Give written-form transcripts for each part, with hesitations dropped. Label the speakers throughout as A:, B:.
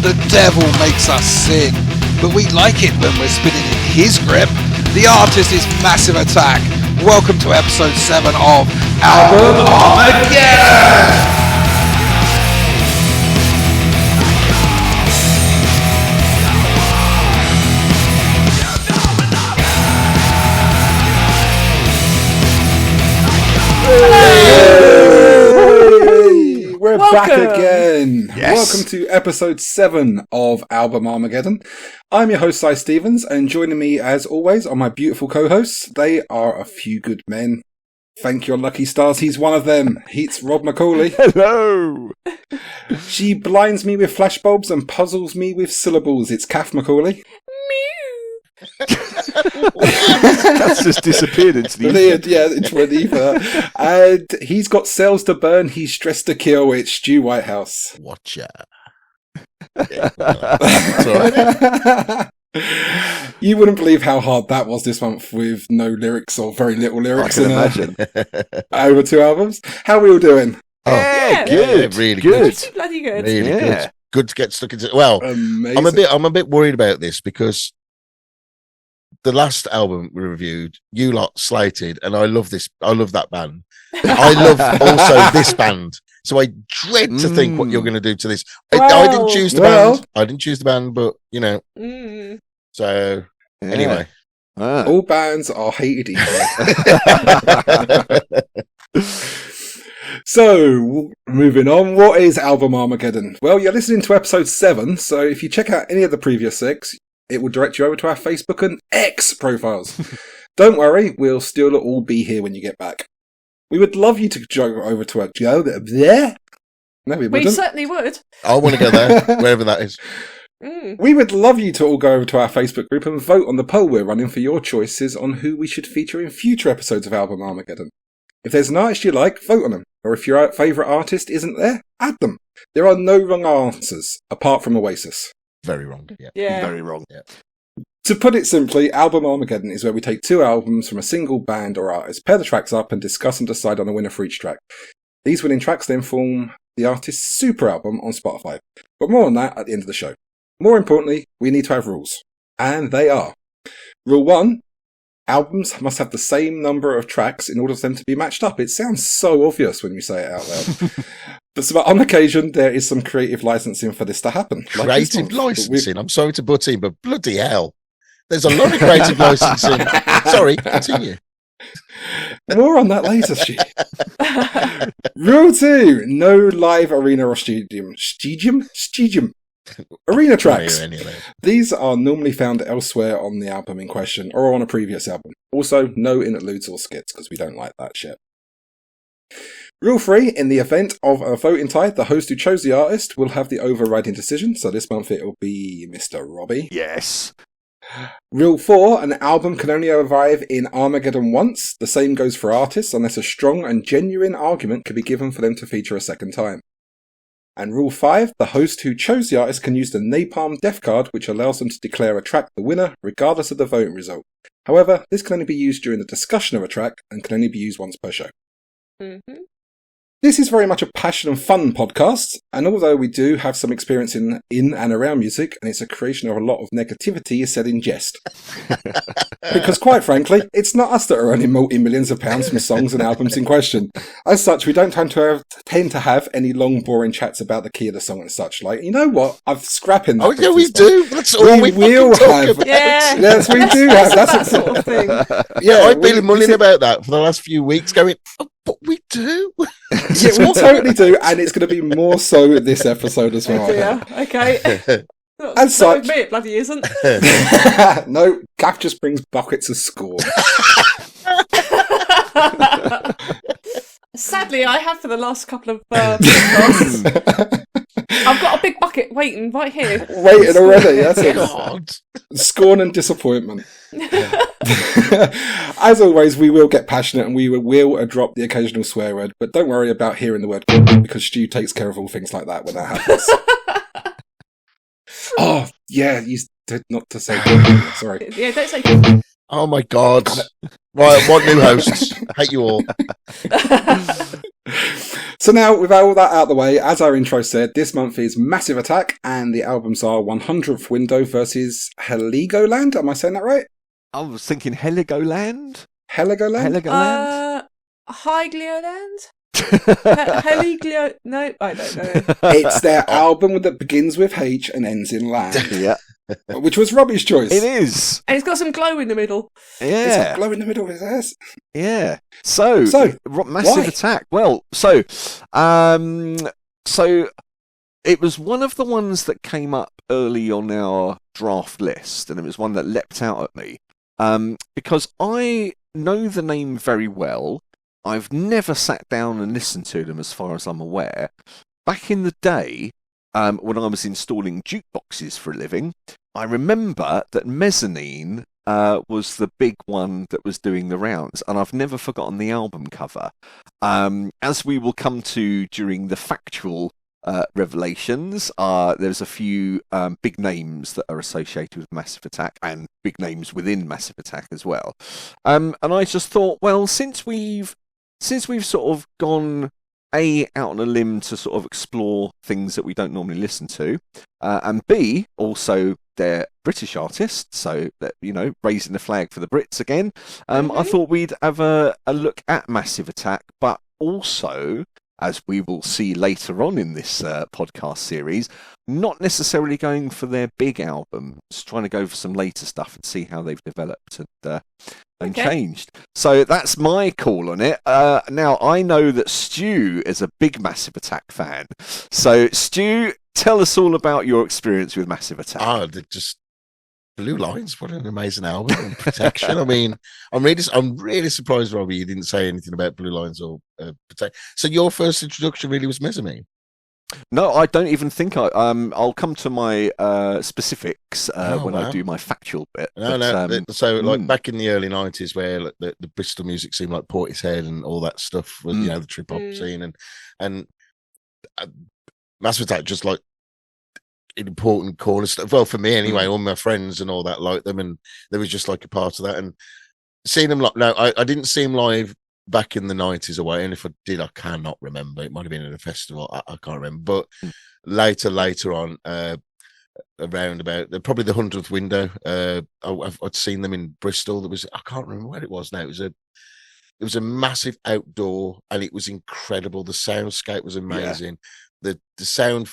A: the devil makes us sin, but we like it when we're spinning in his grip. The artist is Massive Attack. Welcome to episode 7 of Album Armageddon!
B: We're back again. Yes. Welcome to episode 7 of Album Armageddon. I'm your host, Cy Stevens, and joining me as always are my beautiful co-hosts. They are a few good men. Thank your lucky stars, he's one of them. It's Rob Macaulay.
C: Hello.
B: She blinds me with flashbulbs and puzzles me with syllables. It's Cath Macaulay.
C: That's just disappeared into the ether.
B: Yeah, into an ether. And he's got cells to burn, he's stressed to kill. It's Stu Whitehouse.
D: Watcha.
B: You wouldn't believe how hard that was this month with no lyrics or very little lyrics.
C: I can imagine.
B: Over 2 albums. How are we all doing?
C: Yeah, good.
D: Yeah, really
E: good. Bloody good.
D: Really
C: Yeah.
D: good. Good to get stuck into. Well,
B: Amazing.
D: I'm a bit worried about this because the last album we reviewed, you lot slated, and I love this. I love that band. I love also this band. So I dread to think what you're going to do to this. I didn't choose the band. I didn't choose the band, but you know. So anyway,
B: all bands are hated equally. So, moving on, what is Album Armageddon? Well, you're listening to episode 7, so if you check out any of the previous 6, it will direct you over to our Facebook and X profiles. Don't worry, we'll still all be here when you get back. We would love you to go over to our... No, we wouldn't.
E: We certainly would.
D: I want to go there, wherever that is.
B: We would love you to all go over to our Facebook group and vote on the poll we're running for your choices on who we should feature in future episodes of Album Armageddon. If there's an artist you like, vote on them. Or if your favourite artist isn't there, add them. There are no wrong answers, apart from Oasis.
D: Very wrong. Yeah.
C: very wrong.
D: Yeah.
B: To put it simply, Album Armageddon is where we take 2 albums from a single band or artist, pair the tracks up and discuss and decide on a winner for each track. These winning tracks then form the artist's super album on Spotify. But more on that at the end of the show. More importantly, we need to have rules. And they are. Rule 1. Albums must have the same number of tracks in order for them to be matched up. It sounds so obvious when you say it out loud. But on occasion, there is some creative licensing for this to happen.
D: Creative licensing? I'm sorry to butt in, but bloody hell. There's a lot of creative licensing. Sorry, continue.
B: More on that later, Stu. Rule 2. No live arena or stadium. Stadium. Arena tracks. These are normally found elsewhere on the album in question or on a previous album. Also, no interludes or skits because we don't like that shit. Rule 3. In the event of a voting tie, the host who chose the artist will have the overriding decision. So this month it will be Mr. Robbie.
C: Yes.
B: Rule 4. An album can only arrive in Armageddon once. The same goes for artists unless a strong and genuine argument can be given for them to feature a second time. And Rule 5, the host who chose the artist can use the Napalm Death card, which allows them to declare a track the winner, regardless of the voting result. However, this can only be used during the discussion of a track, and can only be used once per show.
E: Mm-hmm.
B: This is very much a passion and fun podcast, and although we do have some experience in and around music, and it's a creation of a lot of negativity is said in jest. Because quite frankly, it's not us that are earning multi-millions of pounds from songs and albums in question. As such, we don't tend to have any long, boring chats about the key of the song and such. Like, you know what? I'm scrapping that.
D: Oh, yeah, we do. That's all we
B: will
D: talk
B: have.
D: about.
E: Yeah.
B: Yes, we do have. That's
E: that sort of thing.
D: Yeah, I've been mulling about that for the last few weeks, going, oh, but we do.
B: Yeah, we totally do, and it's going to be more so this episode as well.
E: Yeah, okay.
B: As such,
E: with me, it bloody isn't.
B: No, Cath just brings buckets of scorn.
E: Sadly, I have for the last couple of podcasts. I've got a big bucket waiting right here.
B: Waiting already, that's it.
D: God.
B: Scorn and disappointment. As always, we will get passionate and we will drop the occasional swear word, but don't worry about hearing the word because Stu takes care of all things like that when that happens. Oh, yeah, you said not to say sorry.
E: Yeah, don't say.
D: Oh my God. Right, what new hosts? Hate you all.
B: So now, with all that out of the way, as our intro said, this month is Massive Attack, and the albums are 100th Window versus Heligoland. Am I saying that right?
C: I was thinking Heligoland.
B: Heligoland?
E: Heligoland? No, I don't know.
B: It's their album that begins with H and ends in land.
C: Yeah.
B: Which was Robbie's choice.
C: It is.
E: And it's got some glow in the middle.
B: It's
C: Yeah.
B: got glow in the middle of his ass.
C: Yeah. So Massive
B: why?
C: Attack. Well, so it was one of the ones that came up early on our draft list, and it was one that leapt out at me because I know the name very well. I've never sat down and listened to them, as far as I'm aware. Back in the day, when I was installing jukeboxes for a living, I remember that Mezzanine was the big one that was doing the rounds, and I've never forgotten the album cover. As we will come to during the factual revelations, there's a few big names that are associated with Massive Attack, and big names within Massive Attack as well. And I just thought, well, since we've sort of gone out on a limb to sort of explore things that we don't normally listen to, and B, also they're British artists, so that, you know, raising the flag for the Brits again. I thought we'd have a look at Massive Attack, but also, as we will see later on in this podcast series, not necessarily going for their big albums, trying to go for some later stuff and see how they've developed and changed. So that's my call on it. Now, I know that Stu is a big Massive Attack fan. So, Stu, tell us all about your experience with Massive Attack.
D: Just Blue Lines, what an amazing album. And Protection. I mean, I'm really surprised, Robbie, you didn't say anything about Blue Lines or Protection. So your first introduction really was Mezzanine?
C: No, I don't even think I'll come to my specifics when I do my factual bit.
D: So, like back in the early 90s, where like, the Bristol music seemed like Portishead and all that stuff, was, you know, the trip hop scene, and Massive Attack just like an important corner stuff. Well, for me anyway, all my friends and all that liked them, and there was just like a part of that. And seeing them I didn't see them live back in the 90s away, and if I did, I cannot remember. It might have been at a festival, I can't remember. But later on, around about probably the 100th Window, I'd seen them in Bristol. I can't remember where it was now. It was a massive outdoor, and it was incredible. The soundscape was amazing. The sound,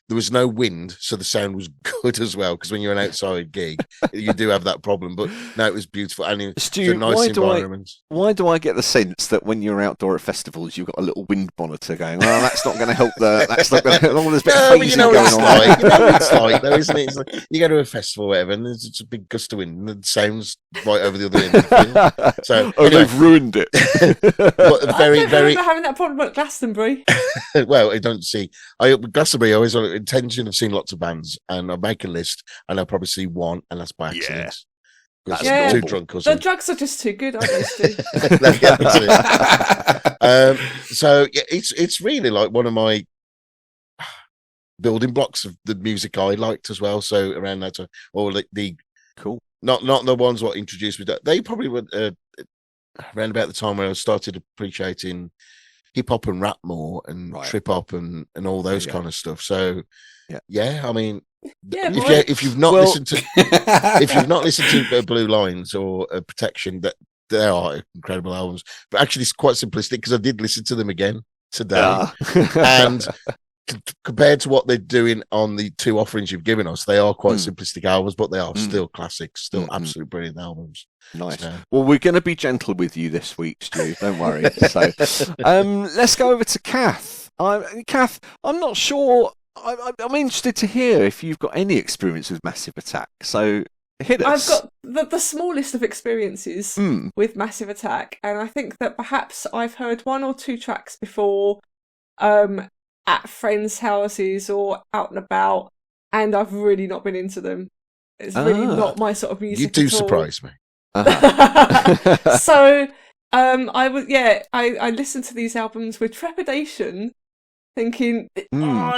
D: there was no wind, so the sound was good as well, because when you're an outside gig, you do have that problem. But no, it was beautiful. And it's a nice environment.
C: Why do I get the sense that when you're outdoor at festivals, you've got a little wind monitor going, well, that's not going to help that's not going to help. There's a bit of phasing going on.
D: You know what it's like, though, isn't it? It's like, you go to a festival or whatever, and there's just a big gust of wind, and the sound's right over the other end. So, anyway.
C: They've ruined it.
D: But
E: I remember having that problem at Glastonbury.
D: Well, I don't see. Glastonbury, I always have intention of seeing lots of bands, and I'll make a list, and I'll probably see one, and that's by accident. Because I'm too drunk or something.
E: The drugs are just too good, aren't they, Stu?
D: So yeah, it's really like one of my building blocks of the music I liked as well. So around that time, or like the
C: cool,
D: not the ones what introduced me to. They probably were around about the time when I started appreciating hip hop and rap more, and trip hop and all those kind of stuff. So yeah, I mean, if you've not listened to Blue Lines or Protection, that they are incredible albums. But actually, it's quite simplistic, because I did listen to them again today, and compared to what they're doing on the two offerings you've given us, they are quite simplistic albums, but they are still classics, still absolutely brilliant albums.
C: Nice. So. Well, we're going to be gentle with you this week, Stu. Don't worry. So, let's go over to Cath. Cath, I'm not sure. I'm interested to hear if you've got any experience with Massive Attack. So, hit us.
E: I've got the smallest of experiences with Massive Attack, and I think that perhaps I've heard one or two tracks before at friends' houses or out and about, and I've really not been into them. It's really not my sort of music.
D: You do surprise me.
E: So I listened to these albums with trepidation, thinking,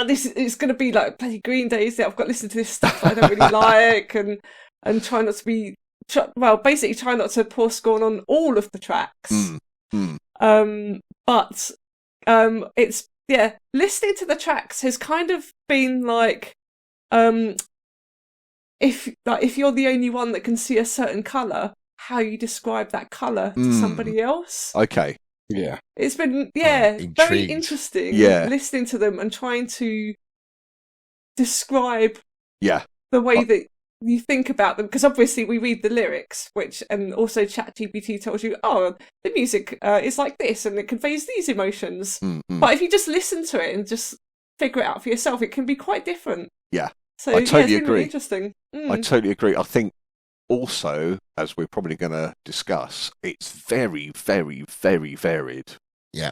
E: this is going to be like bloody Green Day, is it? I've got to listen to this stuff I don't really like, and try not to be basically try not to pour scorn on all of the tracks. But it's listening to the tracks has kind of been like, if you're the only one that can see a certain colour, how you describe that colour to somebody else.
C: Okay.
B: Yeah.
E: It's been
D: Intrigued.
E: very interesting listening to them and trying to describe the way that you think about them, because obviously we read the lyrics, and also ChatGPT tells you, oh, the music is like this and it conveys these emotions. But if you just listen to it and just figure it out for yourself, it can be quite different.
C: Yeah,
E: so
C: I totally
E: it's been
C: agree.
E: really interesting.
C: I totally agree. I think also, as we're probably going to discuss, it's very, very, very varied.
D: Yeah.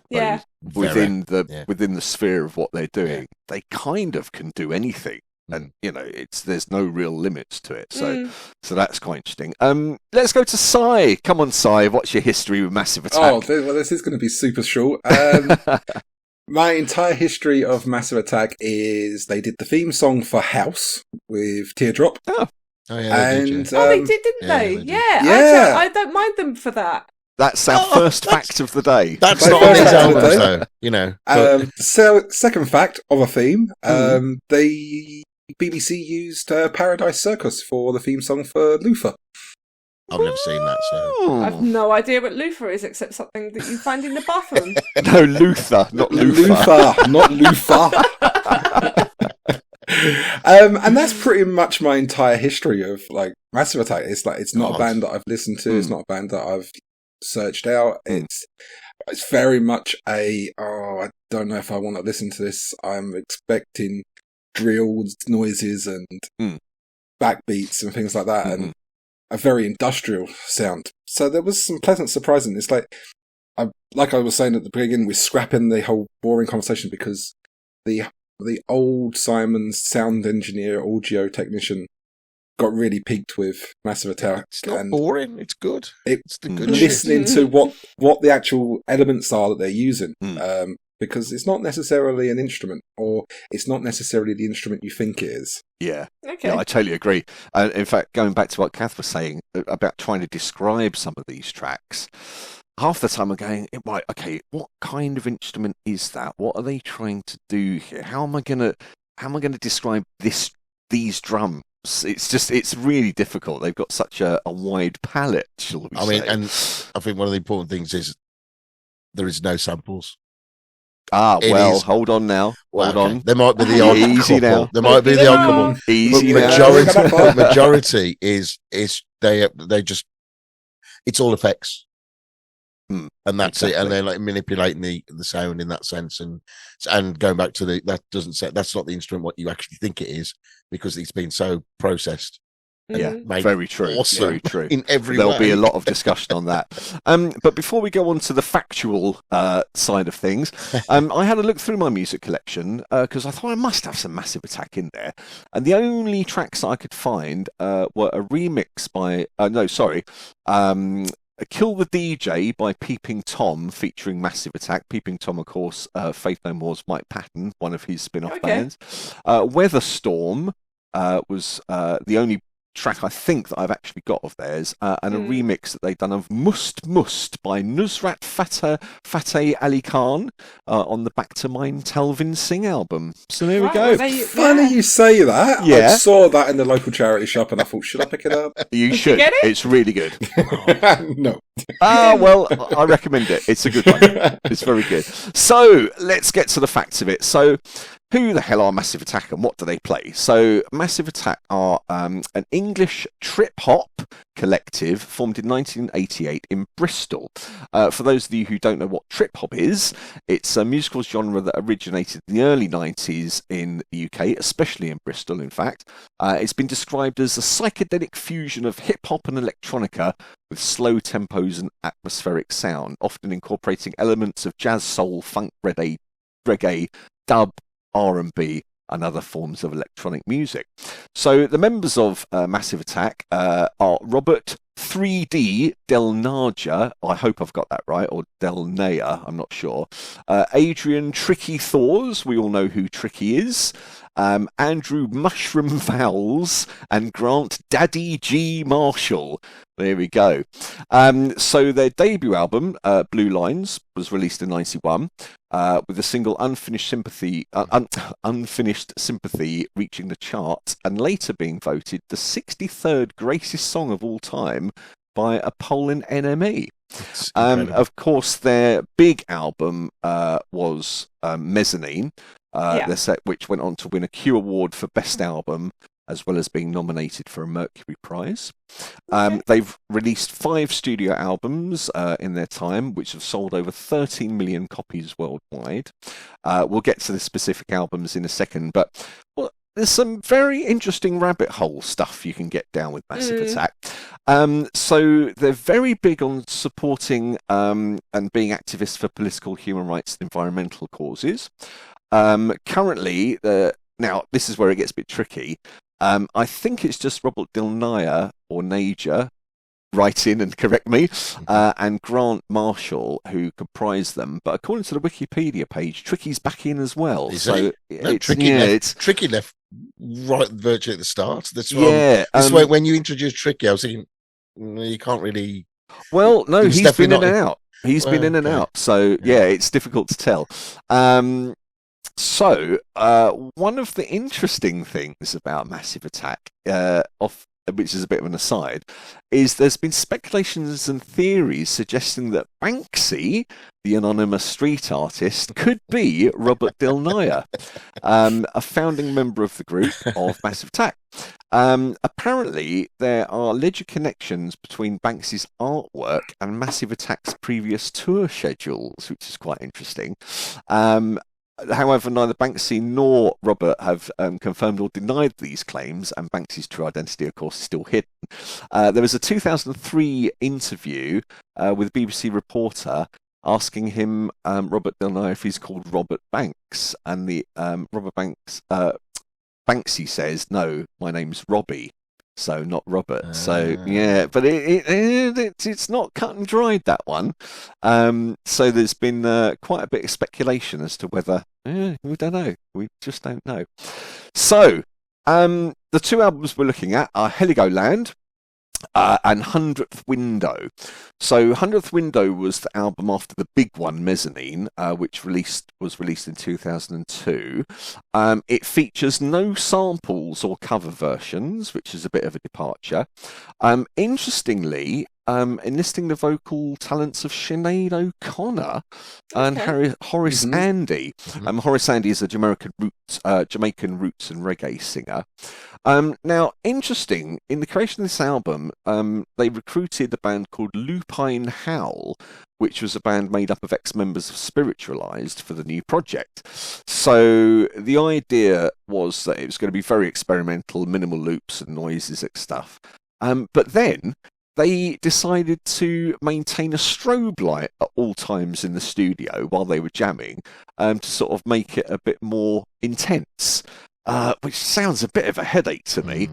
C: Within the sphere of what they're doing, they kind of can do anything. And there's no real limits to it, so that's quite interesting. Let's go to Psy. Come on, Psy. What's your history with Massive Attack?
B: Oh, well, this is going to be super short. My entire history of Massive Attack is they did the theme song for House with Teardrop.
D: Oh yeah,
B: and
E: they did, didn't they?
D: They did.
E: Yeah. I don't mind them for that.
C: That's our first fact of the day.
D: That's
B: My
D: not on
B: first
D: these
B: fact of the
D: albums,
B: day.
D: though.
B: So, second fact of a theme, the BBC used Paradise Circus for the theme song for Luther.
D: I've never seen that, so
E: I've no idea what Luther is, except something that you find in the bathroom.
C: No, Luther, not Luther.
B: Luther, not Luther. And that's pretty much my entire history of like Massive Attack. It's like it's not a band that I've listened to. It's not a band that I've searched out. It's very much I don't know if I want to listen to this. I'm expecting drills, noises, and backbeats and things like that, and a very industrial sound. So there was some pleasant surprise in this. Like I was saying at the beginning, we're scrapping the whole boring conversation because the old Simon's sound engineer, audio technician, got really peaked with Massive Attack.
D: it's not
B: and
D: boring. It's good. It's the good
B: listening to what the actual elements are that they're using. Because it's not necessarily an instrument, or it's not necessarily the instrument you think it is.
C: Yeah.
E: Okay.
C: Yeah, I totally agree. In fact, going back to what Cath was saying about trying to describe some of these tracks, half the time I'm going, right, okay, what kind of instrument is that? What are they trying to do here? How am I gonna describe these drums? It's really difficult. They've got such a wide palette, shall we say.
D: I mean, and I think one of the important things is there is no samples.
C: Hold on now. Hold on.
D: There might be the odd
C: Easy
D: couple.
C: now.
D: There might be the odd couple.
C: Easy
D: But
C: now.
D: majority is they just it's all effects. And that's it. And they're like manipulating the sound in that sense, and going back to that's not the instrument what you actually think it is, because it's been so processed.
C: Yeah, very true.
D: Awesome.
C: Very true.
D: In every
C: There'll
D: way.
C: be a lot of discussion on that. But before we go on to the factual side of things, I had a look through my music collection because I thought I must have some Massive Attack in there. And the only tracks I could find were a remix by... Kill the DJ by Peeping Tom featuring Massive Attack. Peeping Tom, of course, Faith No More's Mike Patton, one of his spin-off bands. Weatherstorm was the only track I think that I've actually got of theirs, and a remix that they've done of Must by Nusrat Fateh Ali Khan on the Back to Mine Talvin Singh album. So there we go.
B: Funny you say that.
C: Yeah.
B: I saw that in the local charity shop and I thought, should I pick it up?
C: You should.
E: get it?
C: It's really good.
B: No.
C: Well, I recommend it. It's a good one. It's very good. So let's get to the facts of it. So who the hell are Massive Attack and what do they play? So Massive Attack are an English trip-hop collective formed in 1988 in Bristol. For those of you who don't know what trip-hop is, it's a musical genre that originated in the early 90s in the UK, especially in Bristol, in fact. It's been described as a psychedelic fusion of hip-hop and electronica with slow tempos and atmospheric sound, often incorporating elements of jazz, soul, funk, reggae, dub, R&B and other forms of electronic music. So the members of Massive Attack are Robert 3D Del Naja, I hope I've got that right, or Del Naya, I'm not sure. Adrian Tricky Thors, we all know who Tricky is. Andrew Mushroom Vowels and Grant Daddy G Marshall. There we go. So their debut album, Blue Lines, was released in '91, with the single "Unfinished Sympathy" reaching the chart and later being voted the 63rd greatest song of all time by a poll in NME. Of course, their big album was Mezzanine, which went on to win a Q Award for Best Album, as well as being nominated for a Mercury Prize. They've released 5 studio albums in their time, which have sold over 13 million copies worldwide. We'll get to the specific albums in a second, but there's some very interesting rabbit hole stuff you can get down with Massive Attack. So they're very big on supporting and being activists for political, human rights and environmental causes. Currently, now this is where it gets a bit tricky. I think it's just Robert Dilnaya or Naja, write in and correct me, and Grant Marshall who comprise them. But according to the Wikipedia page, Tricky's back in as well.
D: Tricky left right virtually at the start. That's why when you introduced Tricky, I was thinking, you can't really.
C: Well, no, he's been in and out. He's been in and out. So it's difficult to tell. So, one of the interesting things about Massive Attack, which is a bit of an aside, is there's been speculations and theories suggesting that Banksy, the anonymous street artist, could be Robert Dilnaya, a founding member of the group of Massive Attack. Apparently, there are alleged connections between Banksy's artwork and Massive Attack's previous tour schedules, which is quite interesting. However, neither Banksy nor Robert have confirmed or denied these claims, and Banksy's true identity, of course, is still hidden. There was a 2003 interview with a BBC reporter asking him, Robert Dilnaya, if he's called Robert Banks, and the Banksy says, "No, my name's Robbie." So not Robert. But it's not cut and dried, that one. So there's been quite a bit of speculation as to whether we don't know. We just don't know. So the 2 albums we're looking at are Heligoland and 100th Window. So 100th Window was the album after the big one, Mezzanine, which was released in 2002. It features no samples or cover versions, which is a bit of a departure. Interestingly, enlisting the vocal talents of Sinead O'Connor and Horace Andy. Horace Andy is a Jamaican roots and reggae singer. Now, interesting, in the creation of this album, they recruited a band called Lupine Howl, which was a band made up of ex-members of Spiritualized for the new project. So the idea was that it was going to be very experimental, minimal loops and noises and stuff. But then they decided to maintain a strobe light at all times in the studio while they were jamming, to sort of make it a bit more intense, which sounds a bit of a headache to me.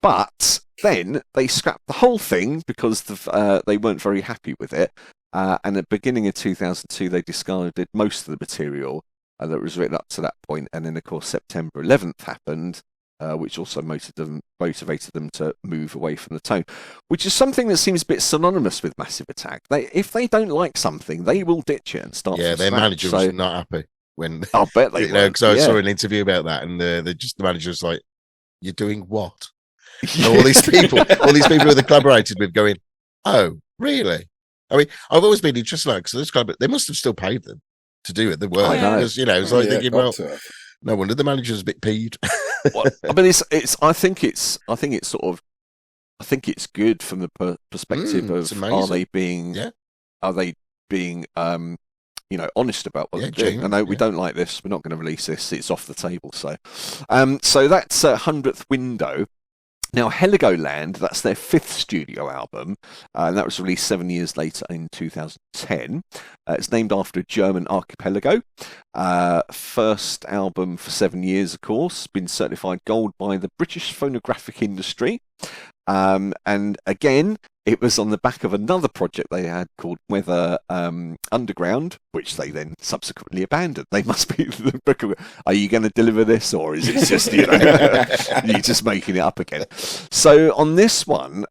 C: But then they scrapped the whole thing because they weren't very happy with it. And at the beginning of 2002, they discarded most of the material that was written up to that point. And then, of course, September 11th happened, which also motivated them to move away from the tone, which is something that seems a bit synonymous with Massive Attack. If they don't like something, they will ditch it and start. Yeah,
D: their manager was not happy when.
C: I'll bet they were.
D: Because I saw an interview about that, and the manager was like, "You're doing what?" And all these people who they collaborated with, going, "Oh, really?" I mean, I've always been interested because those guys, they must have still paid them to do it. The work, because, it's like thinking, well, no wonder the manager's a bit peeved.
C: I mean, I think it's good from the perspective of are they being honest about what they're doing. I know we don't like this. We're not going to release this. It's off the table. So that's 100th Window. Now, Heligoland, that's their 5th studio album, and that was released 7 years later in 2010. It's named after a German archipelago. First album for 7 years, of course, been certified gold by the British phonographic industry. And again, it was on the back of another project they had called Weather Underground, which they then subsequently abandoned. They must be the book of, are you going to deliver this, or is it just, you're just making it up again? So on this one,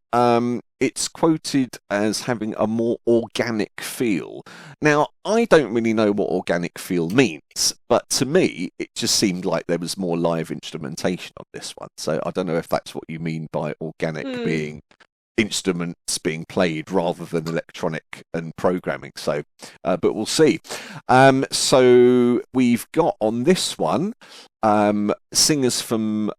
C: it's quoted as having a more organic feel. Now, I don't really know what organic feel means, but to me, it just seemed like there was more live instrumentation on this one. So I don't know if that's what you mean by organic being instruments being played rather than electronic and programming. So, but we'll see. So we've got on this one singers from.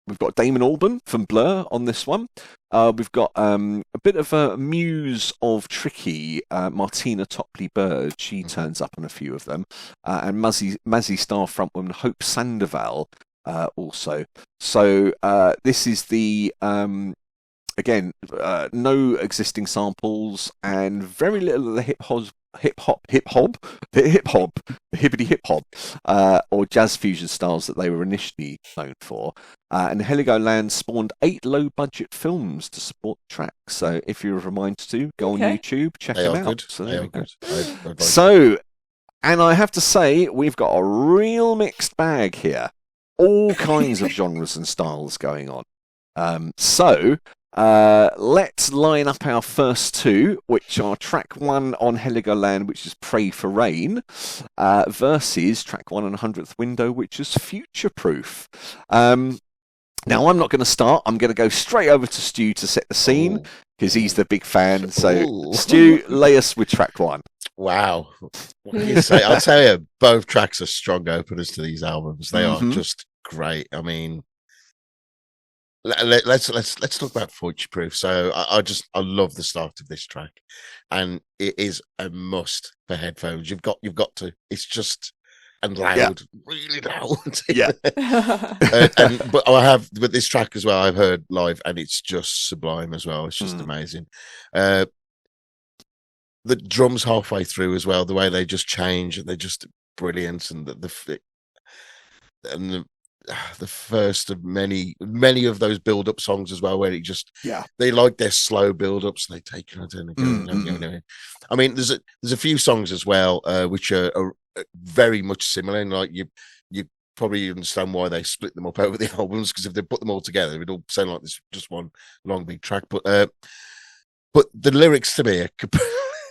C: We've got Damon Albarn from Blur on this one. We've got a bit of a muse of Tricky, Martina Topley-Bird. She turns up on a few of them. And Mazzy Star frontwoman Hope Sandoval also. So this is the... Again, no existing samples and very little of the hippity hip hop, or jazz fusion styles that they were initially known for. And Heligoland spawned 8 low-budget films to support the track. So if you're reminded to, go on YouTube, check them out.
D: Good.
C: So
D: they are good.
C: So, and I have to say, we've got a real mixed bag here. All kinds of genres and styles going on. Let's line up our first 2, which are track 1 on Heligoland, which is Pray for Rain, versus track 1 on 100th Window, which is Future Proof. Now, I'm not going to start. I'm going to go straight over to Stu to set the scene, because he's the big fan. So, Stu, lay us with track 1.
D: Wow. What can you say? I'll tell you, both tracks are strong openers to these albums. They are just great. I mean, let's talk about Future Proof. So I love the start of this track, and it is a must for headphones. You've got to. It's just and loud, really loud.
C: Yeah.
D: But I have with this track as well. I've heard live, and it's just sublime as well. It's just amazing. The drums halfway through as well, the way they just change, and they're just brilliant, and the first of many of those build-up songs as well, where it just they like their slow build-ups, and they take it and I mean, there's a few songs as well which are very much similar, and like you probably understand why they split them up over the albums, because if they put them all together, it'd all sound like this just one long big track. But the lyrics to me are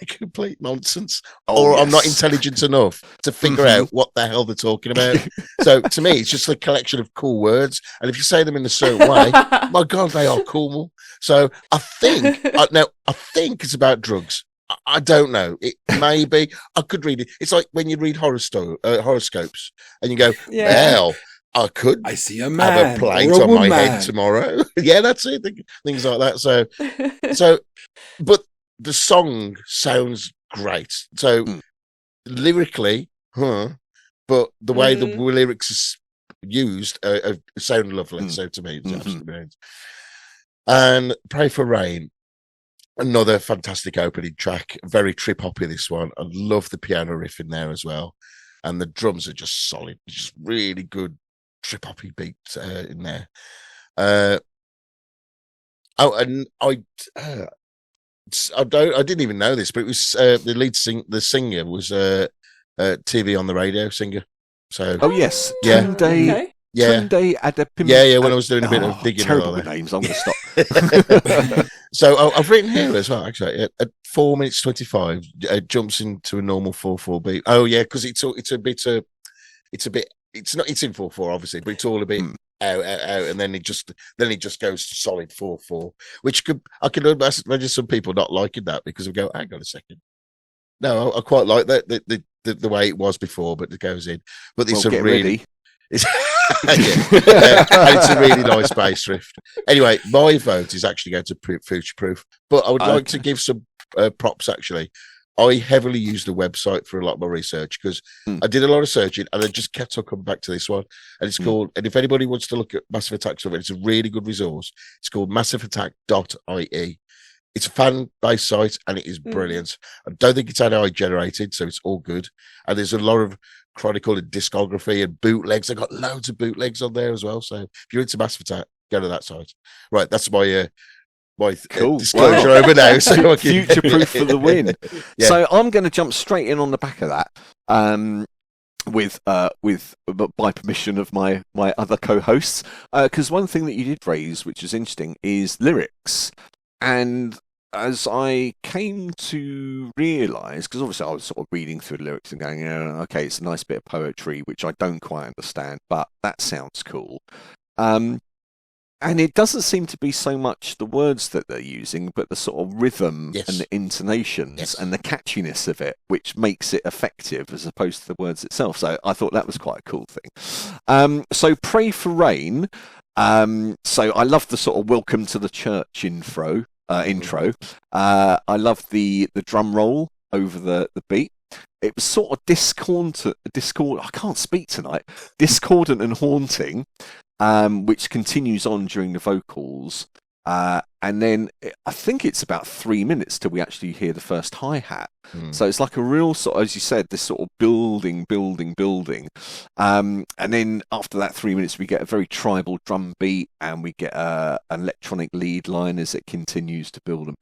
D: complete nonsense, I'm not intelligent enough to figure out what the hell they're talking about. So to me, it's just a collection of cool words, and if you say them in a certain way, my God, they are cool. So I think it's about drugs. I don't know. It may be. I could read it. It's like when you read horoscopes, and you go, well, I see a man have a plate on my head tomorrow. Yeah, that's it. Things like that. So, but the song sounds great. So lyrically, but the way the lyrics is used sound lovely. So to me, it's absolutely brilliant. And Pray for Rain, another fantastic opening track, very trip hoppy. This one, I love the piano riff in there as well, and the drums are just solid, just really good trip hoppy beats in there. And I didn't even know this, but it was the singer was TV on the radio singer. So
C: yes,
E: Tunde.
C: Tunde Adepim.
D: Yeah. When I was doing a bit of digging,
C: terrible with names. I'm going to stop.
D: So I've written here as well. Actually, at 4 minutes 25, jumps into a normal 4/4 beat. Oh yeah, because it's in 4/4 obviously, but it's all a bit out, and then it just goes to solid 4/4, which I can imagine some people not liking that, because we go, hang on a second. No, I quite like that the way it was before, but it goes in. But it's and it's a really nice bass riff. Anyway, my vote is actually going to Future Proof, but I would like to give some props. Actually, I heavily used the website for a lot of my research, because I did a lot of searching, and I just kept on coming back to this one. And it's called, and if anybody wants to look at Massive Attack stuff, it's a really good resource. It's called massiveattack.ie. It's a fan-based site, and it is brilliant. I don't think it's AI generated, so it's all good. And there's a lot of chronicle and discography and bootlegs. They've got loads of bootlegs on there as well. So if you're into Massive Attack, go to that site. Right, that's my my
C: Cool.
D: disclosure over now. So
C: future proof for the win.
D: Yeah.
C: So I'm going to jump straight in on the back of that. With by permission of my other co-hosts, because one thing that you did raise, which is interesting, is lyrics. And as I came to realise, because obviously I was sort of reading through the lyrics and going, yeah, okay, it's a nice bit of poetry, which I don't quite understand, but that sounds cool. And it doesn't seem to be so much the words that they're using, but the sort of rhythm and the intonations and the catchiness of it, which makes it effective as opposed to the words itself. So I thought that was quite a cool thing. So Pray for Rain. So I love the sort of welcome to the church intro. I love the drum roll over the beat. It was sort of discordant. I can't speak tonight. Discordant and haunting. Which continues on during the vocals. And then I think it's about 3 minutes till we actually hear the first hi-hat. So it's like a real sort of, as you said, this sort of building. And then after that 3 minutes, we get a very tribal drum beat and we get an electronic lead line as it continues to build.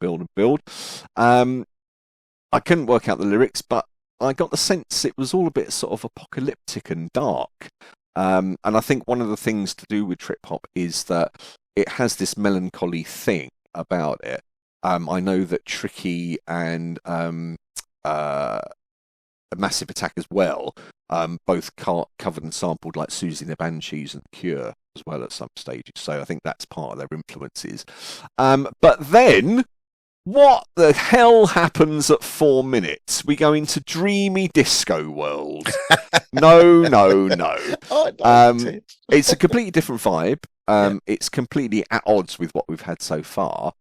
C: I couldn't work out the lyrics, but I got the sense it was all a bit sort of apocalyptic and dark. And I think one of the things to do with trip hop is that it has this melancholy thing about it. I know that Tricky and Massive Attack as well, both covered and sampled like Susie and the Banshees and The Cure as well at some stages. So I think that's part of their influences. But then, what the hell happens at 4 minutes? We go into dreamy disco world. No. It's a completely different vibe. It's completely at odds with what we've had so far.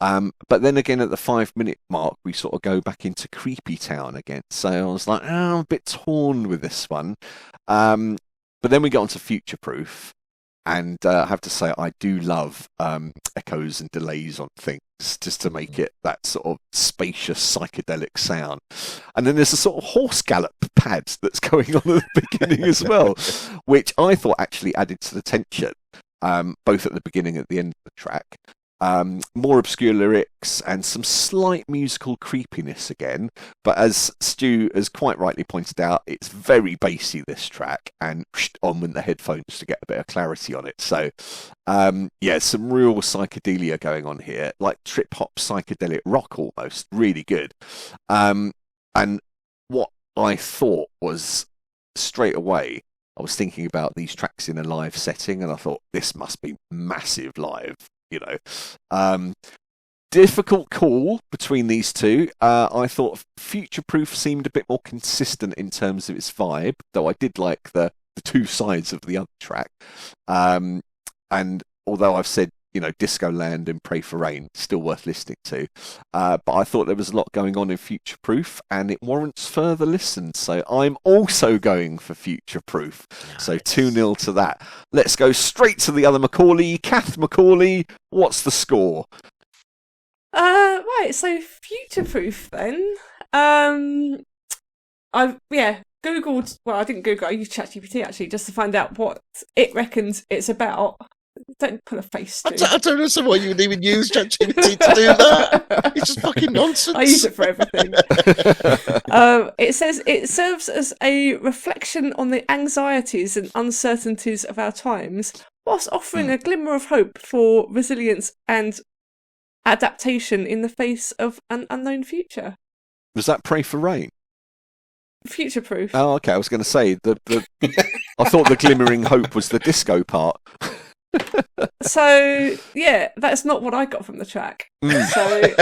C: But then again, at the 5 minute mark, we sort of go back into Creepy Town again. So I was like, I'm a bit torn with this one. But then we get on to Future Proof. And I have to say, I do love echoes and delays on things just to make it that sort of spacious psychedelic sound. And then there's a sort of horse gallop pad that's going on at the beginning as well, which I thought actually added to the tension, both at the beginning and at the end of the track. More obscure lyrics and some slight musical creepiness again. But as Stu has quite rightly pointed out, it's very bassy, this track, and on with the headphones to get a bit of clarity on it. So, some real psychedelia going on here, like trip-hop psychedelic rock almost. Really good. And what I thought was, straight away, I was thinking about these tracks in a live setting, and I thought, this must be massive live. Difficult call between these two. I thought Future Proof seemed a bit more consistent in terms of its vibe, though I did like the two sides of the other track. And although I've said, Disco Land and Pray for Rain, still worth listening to. But I thought there was a lot going on in Future Proof, and it warrants further listen. So I'm also going for Future Proof. Nice. So 2-0 to that. Let's go straight to the other Macaulay. Cath Macaulay, what's the score?
E: Right, so Future Proof then. I Googled, well, I didn't Google, I used ChatGPT actually, just to find out what it reckons it's about. Don't put a face to.
D: I don't know why you would even use ChatGPT to do that. It's just fucking nonsense.
E: I use it for everything. It says it serves as a reflection on the anxieties and uncertainties of our times, whilst offering a glimmer of hope for resilience and adaptation in the face of an unknown future.
C: Was that Pray for Rain?
E: Future Proof.
C: Oh, okay. I was going to say I thought the glimmering hope was the disco part.
E: So yeah, that's not what I got from the track. So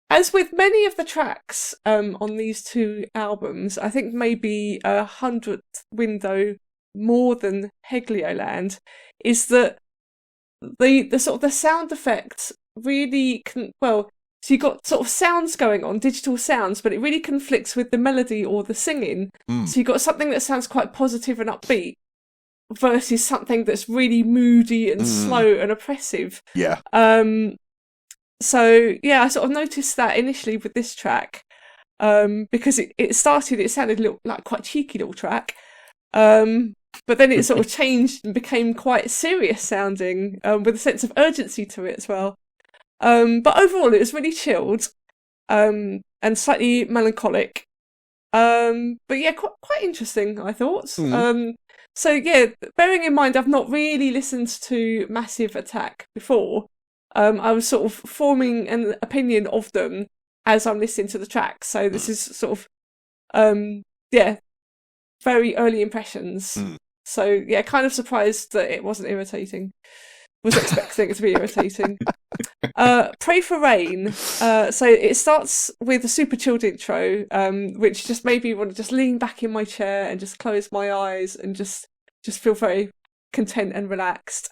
E: as with many of the tracks on these two albums, I think maybe 100th window more than Heligoland is that the sort of the sound effects really so you got sort of sounds going on, digital sounds, but it really conflicts with the melody or the singing. So you got something that sounds quite positive and upbeat versus something that's really moody and slow and oppressive.
C: Yeah.
E: So yeah, I sort of noticed that initially with this track, because it sounded like quite a cheeky little track. but then it sort of changed and became quite serious sounding, with a sense of urgency to it as well. But overall, it was really chilled, and slightly melancholic. But yeah, quite interesting, I thought. So yeah, bearing in mind I've not really listened to Massive Attack before, I was sort of forming an opinion of them as I'm listening to the tracks. So this is sort of, very early impressions. So yeah, kind of surprised that it wasn't irritating. Was expecting it to be irritating. Pray for Rain. So it starts with a super chilled intro, which just made me want to just lean back in my chair and just close my eyes and just feel very content and relaxed.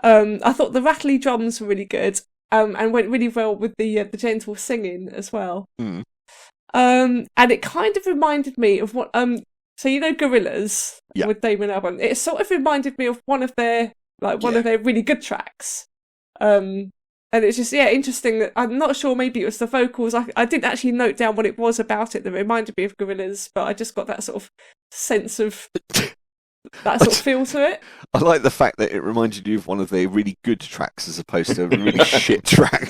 E: I thought the rattly drums were really good, and went really well with the gentle singing as well. And it kind of reminded me of what so you know Gorillaz with Damon Albarn. It sort of reminded me of one of their really good tracks. And it's just interesting that I'm not sure, maybe it was the vocals. I didn't actually note down what it was about it that reminded me of Gorillaz, but I just got that sort of sense of that sort of feel to it.
C: I like the fact that it reminded you of one of their really good tracks as opposed to a really shit track.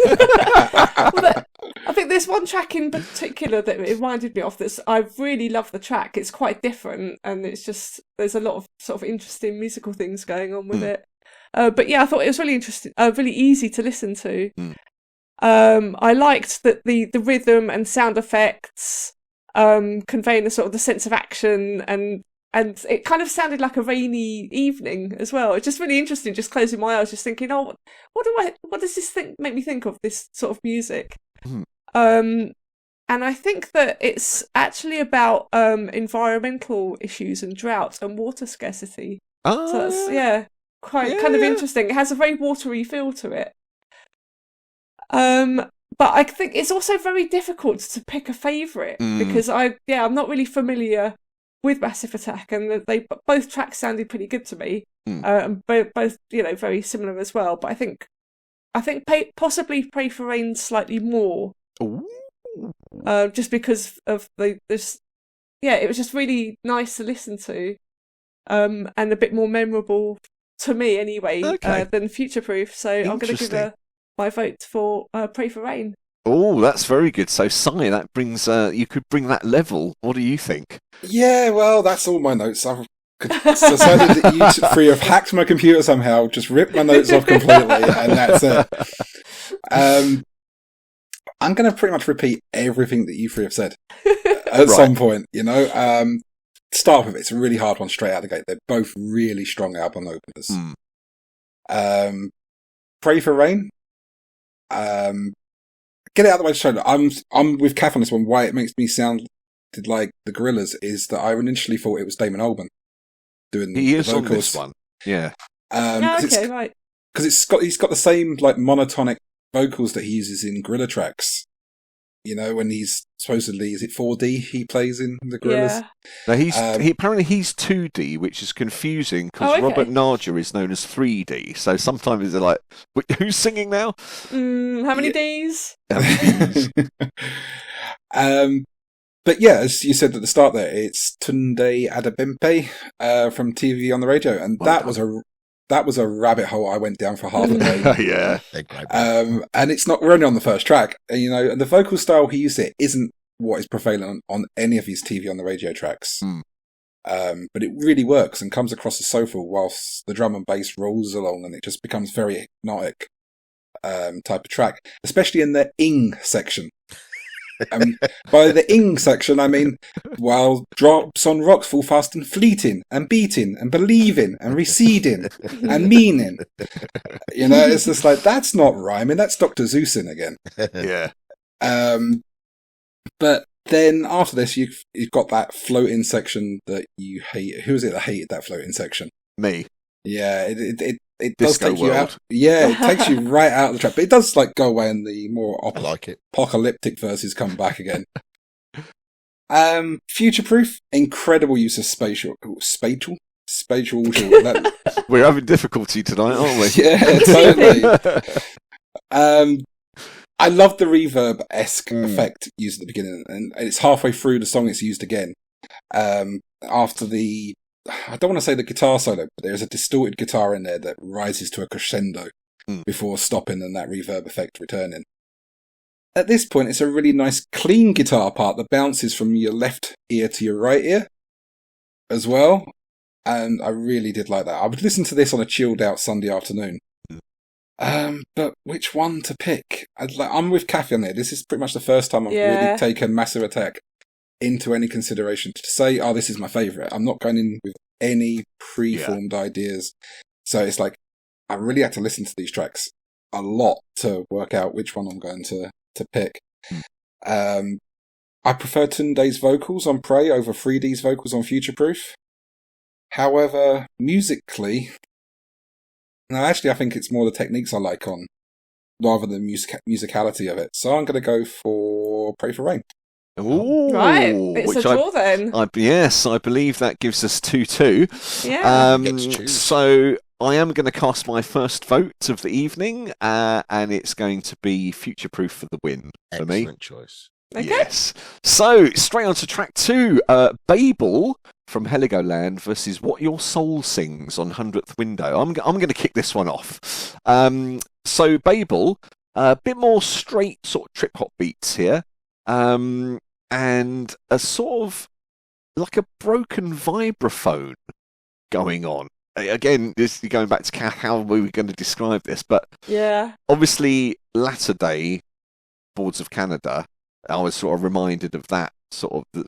E: I think there's one track in particular that it reminded me of. I really love the track. It's quite different, and it's just there's a lot of sort of interesting musical things going on with it. But yeah, I thought it was really interesting, really easy to listen to. I liked that the rhythm and sound effects conveying the sort of the sense of action, and it kind of sounded like a rainy evening as well. It's just really interesting, just closing my eyes, just thinking, what does this make me think of, this sort of music? And I think that it's actually about environmental issues and drought and water scarcity. So that's kind of interesting. It has a very watery feel to it. But I think it's also very difficult to pick a favourite because I'm not really familiar with Massive Attack, and both tracks sounded pretty good to me. And both very similar as well. But I think possibly Pray for Rain slightly more. Just because of it was just really nice to listen to, and a bit more memorable to me anyway than Future Proof. So I'm going to give my vote for Pray for Rain.
C: Oh, that's very good. So, Si, that brings you could bring that level. What do you think?
B: Yeah, well, that's all my notes. I've decided that you three have hacked my computer somehow, just ripped my notes off completely, and that's it. I'm going to pretty much repeat everything that you three have said at some point, Start with it. It's a really hard one straight out the gate. They're both really strong album openers. Pray for Rain. Get it out of the way to show that I'm with Cath on this one. Why it makes me sound like the Gorillaz is that I initially thought it was Damon Albarn doing the vocals.
C: On this one. Yeah.
E: Right.
B: Because he's got the same like monotonic vocals that he uses in Gorilla tracks. When he's supposedly, is it 4D he plays in the Gorillaz?
C: No, apparently he's 2D, which is confusing because Robert Naja is known as 3D. So sometimes they're like, who's singing now?
E: How many Ds?
B: But yeah, as you said at the start there, it's Tunde Adebimpe from TV on the Radio, and that was a rabbit hole I went down for half a day.
C: Yeah.
B: And we're only on the first track. And the vocal style he used isn't what is prevalent on any of his TV on the Radio tracks. But it really works and comes across as soulful whilst the drum and bass rolls along, and it just becomes very hypnotic type of track, especially in the ing section. By the ing section, I mean, while drops on rocks fall fast and fleeting, and beating, and believing, and receding, and meaning. It's just like, that's not rhyming, that's Dr. Zeusing again.
C: Yeah.
B: But then after this, you've got that floating section that you hate. Who is it that hated that floating section?
C: Me.
B: Yeah, it does
C: Disco
B: take you
C: World.
B: out. Yeah, it takes you right out of the track. But it does go away, and the more
D: I like it.
B: apocalyptic verses come back again. Future Proof, incredible use of spatial.
C: We're having difficulty tonight, aren't we?
B: Yeah, totally. I love the reverb-esque effect used at the beginning, and it's halfway through the song it's used again. After the I don't want to say the guitar solo, but there's a distorted guitar in there that rises to a crescendo before stopping and that reverb effect returning. At this point, it's a really nice clean guitar part that bounces from your left ear to your right ear as well. And I really did like that. I would listen to this on a chilled out Sunday afternoon. But which one to pick? I'm with Cath on there. This is pretty much the first time I've really taken Massive Attack into any consideration to say, oh, this is my favourite. I'm not going in with any preformed ideas. So it's like, I really had to listen to these tracks a lot to work out which one I'm going to pick. I prefer Tunde's vocals on Prey over 3D's vocals on Future Proof. However, musically, no, actually I think it's more the techniques I like on, rather than musicality of it. So I'm going to go for Pray for Rain.
C: Ooh,
E: right, it's a draw then.
C: Yes, I believe that gives us 2-2.
E: Yeah.
C: So I am going to cast my first vote of the evening, and it's going to be Future Proof for the win for me.
D: Excellent choice.
E: Okay.
C: Yes. So straight on to track 2, Babel from Heligoland versus What Your Soul Sings on 100th Window. I'm going to kick this one off. So Babel, a bit more straight sort of trip hop beats here, and a sort of like a broken vibraphone going on. Again, this is going back to Cath, how we were going to describe this, but obviously latter day Boards of Canada, I was sort of reminded of that sort of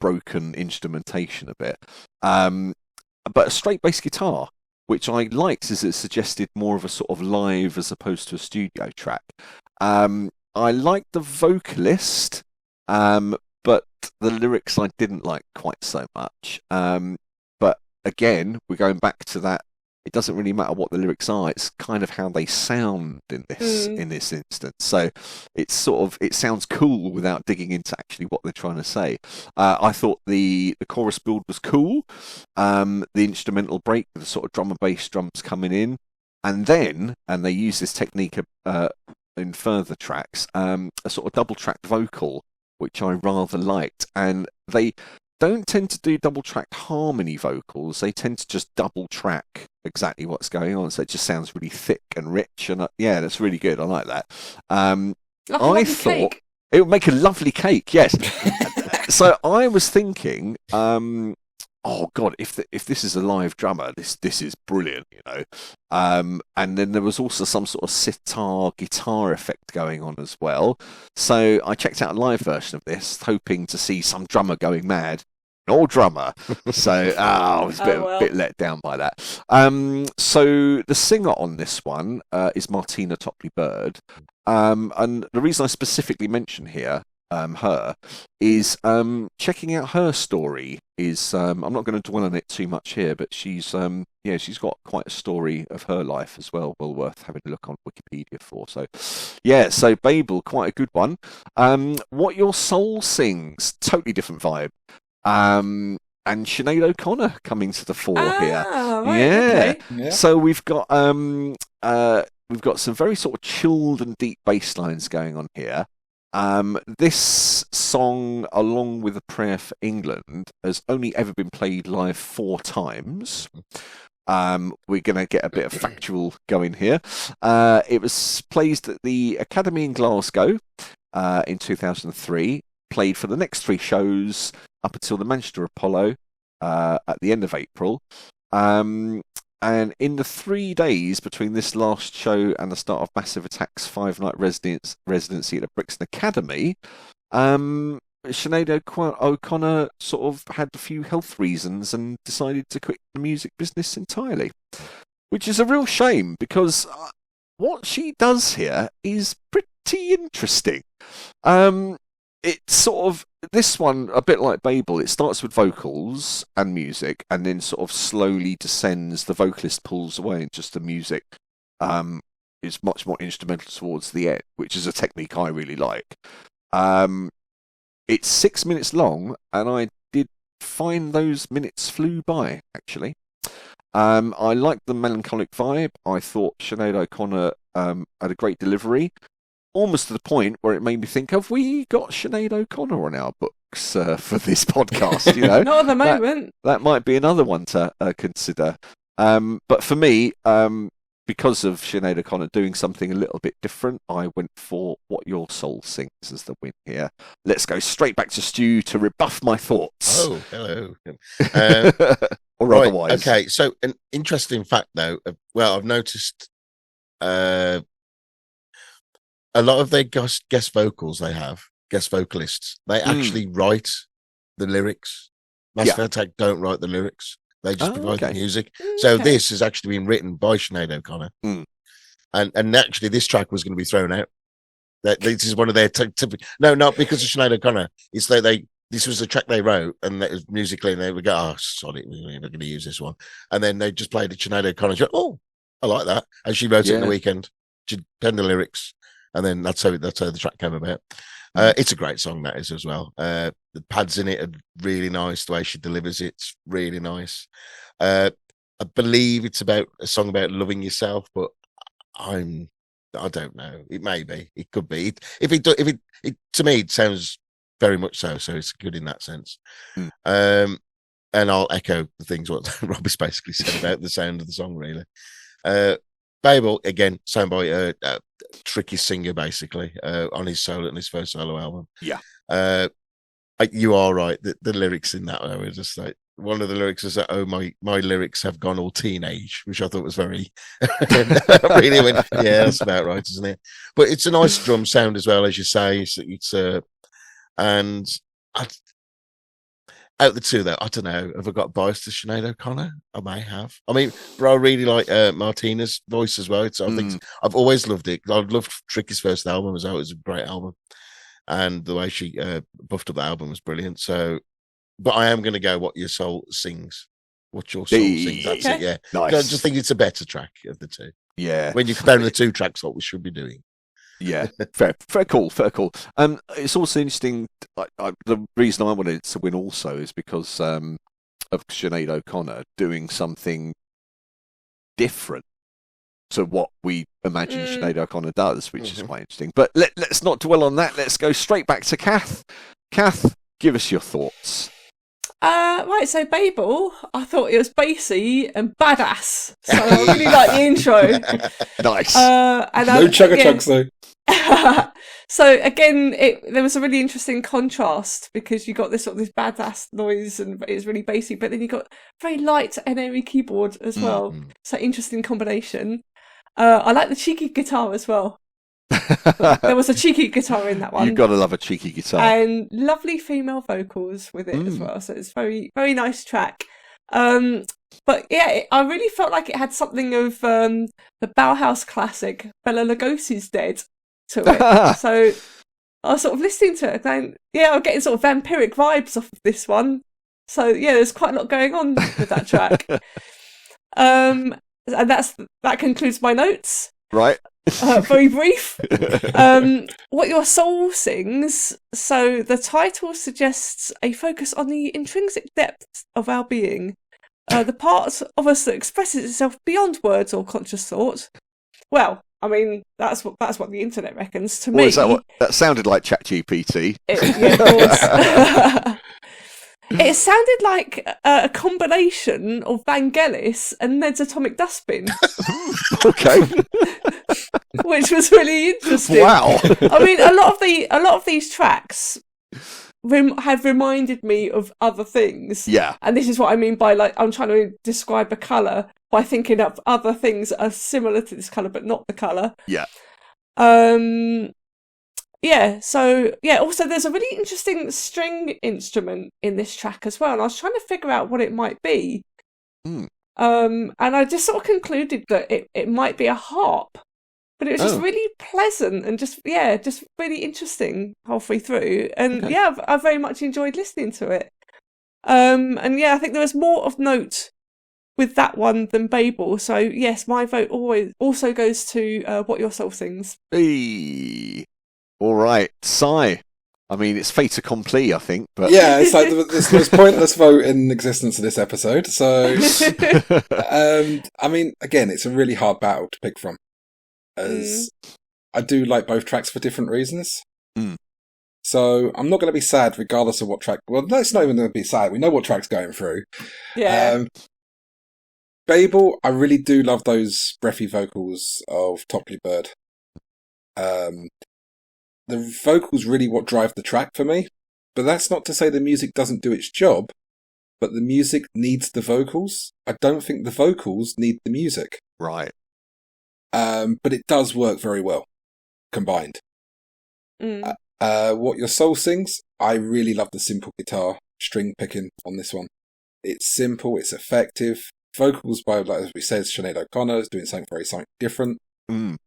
C: broken instrumentation a bit. But a straight bass guitar, which I liked, as it suggested more of a sort of live as opposed to a studio track. I liked the vocalist, but the lyrics I didn't like quite so much. But again, we're going back to that. It doesn't really matter what the lyrics are. It's kind of how they sound in this instance. So it sounds cool without digging into actually what they're trying to say. I thought the chorus build was cool. The instrumental break with the sort of drum and bass drums coming in, and they use this technique in further tracks, a sort of double tracked vocal, which I rather liked. And they don't tend to do double tracked harmony vocals. They tend to just double track exactly what's going on, so it just sounds really thick and rich, and that's really good. I like that. I thought cake. It would make a lovely cake. Yes. So I was thinking, oh god, if this is a live drummer, this is brilliant, you know. And then there was also some sort of sitar guitar effect going on as well. So I checked out a live version of this, hoping to see some drummer going mad. No drummer. So I was a bit let down by that. So the singer on this one is Martina Topley-Bird. And the reason I specifically mention here her is checking out her story is I'm not going to dwell on it too much here, but she's got quite a story of her life as well worth having a look on Wikipedia for. So Babel, quite a good one. What Your Soul Sings, totally different vibe. And Sinead O'Connor coming to the fore here.
E: Right, okay.
C: So we've got some very sort of chilled and deep bass lines going on here. This song, along with A Prayer for England, has only ever been played live 4 times. We're going to get a bit of factual going here. It was played at the Academy in Glasgow in 2003, played for the next 3 shows up until the Manchester Apollo at the end of April. And in the 3 days between this last show and the start of Massive Attack's 5-night residency at the Brixton Academy, Sinead O'Connor sort of had a few health reasons and decided to quit the music business entirely, which is a real shame because what she does here is pretty interesting. It's sort of, this one, a bit like Babel, it starts with vocals and music and then sort of slowly descends. The vocalist pulls away and just the music is much more instrumental towards the end, which is a technique I really like. It's 6 minutes long, and I did find those minutes flew by, actually. I liked the melancholic vibe. I thought Sinead O'Connor had a great delivery. Almost to the point where it made me think, have we got Sinead O'Connor on our books jokes for this podcast. You know,
E: Not at the moment.
C: That might be another one to consider. But for me, because of Sinead O'Connor doing something a little bit different, I went for What Your Soul Sings as the win here. Let's go straight back to Stu to rebuff my thoughts.
D: Oh, hello.
C: Or
D: Right,
C: otherwise.
D: okay, so an interesting fact, though. Well, I've noticed a lot of their guest vocals they have, guest vocalists, they actually write the lyrics. Massive Attack don't write the lyrics. They just provide the music. So this has actually been written by Sinead O'Connor. And actually this track was going to be thrown out. This is one of their typical... No, not because of Sinead O'Connor. It's that this was the track they wrote, and that was musically, and they would go, "Oh, sorry, we're not going to use this one." And then they just played it. Sinead O'Connor. She went, "Oh, I like that," and she wrote it in the weekend. She penned the lyrics, and then that's how the track came about. It's a great song, that is, as well. The pads in it are really nice. The way she delivers it's really nice. I believe it's about a song about loving yourself, but I don't know. It may be. It could be. If it to me, it sounds very much so. So it's good in that sense. And I'll echo the things what Robbie's basically said about the sound of the song, really. Babel, again, sung by a tricky singer, basically, on his first solo album.
C: Yeah.
D: You are right. The lyrics in that were just like, one of the lyrics is that, "Oh, my lyrics have gone all teenage," which I thought was very, really went, yeah, that's about right, isn't it? But it's a nice drum sound as well, as you say. It's and out of the two, though, I don't know. Have I got biased to Sinead O'Connor? I may have. I mean, but I really like Martina's voice as well. So I think I've always loved it. I loved Tricky's first album as well. It was a great album, and the way she buffed up the album was brilliant. So, but I am going to go What Your Soul Sings. What Your Soul Sings. That's it. Yeah,
C: nice.
D: I just think it's a better track of the two.
C: Yeah,
D: when you're comparing the two tracks, what we should be doing.
C: Yeah, fair cool. It's also interesting. The reason I wanted to win also is because of Sinead O'Connor doing something different to what we imagine Sinead O'Connor does, which is quite interesting. But let's not dwell on that. Let's go straight back to Cath. Cath, give us your thoughts.
E: Right, so Babel, I thought it was bassy and badass. So I really like the intro.
C: Nice.
E: And
B: no chugga-chugs, though.
E: So again, there was a really interesting contrast because you got this sort of this badass noise and it's really bassy, but then you got very light and airy keyboard as well. So interesting combination. I like the cheeky guitar as well. There was a cheeky guitar in that one.
C: You've got to love a cheeky guitar.
E: And lovely female vocals with it as well. So it's very, very nice track. But yeah, I really felt like it had something of the Bauhaus classic Bela Lugosi's Dead to it. So I was sort of listening to it and I'm getting sort of vampiric vibes off of this one. So yeah, there's quite a lot going on with that track. And that concludes my notes.
C: Right.
E: Very brief. What Your Soul Sings. So the title suggests a focus on the intrinsic depths of our being, the part of us that expresses itself beyond words or conscious thought. Well, I mean, that's what the internet reckons. To me,
C: is that sounded like ChatGPT?
E: Of course. It sounded like a combination of Vangelis and Ned's Atomic Dustbin.
C: Okay.
E: Which was really interesting.
C: Wow.
E: I mean, a lot of these tracks have reminded me of other things. Yeah. And this is what I mean by, like, I'm trying to describe a colour by thinking of other things that are similar to this colour but not the colour.
C: Yeah.
E: Yeah, so, also there's a really interesting string instrument in this track as well, and I was trying to figure out what it might be. And I just sort of concluded that it might be a harp, but it was just really pleasant and just really interesting halfway through. And I very much enjoyed listening to it. I think there was more of note with that one than Babel. So yes, my vote also goes to What Your Soul Sings.
C: Hey. All right, Psy. I mean, it's fait accompli, I think. But
B: yeah, it's like the most pointless vote in existence of this episode. So, I mean, again, it's a really hard battle to pick from, as I do like both tracks for different reasons. So I'm not going to be sad regardless of what track. Well, no, it's not even going to be sad. We know what track's going through.
E: Yeah.
B: Babel, I really do love those breathy vocals of Topley Bird. The vocals really what drive the track for me. But that's not to say the music doesn't do its job. But the music needs the vocals. I don't think the vocals need the music.
C: Right.
B: But it does work very well combined. What Your Soul Sings, I really love the simple guitar string picking on this one. It's simple, it's effective. Vocals by, like as we said, Sinead O'Connor is doing something different.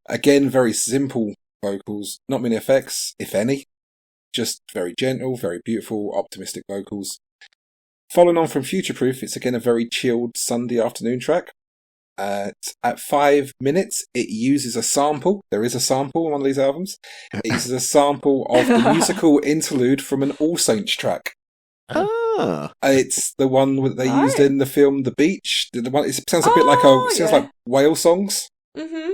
B: Again, very simple vocals, not many effects, if any. Just very gentle, very beautiful, optimistic vocals. Following on from Future Proof, it's again a very chilled Sunday afternoon track. At 5 minutes, it uses a sample. There is a sample on one of these albums. It uses a sample of the musical interlude from an All Saints track. It's the one that they used in the film The Beach. The one, it sounds a bit like like whale songs. Mm-hmm.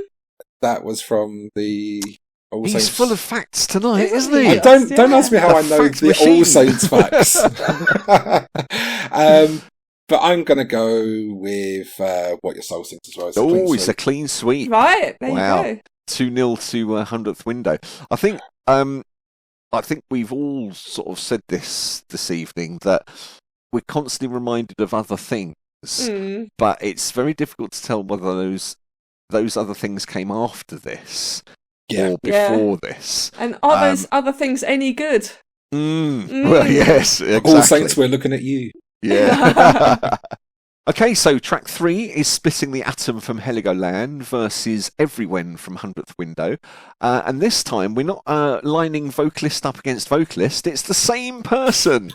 B: That was from the All Saints.
C: He's full of facts tonight, isn't he?
B: Don't ask me how I know the All Saints facts. But I'm going to go with What Your Soul Sings as well.
C: It's a clean sweep.
E: Right, there you go.
C: 2-0 to 100th window. I think we've all sort of said this evening, that we're constantly reminded of other things, but it's very difficult to tell whether those other things came after this or before this. And
E: are those other things any good?
C: Well, yes, exactly.
B: All Saints, we're looking at you.
C: Yeah. Okay, so track 3 is Splitting the Atom from Heligoland versus Everywhen from 100th Window. And this time we're not lining vocalist up against vocalist, it's the same person.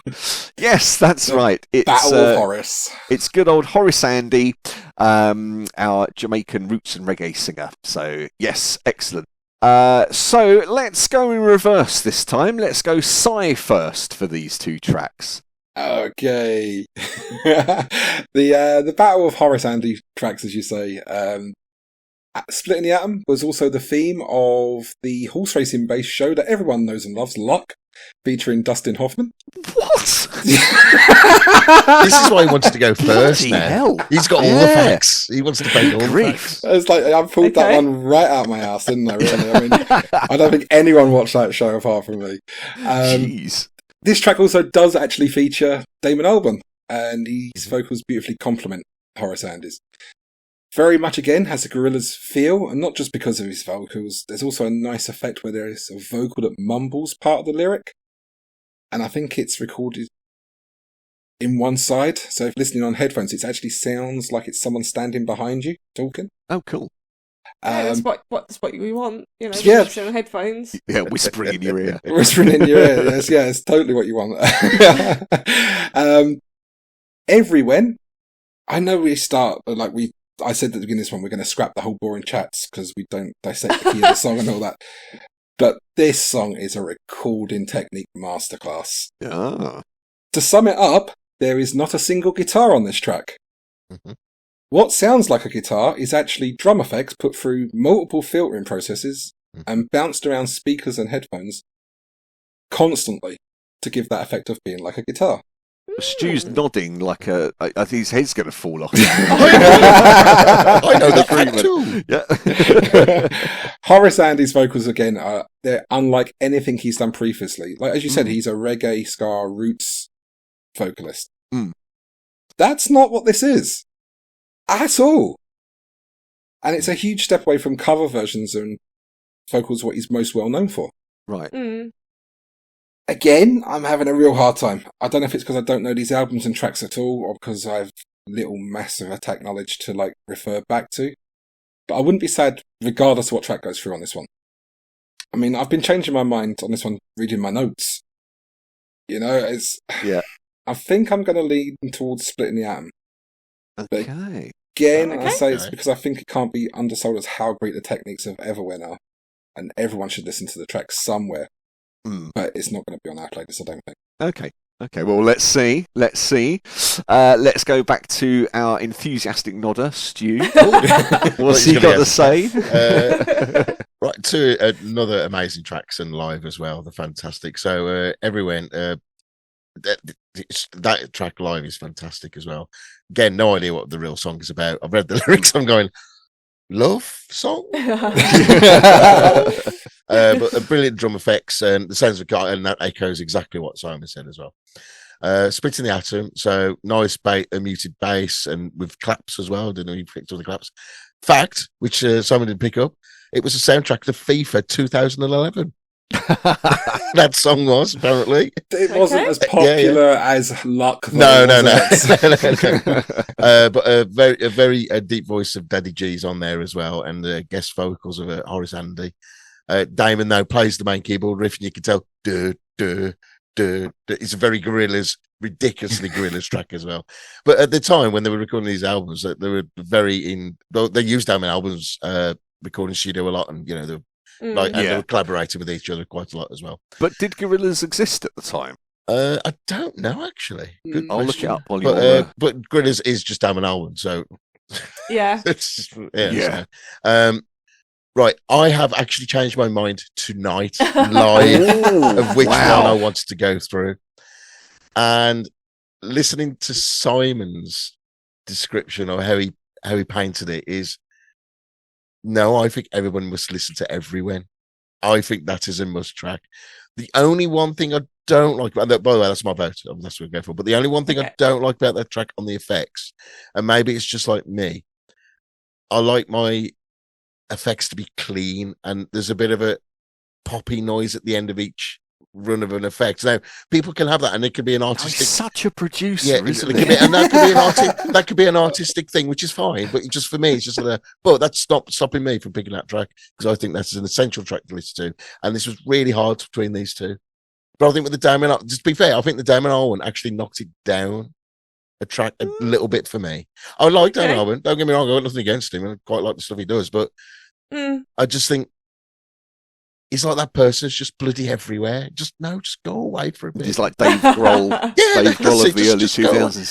C: Yes, that's right. It's
B: Battle of Horace.
C: It's good old Horace Andy, our Jamaican roots and reggae singer. So, yes, excellent. So let's go in reverse this time. Let's go Psy first for these two tracks.
B: Okay. The Battle of Horace Andy tracks, as you say. Splitting the Atom was also the theme of the horse racing based show that everyone knows and loves, Luck, featuring Dustin Hoffman.
C: What?
D: This is why he wanted to go first now.
C: Hell.
D: He's got all the facts. He wants to break all the facts.
B: It's like I pulled that one right out of my ass, didn't I, really? I mean, I don't think anyone watched that show apart from me.
C: Jeez.
B: This track also does actually feature Damon Albarn, and his vocals beautifully complement Horace Andy's. Very much, again, has a Gorillaz feel, and not just because of his vocals. There's also a nice effect where there is a vocal that mumbles part of the lyric, and I think it's recorded in one side, so if listening on headphones, it actually sounds like it's someone standing behind you talking.
C: Oh, cool.
E: That's what we want, you know,
B: yeah.
E: on headphones.
C: Yeah, whispering in your ear.
B: Whispering in your ear, yes, yeah, it's totally what you want. Everywhen, I know we start, I said at the beginning of this one, we're going to scrap the whole boring chats because we don't dissect the key of the song and all that. But this song is a recording technique masterclass.
C: Oh.
B: To sum it up, there is not a single guitar on this track. Mm-hmm. What sounds like a guitar is actually drum effects put through multiple filtering processes and bounced around speakers and headphones constantly to give that effect of being like a guitar.
C: Stu's nodding like I think his head's going to fall off.
D: I know the fact too.
C: Yeah.
B: Horace Andy's vocals, again, they're unlike anything he's done previously. Like, as you said, he's a reggae, ska, roots vocalist. That's not what this is. At all. And it's a huge step away from cover versions and vocals, what he's most well known for.
C: Right.
B: Again, I'm having a real hard time. I don't know if it's because I don't know these albums and tracks at all, or because I have little Massive Attack knowledge to refer back to. But I wouldn't be sad regardless of what track goes through on this one. I mean, I've been changing my mind on this one, reading my notes. You know, I think I'm going to lean towards Splitting the Atom.
C: Okay.
B: But again, I say it's because I think it can't be undersold as how great the techniques of Everywhen are, and everyone should listen to the track somewhere. But it's not going to be on our playlist, I don't think.
C: Okay, well, let's see. Let's go back to our enthusiastic nodder, Stu. What's he got to say?
D: Right, to another amazing tracks and live as well. They're fantastic. So, Everywhen, that track live is fantastic as well. Again, no idea what the real song is about. I've read the lyrics. I'm going, love song? But brilliant drum effects and the sounds of guitar, and that echoes exactly what Simon said as well. Splitting the Atom, so nice muted bass and with claps as well. I don't know if you picked all the claps. Fact, which Simon didn't pick up, it was a soundtrack to FIFA 2011. That song was, apparently.
B: It wasn't as popular as Luck.
D: No. But a very deep voice of Daddy G's on there as well, and guest vocals of Horace Andy. Damon, though, plays the main keyboard riff, and you can tell, it's a very ridiculously Gorillaz track as well. But at the time when they were recording these albums, they were they used Damon albums recording studio a lot, and you know they were collaborating with each other quite a lot as well.
C: But did Gorillaz exist at the time?
D: I don't know actually.
C: I'll look it up while
D: but Gorillaz is just Damon album, so
E: yeah.
D: Right, I have actually changed my mind tonight live of which one I wanted to go through. And listening to Simon's description of how he painted it is, no, I think everyone must listen to Everywhen. I think that is a must track. The only one thing I don't like about that, by the way, that's my vote. That's what we go for. But the only one thing I don't like about that track on the effects, and maybe it's just like me, I like my effects to be clean, and there's a bit of a poppy noise at the end of each run of an effect. Now, people can have that, and it could be an artistic.
C: He's such a producer, isn't he?
D: And that could be an artistic thing, which is fine. But just for me, it's just but that's stopping me from picking that track, because I think that's an essential track to listen to, and this was really hard between these two. But I think with the Damon, just to be fair, I think the Damon one actually knocked it down a track a little bit for me. I like Damon Albarn. Don't get me wrong, I got nothing against him. I quite like the stuff he does, but I just think he's like that person who's just bloody everywhere. Just go away for a bit.
C: He's like Dave Grohl. Dave Grohl of the early 2000s.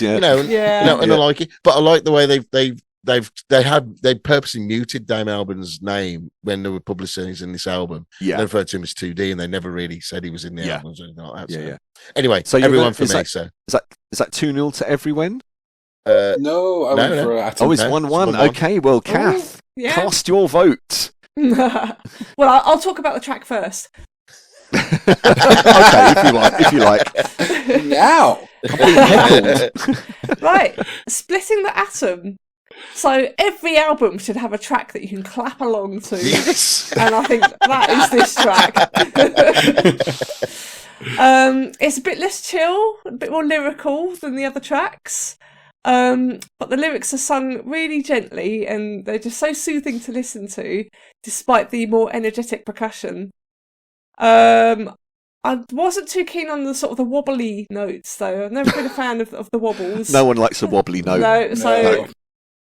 D: And I like it, but I like the way they purposely muted Damon Albarn's name when they were publicizing this album. Yeah, they referred to him as 2D, and they never really said he was in the albums or anything like that. Anyway, so Everyone for me. So
C: is that 2-0 to Everywhen?
B: No, I went for Atom.
C: It's 1-1. Okay, well, Cath, cast your vote.
E: Well, I'll talk about the track first.
C: Okay, if you like.
B: Now,
E: right, Splitting the Atom. So every album should have a track that you can clap along to.
D: Yes.
E: And I think that is this track. It's a bit less chill, a bit more lyrical than the other tracks. But the lyrics are sung really gently, and they're just so soothing to listen to, despite the more energetic percussion. I wasn't too keen on the sort of the wobbly notes, though. I've never been a fan of the wobbles.
C: No one likes a wobbly note.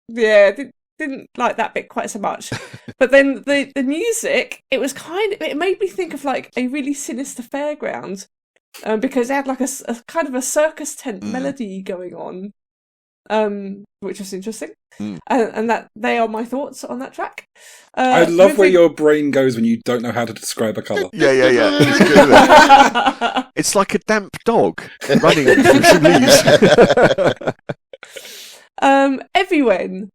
E: Didn't like that bit quite so much. But then the music, it made me think of like a really sinister fairground, because it had like a kind of a circus tent melody going on. Which was interesting, and that they are my thoughts on that track.
B: I love where your brain goes when you don't know how to describe a colour.
C: Yeah. It's good, isn't it? It's like a damp dog running through some leaves.
E: Everywhen.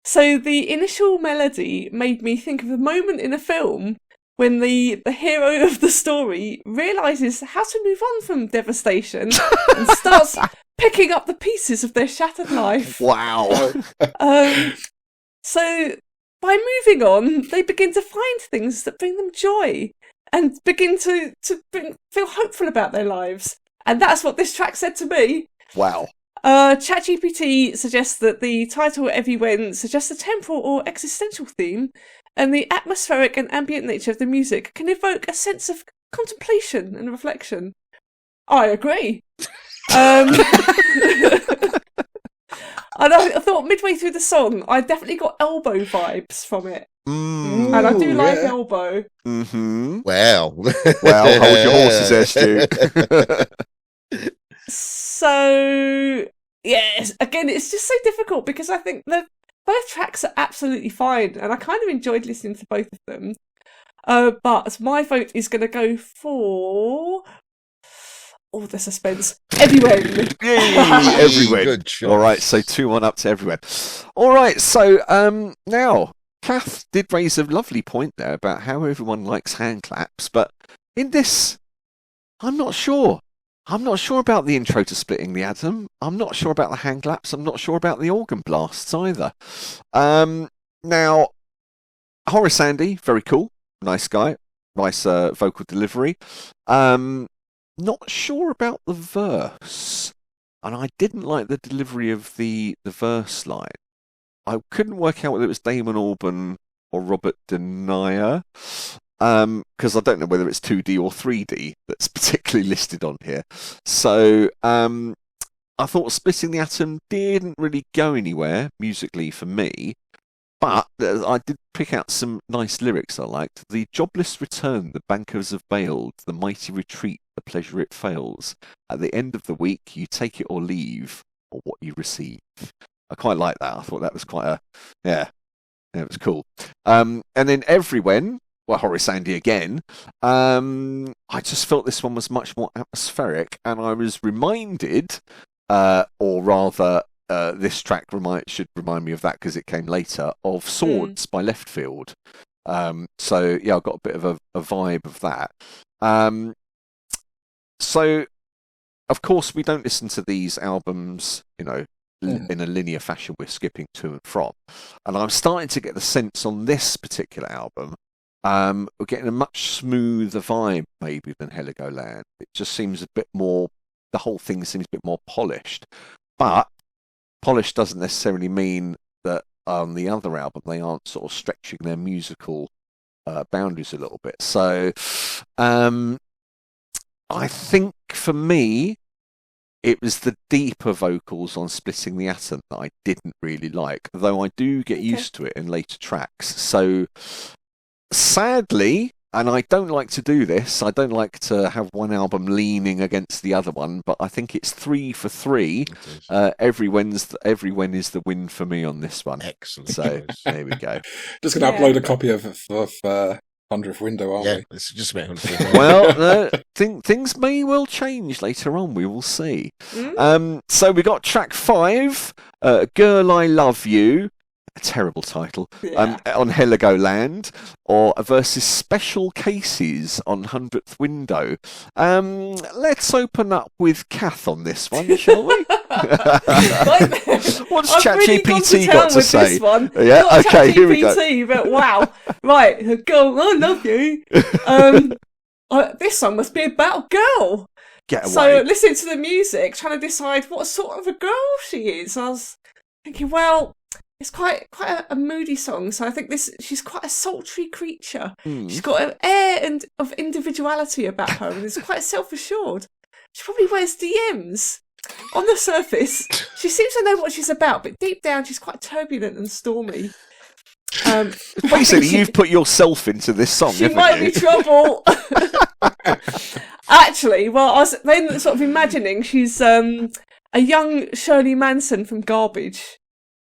E: So the initial melody made me think of a moment in a film when the hero of the story realises how to move on from devastation and starts picking up the pieces of their shattered life.
C: Wow.
E: So by moving on, they begin to find things that bring them joy and begin to feel hopeful about their lives. And that's what this track said to me.
C: Wow.
E: ChatGPT suggests that the title Everywhen suggests a temporal or existential theme, and the atmospheric and ambient nature of the music can evoke a sense of contemplation and reflection. I agree. And I thought midway through the song, I definitely got Elbow vibes from it. And I do like Elbow.
C: Mm-hmm.
D: Well,
C: hold your horses there, Stu.
E: So, yes, again, it's just so difficult because I think both tracks are absolutely fine, and I kind of enjoyed listening to both of them. But my vote is going to go for... Oh, the suspense. Everywhen.
C: Yay, Everywhen.
D: Good choice.
C: All right, so 2-1 up to Everywhen. All right, so now, Cath did raise a lovely point there about how everyone likes hand claps, but in this, I'm not sure. I'm not sure about the intro to Splitting the Atom. I'm not sure about the hand claps. I'm not sure about the organ blasts either. Now, Horace Andy, very cool. Nice guy. Nice vocal delivery. Not sure about the verse. And I didn't like the delivery of the verse line. I couldn't work out whether it was Damon Albarn or Robert Denier. Because I don't know whether it's 2D or 3D that's particularly listed on here. So I thought Splitting the Atom didn't really go anywhere musically for me. But I did pick out some nice lyrics I liked. The jobless return, the bankers have bailed, the mighty retreat, the pleasure it fails. At the end of the week, you take it or leave, or what you receive. I quite like that. I thought that was quite it was cool. And then Everywhen, well, Horace Andy again. I just felt this one was much more atmospheric, and I was reminded, or rather, this track should remind me of that because it came later, of Swords by Leftfield. So yeah, I got a bit of a vibe of that. So of course we don't listen to these albums, in a linear fashion. We're skipping to and from, and I'm starting to get the sense on this particular album, we're getting a much smoother vibe maybe than Heligoland. It just seems a bit more. The whole thing seems a bit more polished, but polished doesn't necessarily mean that on the other album they aren't sort of stretching their musical boundaries a little bit. So I think for me it was the deeper vocals on Splitting the Atom that I didn't really like, though I do get used to it in later tracks. So sadly, and I don't like to do this, I don't like to have one album leaning against the other one, but I think it's 3 for 3. Everywhen is the win for me on this one.
D: Excellent.
C: So there we go.
B: Just going to upload a copy of 100th Window, aren't we?
D: It's just about 100th.
C: Well, things may well change later on. We will see. So we got track 5, Girl I Love You. A terrible title, on Heligoland, or versus Special Cases on 100th Window. Let's open up with Cath on this one, shall we? What's ChatGPT got to say?
E: This one.
C: Yeah,
E: Not
C: okay, here we go.
E: But wow, right, Girl I Love You. This song must be about a girl.
C: Get away.
E: So listening to the music, trying to decide what sort of a girl she is. I was thinking, well, it's quite a moody song, so I think she's quite a sultry creature. She's got an air of individuality about her, and is quite self-assured. She probably wears DMs. On the surface, she seems to know what she's about, but deep down, she's quite turbulent and stormy.
C: Basically, you've put yourself into this song,
E: she
C: haven't
E: might
C: you?
E: be trouble. Actually, well, I was then sort of imagining she's a young Shirley Manson from Garbage.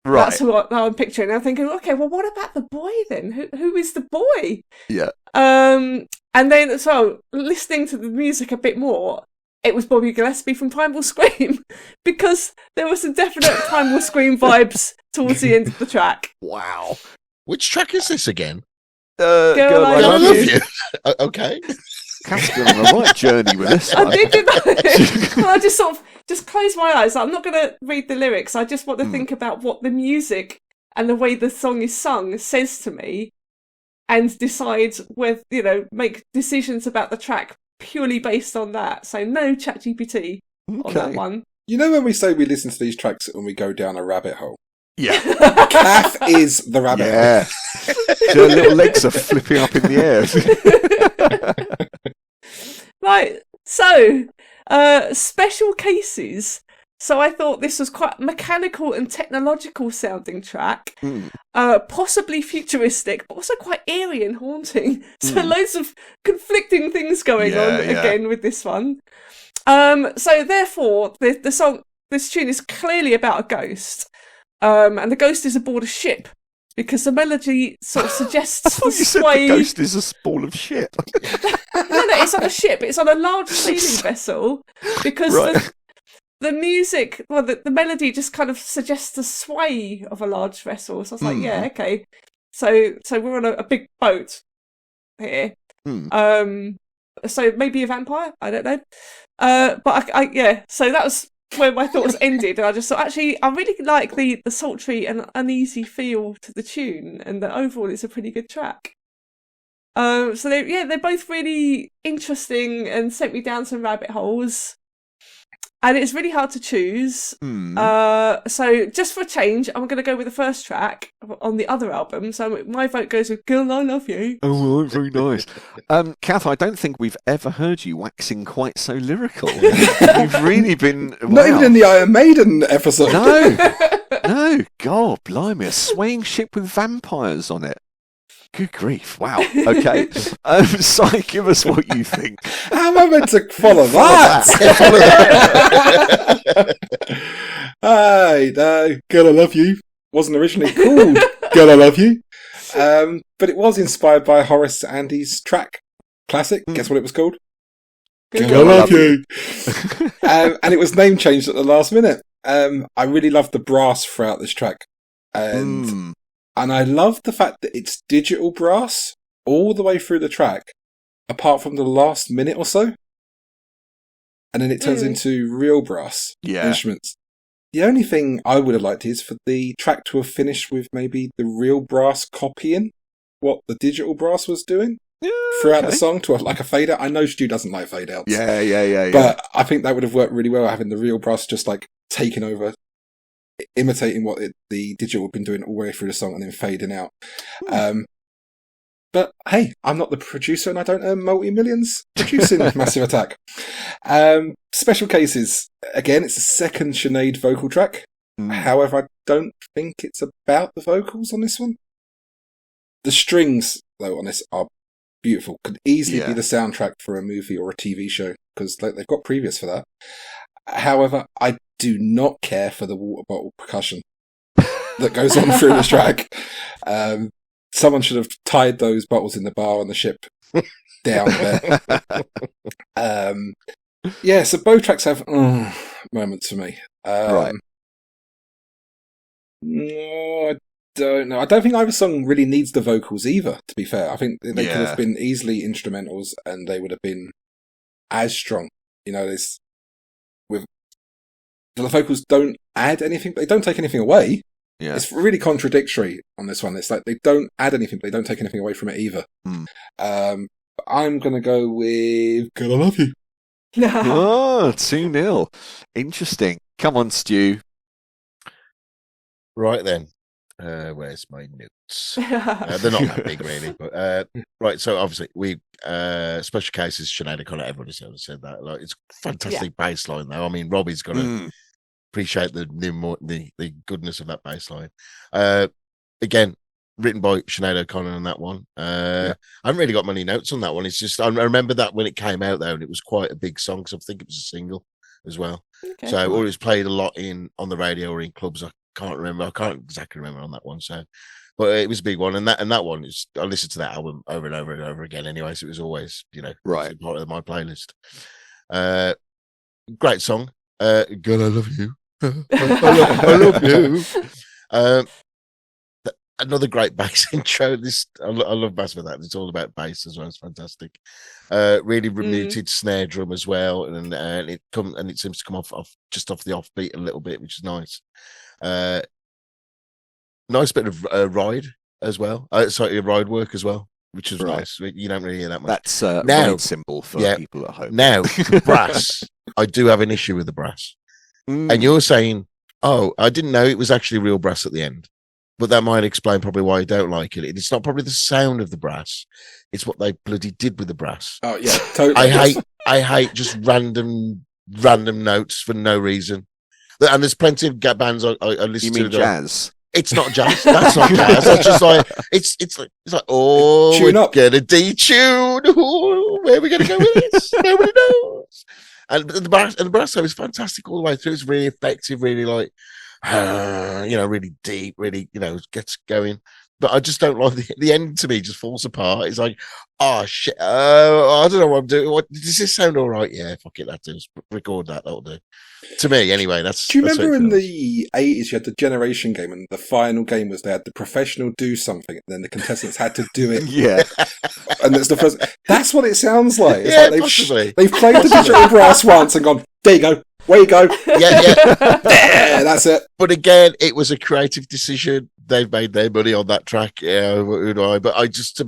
C: Right.
E: That's what I'm picturing. I'm thinking, okay, well, what about the boy then? Who is the boy?
C: Yeah.
E: And then, so listening to the music a bit more, it was Bobby Gillespie from Primal Scream, because there were some definite Primal Scream vibes towards the end of the track.
C: Wow.
D: Which track is this again?
E: Girl, I
D: I
E: Love
D: love
E: You.
D: you. Okay.
C: Cath's been on the right journey with this one.
E: I did, didn't I? Well, I just sort of just close my eyes. I'm not going to read the lyrics. I just want to think about what the music and the way the song is sung says to me, and decide whether, make decisions about the track purely based on that. So no ChatGPT on that one.
B: You know when we say we listen to these tracks and we go down a rabbit hole?
C: Yeah.
B: Cath is the rabbit hole.
C: Her little legs are flipping up in the air.
E: Right, so Special Cases. So I thought this was quite mechanical and technological sounding track, possibly futuristic, but also quite eerie and haunting. So loads of conflicting things going on again with this one. So therefore, the song, this tune is clearly about a ghost, and the ghost is aboard a ship because the melody sort of suggests the
C: you
E: sway.
C: said the ghost is a ball of shit.
E: No, it's on a ship. It's on a large sailing vessel because the music, well, the melody just kind of suggests the sway of a large vessel. So I was like, yeah, okay. So we're on a big boat here. So maybe a vampire. I don't know. But I yeah. So that was where my thoughts ended, and I just thought, actually, I really like the sultry and uneasy feel to the tune, and that overall it's a pretty good track. So they're both really interesting and sent me down some rabbit holes. And it's really hard to choose. So just for a change, I'm going to go with the first track on the other album. So my vote goes with Girl, I Love You.
C: Oh, very nice. Cath, I don't think we've ever heard you waxing quite so lyrical. You've really been... Wow.
B: Not even in the Iron Maiden episode.
C: No, God, blimey, a swaying ship with vampires on it. Good grief! Wow. Okay, Si, give us what you think.
B: How am I meant to follow that? No, Girl, I Love You wasn't originally called Girl, I Love You, but it was inspired by Horace Andy's track classic. Guess what it was called? Girl, I Love You. And it was name changed at the last minute. I really loved the brass throughout this track, and I love the fact that it's digital brass all the way through the track, apart from the last minute or so. And then it turns into real brass instruments. The only thing I would have liked is for the track to have finished with maybe the real brass copying what the digital brass was doing throughout the song to like a fade out. I know Stu doesn't like fade outs.
C: Yeah.
B: But I think that would have worked really well, having the real brass just like taking over, imitating what the digital had been doing all the way through the song and then fading out. But hey, I'm not the producer and I don't earn multi-millions producing Massive Attack. Special cases. Again, it's the second Sinead vocal track. However, I don't think it's about the vocals on this one. The strings, though, on this are beautiful. Could easily be the soundtrack for a movie or a TV show because they've got previous for that. However, I do not care for the water bottle percussion that goes on through this track. Someone should have tied those bottles in the bar on the ship down there. So both tracks have moments for me. No, I don't know. I don't think either song really needs the vocals either, to be fair. I think they could have been easily instrumentals and they would have been as strong. You know, the vocals don't add anything, they don't take anything away. Yeah. It's really contradictory on this one. It's like they don't add anything, but they don't take anything away from it either. I'm going to go with Girl, I Love You.
C: 2-0. Interesting. Come on, Stu.
D: Right then. Where's my notes? They're not that big, really. But right, so obviously we special cases, Sinead O'Connor. Everybody's ever said that. Like, it's fantastic bass line, though. I mean, Robbie's got to appreciate the goodness of that bass line. Again, written by Sinead O'Connor on that one. I haven't really got many notes on that one. It's just I remember that when it came out though, and it was quite a big song because I think it was a single as well. Okay, so or it was played a lot on the radio or in clubs. I can't remember. I can't exactly remember on that one. So, but it was a big one, and that one is. I listened to that album over and over and over again. Anyway, so it was always part of my playlist. Great song. Girl, I love you. I love you. Another great bass intro. I love bass for that. It's all about bass as well. It's fantastic. Really muted snare drum as well, and it seems to come off just off the offbeat a little bit, which is nice. Nice bit of ride as well. Ride work as well, which is nice. You don't really hear that much.
C: That's a ride symbol for people at home.
D: Now, the brass. I do have an issue with the brass, and you're saying, "Oh, I didn't know it was actually real brass at the end." But that might explain probably why I don't like it. It's not probably the sound of the brass; it's what they bloody did with the brass.
B: Oh yeah, totally.
D: I hate just random notes for no reason. And there's plenty of bands I listen to.
C: You mean jazz?
D: It's not jazz. That's not jazz. It's just like it's like
B: tune up.
D: Get a detune. Where are we going to go with this? Nobody knows. And the brass solo is fantastic all the way through. It's really effective, really like, really deep, really, gets going. But I just don't like the end. To me, just falls apart. It's like, oh shit, I don't know what I'm doing. What does this sound all right? Yeah, fuck it, that does. Record that. That'll do. To me, anyway.
B: Do you remember in the 80s you had the Generation game, and the final game was they had the professional do something, and then the contestants had to do it.
C: Yeah,
B: and it's the first. That's what it sounds like. It's
D: Yeah,
B: like
D: possibly.
B: they've played the digital brass once and gone, there you go. Where you go?
D: Yeah.
B: There, that's it.
D: But again, it was a creative decision. They've made their money on that track. Yeah, who do I? But I just don't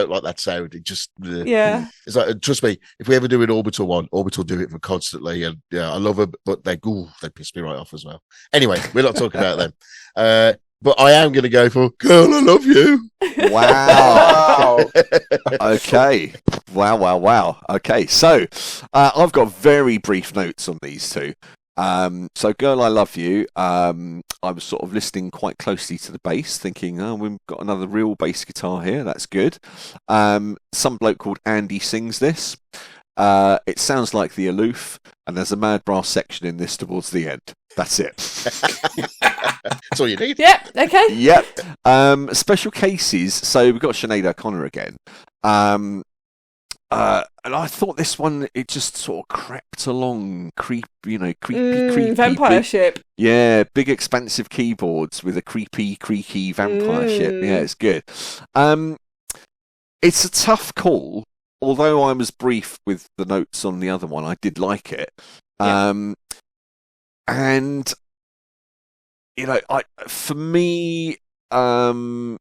D: like that sound. It just,
E: Yeah.
D: It's like, trust me, if we ever do an Orbital one, Orbital do it for constantly. And yeah, I love them, but they piss me right off as well. Anyway, we're not talking about them. But I am going to go for Girl, I Love You.
C: wow. Okay, wow. Okay, so I've got very brief notes on these two. So Girl, I Love You, I was sort of listening quite closely to the bass, thinking, oh, we've got another real bass guitar here, that's good. Some bloke called Andy sings this. It sounds like The Aloof, and there's a mad brass section in this towards the end. That's it.
D: That's all you need.
E: Yep. Okay.
C: Yep. Special cases, so we've got Sinead O'Connor again. And I thought this one, it just sort of crept along, creepy.
E: Vampire
C: big,
E: ship.
C: Yeah, big expansive keyboards with a creaky vampire ship. Yeah, it's good. It's a tough call, although I was brief with the notes on the other one. I did like it. And for me, I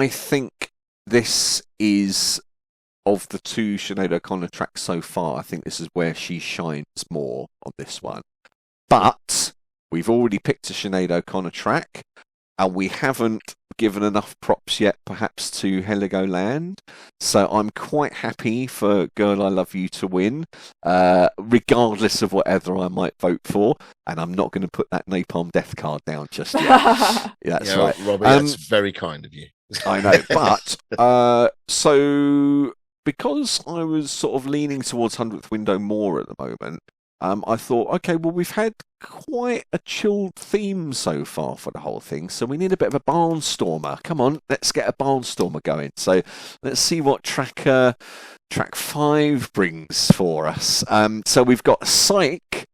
C: think this is, of the two Sinead O'Connor tracks so far, I think this is where she shines more on this one. But we've already picked a Sinead O'Connor track, and we haven't given enough props yet, perhaps, to Heligoland. So I'm quite happy for Girl, I Love You to win, regardless of whatever I might vote for. And I'm not going to put that Napalm Death card down just yet. That's right.
D: Robbie, that's very kind of you.
C: I know, but so because I was sort of leaning towards 100th Window more at the moment, I thought, okay, well, we've had quite a chilled theme so far for the whole thing, so we need a bit of a barnstormer. Come on, let's get a barnstormer going. So let's see what track 5 brings for us. So we've got Psyche,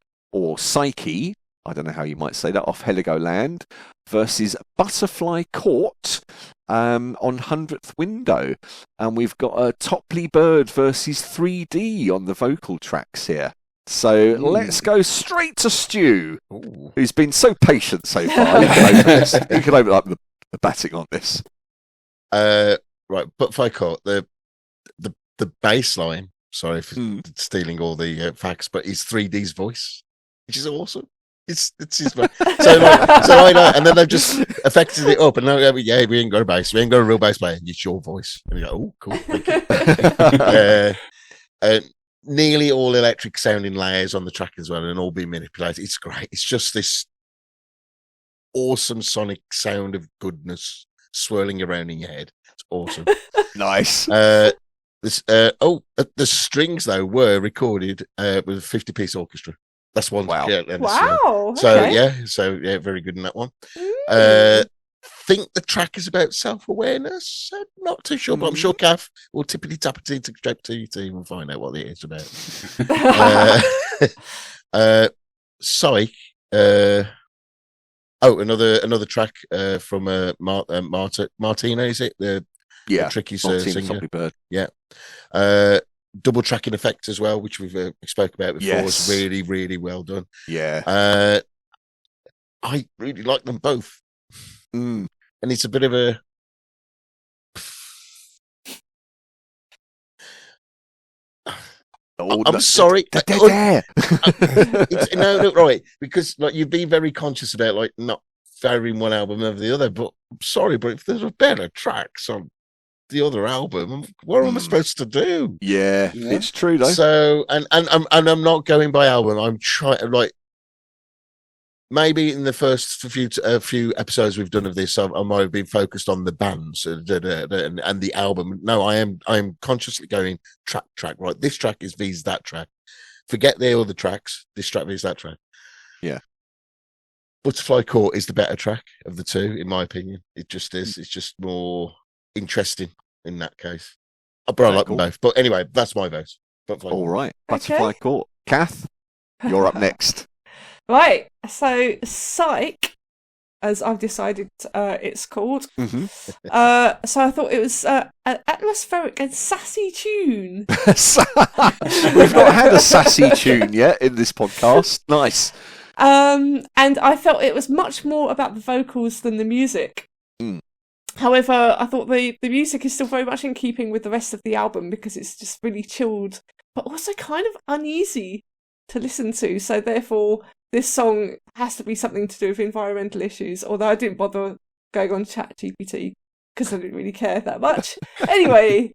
C: I don't know how you might say that, off Heligoland, versus Butterfly Court on 100th Window. And we've got a Topley Bird versus 3D on the vocal tracks here. So let's go straight to Stu, who's been so patient so far. You can open up the batting on this.
D: Right, Butterfly Court, the bass line, sorry for stealing all the facts, but it's 3D's voice, which is awesome. It's his voice. So I know, and then they've just affected it up, and now we ain't got a bass, we ain't got a real bass player. It's your voice, and you go, oh, cool, thank you. Nearly all electric sounding layers on the track as well, and all being manipulated. It's great. It's just this awesome sonic sound of goodness swirling around in your head. It's awesome.
C: Nice.
D: The strings though were recorded with a 50-piece orchestra. That's one.
C: Wow.
E: Wow.
D: So very good in that one. Think the track is about self-awareness. I'm not too sure, but I'm sure Cath will tippity-tappity to your team and find out what it is about. Psyche. Another track from Martina, is it? The tricky singer.
C: Bird.
D: Yeah. Double tracking effect as well, which we've spoke about before.
C: Yes.
D: Was really, really well done.
C: Yeah.
D: I really like them both. And it's a bit of a I'm sorry.
C: Right,
D: because like you've been very conscious about like not favouring one album over the other, but I'm sorry, but if there's a better tracks on the other album, what am I supposed to do?
C: Yeah, it's true though.
D: So and I'm not going by album. I'm trying like maybe in the first few episodes we've done of this, I might have been focused on the bands and the album. No, I am consciously going track. Right, this track is V's that track. Forget the other tracks. This track V's that track.
C: Yeah.
D: Butterfly Court is the better track of the two, in my opinion. It just is. It's just more interesting in that case. But I like them both. But anyway, that's my vote.
C: All right, Butterfly Court. Kath, you're up next.
E: Right, so Psyche, as I've decided it's called.
C: Mm-hmm.
E: So I thought it was an atmospheric and sassy tune.
C: We've not had a sassy tune yet in this podcast. Nice.
E: And I felt it was much more about the vocals than the music.
C: Mm.
E: However, I thought the music is still very much in keeping with the rest of the album because it's just really chilled, but also kind of uneasy to listen to. So therefore, this song has to be something to do with environmental issues, although I didn't bother going on ChatGPT because I didn't really care that much. Anyway,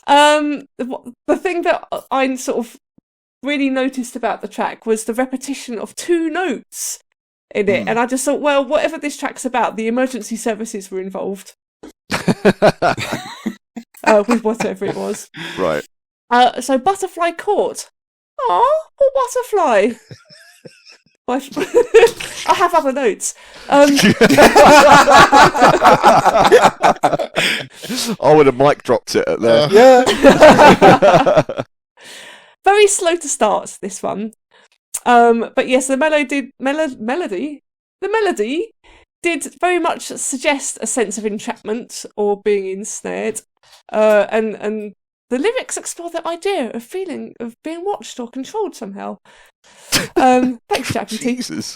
E: the thing that I sort of really noticed about the track was the repetition of two notes in it, and I just thought, well, whatever this track's about, the emergency services were involved with whatever it was.
C: Right.
E: So Butterfly Court. Oh, poor butterfly. I have other notes.
C: I would have mic dropped it at there.
B: Yeah.
E: Very slow to start, this one. But yes, the melody did very much suggest a sense of entrapment or being ensnared. And the lyrics explore the idea of being watched or controlled somehow. Thanks, ChatGPT.
C: Jesus.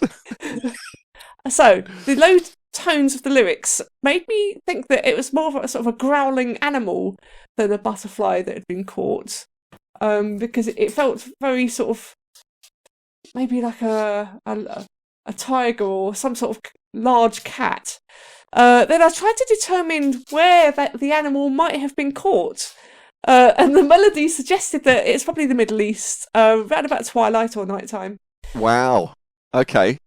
E: So, the low tones of the lyrics made me think that it was more of a sort of a growling animal than a butterfly that had been caught. Because it felt very sort of maybe like a tiger or some sort of large cat. Then I tried to determine where the animal might have been caught. And the melody suggested that it's probably the Middle East, around about twilight or nighttime.
C: Wow. Okay.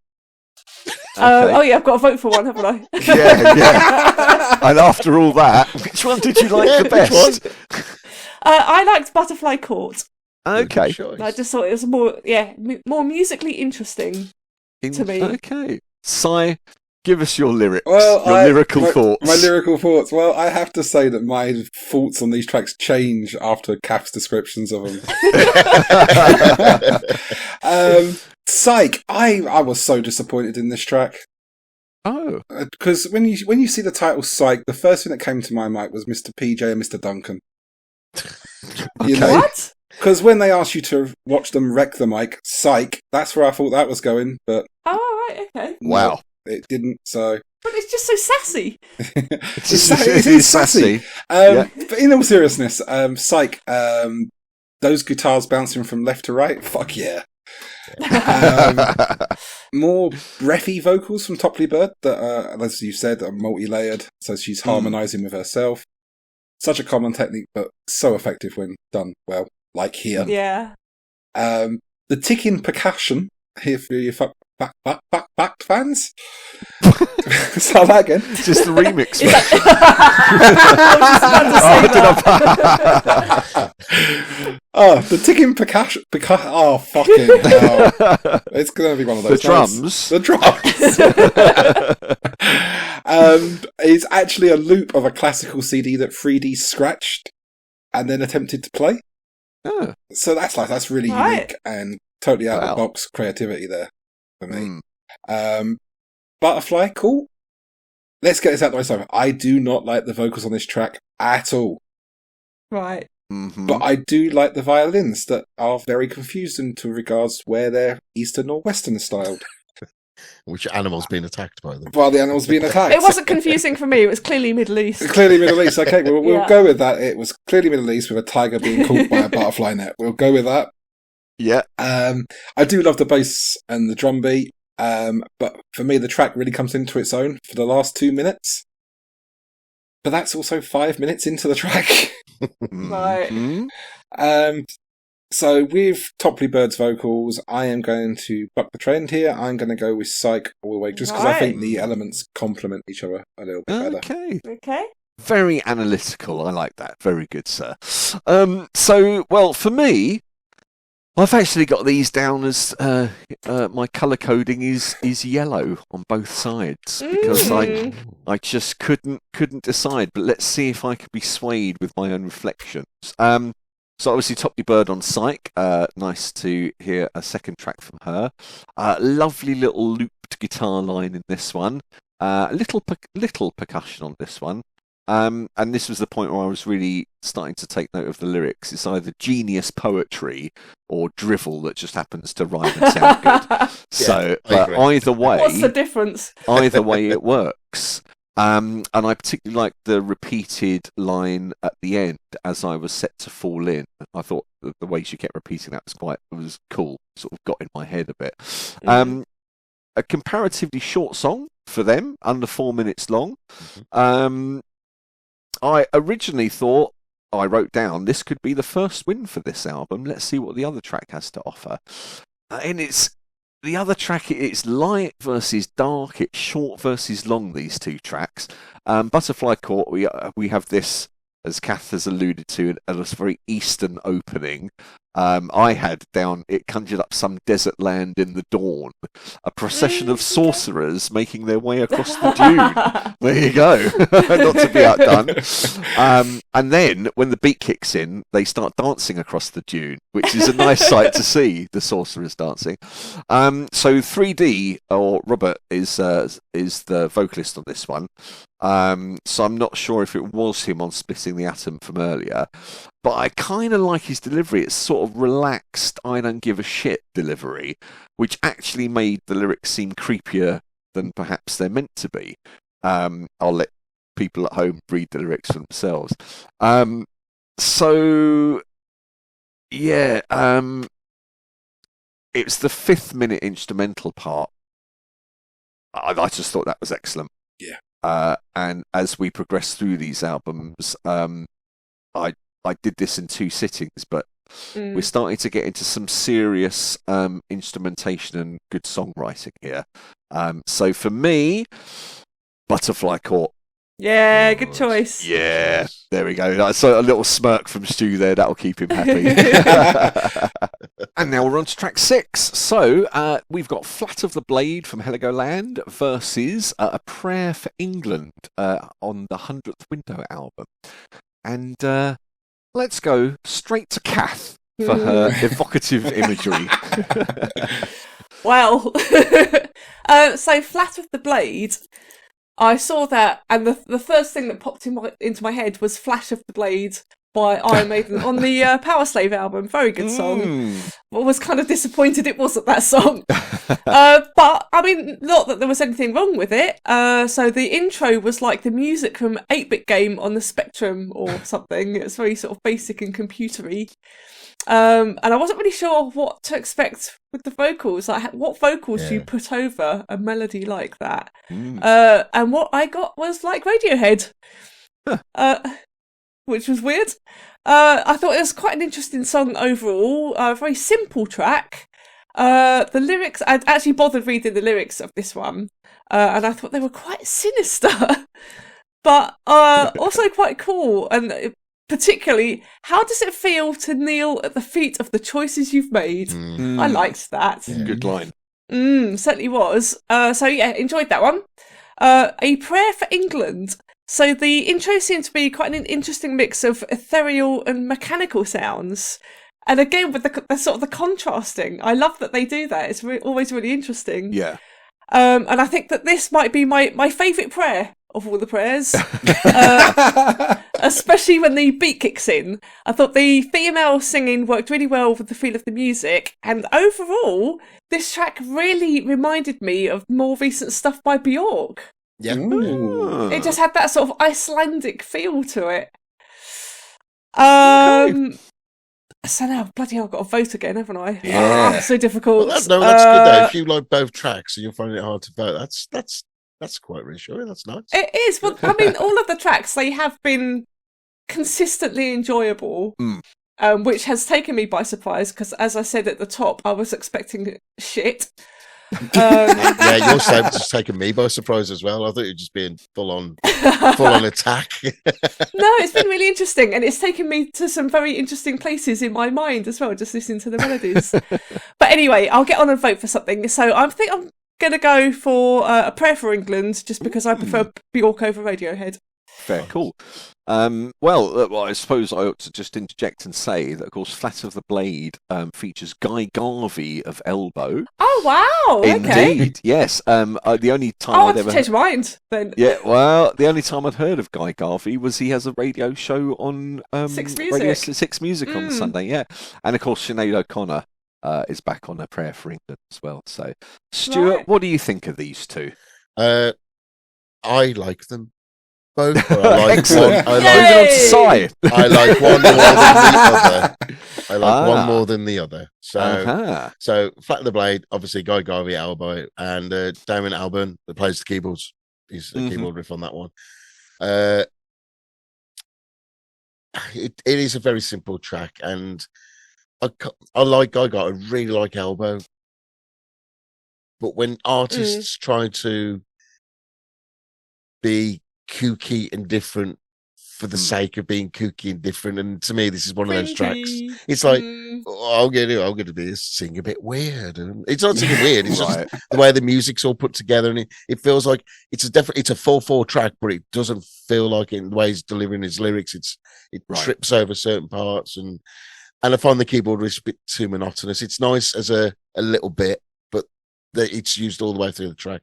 E: Oh yeah, I've got to vote for one, haven't I?
C: Yeah. And after all that, which one did you like the best?
E: I liked Butterfly Court.
C: Okay.
E: I just thought it was more musically interesting to me.
C: Okay. Si, give us your lyrics.
B: Well,
C: lyrical thoughts.
B: My lyrical thoughts. Well, I have to say that my thoughts on these tracks change after Cath's descriptions of them. Psyche. I was so disappointed in this track.
C: Oh.
B: Because when you see the title Psyche, the first thing that came to my mind was Mr. PJ and Mr. Duncan. You know?
E: What?
B: Because when they asked you to watch them wreck the mic, Psyche, that's where I thought that was going, but...
E: Oh, right, okay.
C: Wow.
B: It didn't, so...
E: But it's just so sassy.
B: It is sassy. But in all seriousness, Psyche, those guitars bouncing from left to right, fuck yeah. More breathy vocals from Topley Bird that, as you said, are multi-layered, so she's harmonising with herself. Such a common technique, but so effective when done well, like here.
E: Yeah.
B: The ticking percussion, here for your back fans. Start that again.
C: Just the remix.
B: The ticking percussion. Oh, fucking hell. It's going to be one of those.
C: The
B: drums. It's actually a loop of a classical CD that 3D scratched and then attempted to play.
C: Oh.
B: So that's really unique and totally out of the box creativity there for me. Butterfly, cool. Let's get this out the way. So I do not like the vocals on this track at all.
E: Right.
C: Mm-hmm.
B: But I do like the violins that are very confused into regards where they're Eastern or Western styled.
D: Which animal's being attacked by them?
B: While the animal's being attacked.
E: It wasn't confusing for me. It was clearly Middle East.
B: Clearly Middle East. Okay, we'll go with that. It was clearly Middle East with a tiger being caught by a butterfly net. We'll go with that.
C: Yeah.
B: I do love the bass and the drum beat. But for me, the track really comes into its own for the last 2 minutes. But that's also 5 minutes into the track.
E: Right.
B: So with Topley Bird's vocals, I am going to buck the trend here. I'm going to go with Psyche all the way, just because I think the elements complement each other a little bit better.
E: Okay.
C: Very analytical. I like that. Very good, sir. Well, for me, I've actually got these down as my colour coding is yellow on both sides because I just couldn't decide. But let's see if I could be swayed with my own reflections. So obviously Topley Bird on Psyche. Nice to hear a second track from her. Lovely little looped guitar line in this one. Little percussion on this one. And this was the point where I was really starting to take note of the lyrics. It's either genius poetry or drivel that just happens to rhyme and sound good. So, but either way,
E: what's the difference?
C: Either way, it works. And I particularly like the repeated line at the end as I was set to fall in. I thought the way she kept repeating that was cool. Sort of got in my head a bit. A comparatively short song for them, under 4 minutes long. I originally thought, I wrote down, this could be the first win for this album. Let's see what the other track has to offer. And the other track, it's light versus dark, it's short versus long, these two tracks. Butterfly Court, we have this, as Cath has alluded to, a very Eastern opening. I had down, it conjured up some desert land in the dawn, a procession of sorcerers making their way across the dune. There you go, not to be outdone. And then when the beat kicks in, they start dancing across the dune, which is a nice sight to see, the sorcerers dancing. So 3D, or Robert, is the vocalist on this one. So I'm not sure if it was him on Splitting the Atom from earlier, but I kind of like his delivery. It's sort of relaxed, I don't give a shit delivery, which actually made the lyrics seem creepier than perhaps they're meant to be. I'll let people at home read the lyrics for themselves. It's the 5th minute instrumental part. I just thought that was excellent.
B: Yeah.
C: And as we progress through these albums, I did this in 2 sittings, but we're starting to get into some serious instrumentation and good songwriting here. So for me, Butterfly Court.
E: Yeah, good choice.
C: Yeah, there we go. I saw a little smirk from Stu there. That'll keep him happy. And now we're on to track 6. So we've got Flat of the Blade from Heligoland versus A Prayer for England on the 100th Window album. And let's go straight to Cath for her evocative imagery.
E: Well, so Flat of the Blade, I saw that, and the first thing that popped into my head was Flash of the Blade by Iron Maiden on the Power Slave album. Very good song. I was kind of disappointed it wasn't that song. But, I mean, not that there was anything wrong with it. So the intro was like the music from 8-Bit Game on the Spectrum or something. It's very sort of basic and computery. And I wasn't really sure what to expect with the vocals. Like, what vocals do you put over a melody like that? And what I got was like Radiohead. Which was weird. I thought it was quite an interesting song overall. A very simple track. The lyrics, I'd actually bothered reading the lyrics of this one, and I thought they were quite sinister, but also quite cool. And particularly, how does it feel to kneel at the feet of the choices you've made? I liked that.
C: Good line.
E: Certainly was. So yeah, enjoyed that one. A Prayer for England. So the intro seemed to be quite an interesting mix of ethereal and mechanical sounds. And again, with the sort of the contrasting, I love that they do that. It's always really interesting.
C: Yeah.
E: And I think that this might be my favourite prayer of all the prayers, especially when the beat kicks in. I thought the female singing worked really well with the feel of the music, and overall, this track really reminded me of more recent stuff by Bjork.
D: Yeah.
E: It just had that sort of Icelandic feel to it. So now, bloody hell, I've got to vote again, haven't I?
C: Yeah.
E: So difficult.
D: Well, that's good though. If you like both tracks and you're finding it hard to vote, that's quite reassuring. That's nice.
E: It is. Well, I mean, all of the tracks, they have been consistently enjoyable. which has taken me by surprise because, as I said at the top, I was expecting shit.
D: Yeah, your statement has taken me by surprise as well. I thought you'd just being full on attack.
E: No, it's been really interesting, and it's taken me to some very interesting places in my mind as well, just listening to the melodies. But anyway, I'll get on and vote for something. So I think I'm going to go for A Prayer for England, just because I prefer Bjork over Radiohead.
C: Fair, cool. Well, I suppose I ought to just interject and say that, of course, Flat of the Blade features Guy Garvey of Elbow.
E: Oh, wow! Okay.
C: Indeed, yes. The only time
E: I'll
C: I'd
E: have
C: ever
E: to change my mind then.
C: Yeah, well, the only time I'd heard of Guy Garvey was he has a radio show on
E: Six
C: Radio
E: Music.
C: 6 Music on Sunday, yeah. And of course, Sinead O'Connor is back on A Prayer for England as well. So, Stuart,
E: Right.
C: what do you think of these two?
D: I like them both. But I like
C: Excellent.
D: one.
C: Moving on to Psy.
D: I like one more than the other. I like one more than the other. So, so Flat of the Blade, obviously Guy Garvey at Elbow, and Damon Albarn that plays the keyboards. He's a keyboard riff on that one. It is a very simple track, and I like Guy Garvey. I really like Elbow, but when artists try to be kooky and different for the sake of being kooky and different, and to me this is one of those tracks. It's like I'm gonna be sing a bit weird, and it's not singing weird, it's just the way the music's all put together, and it feels like it's a 4/4 track, but it doesn't feel like it in the way he's delivering his lyrics. It trips over certain parts, and I find the keyboard is a bit too monotonous. It's nice as a little bit, but it's used all the way through the track.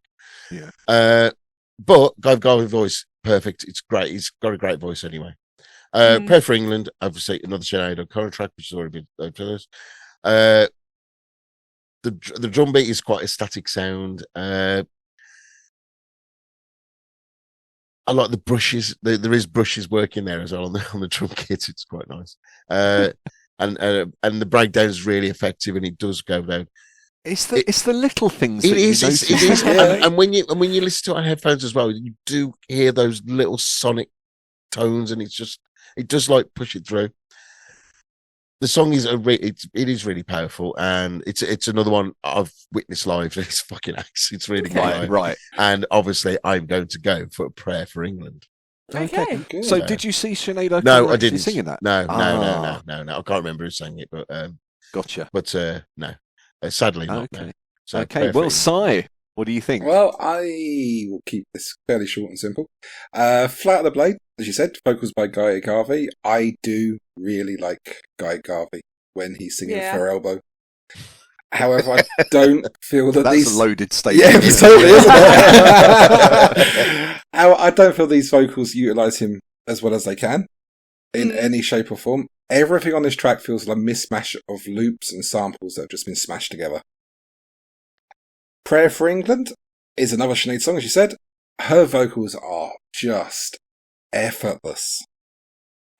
D: But Guy Garvey's voice, perfect. It's great. He's got a great voice anyway. Prayer for England, obviously another Sinead O'Connor track, which has already been finished. The drum beat is quite a static sound. I like the brushes. There is brushes working there as well on the drum kit. It's quite nice. And the breakdown is really effective, and it does go down.
C: It's the little things.
D: It is. And when you listen to it on headphones as well, you do hear those little sonic tones, and it does like push it through. The song is it is really powerful, and it's another one I've witnessed live. It's fucking ace. It's really good.
C: Right.
D: And obviously, I'm going to go for A Prayer for England.
E: Okay.
C: Good. So, did you see Sinead O'Connor?
D: No, I didn't.
C: Singing that?
D: No. I can't remember who sang it, but
C: gotcha.
D: But no. Sadly not.
C: Okay.
D: No. So
C: Okay. Well, Psy, what do you think?
B: Well, I will keep this fairly short and simple. Flat of the Blade, as you said, vocals by Guy Garvey. I do really like Guy Garvey when he's singing for Elbow. However, I don't feel that
C: That's
B: these...
C: a loaded statement.
B: Yeah, it totally is, isn't it? I don't feel these vocals utilise him as well as they can in any shape or form. Everything on this track feels like a mismatch of loops and samples that have just been smashed together. Prayer for England is another Sinead song, as you said. Her vocals are just effortless.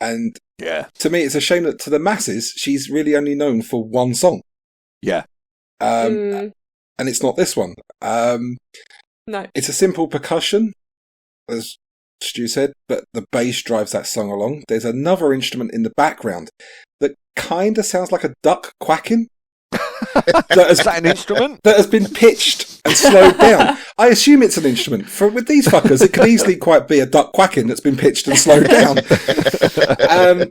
B: And to me, it's a shame that to the masses, she's really only known for one song.
C: Yeah.
B: And it's not this one.
E: No.
B: It's a simple percussion, as Stu said, but the bass drives that song along. There's another instrument in the background that kind of sounds like a duck quacking.
C: Is that an instrument?
B: That has been pitched and slowed down. I assume it's an instrument. With these fuckers, it could easily quite be a duck quacking that's been pitched and slowed down.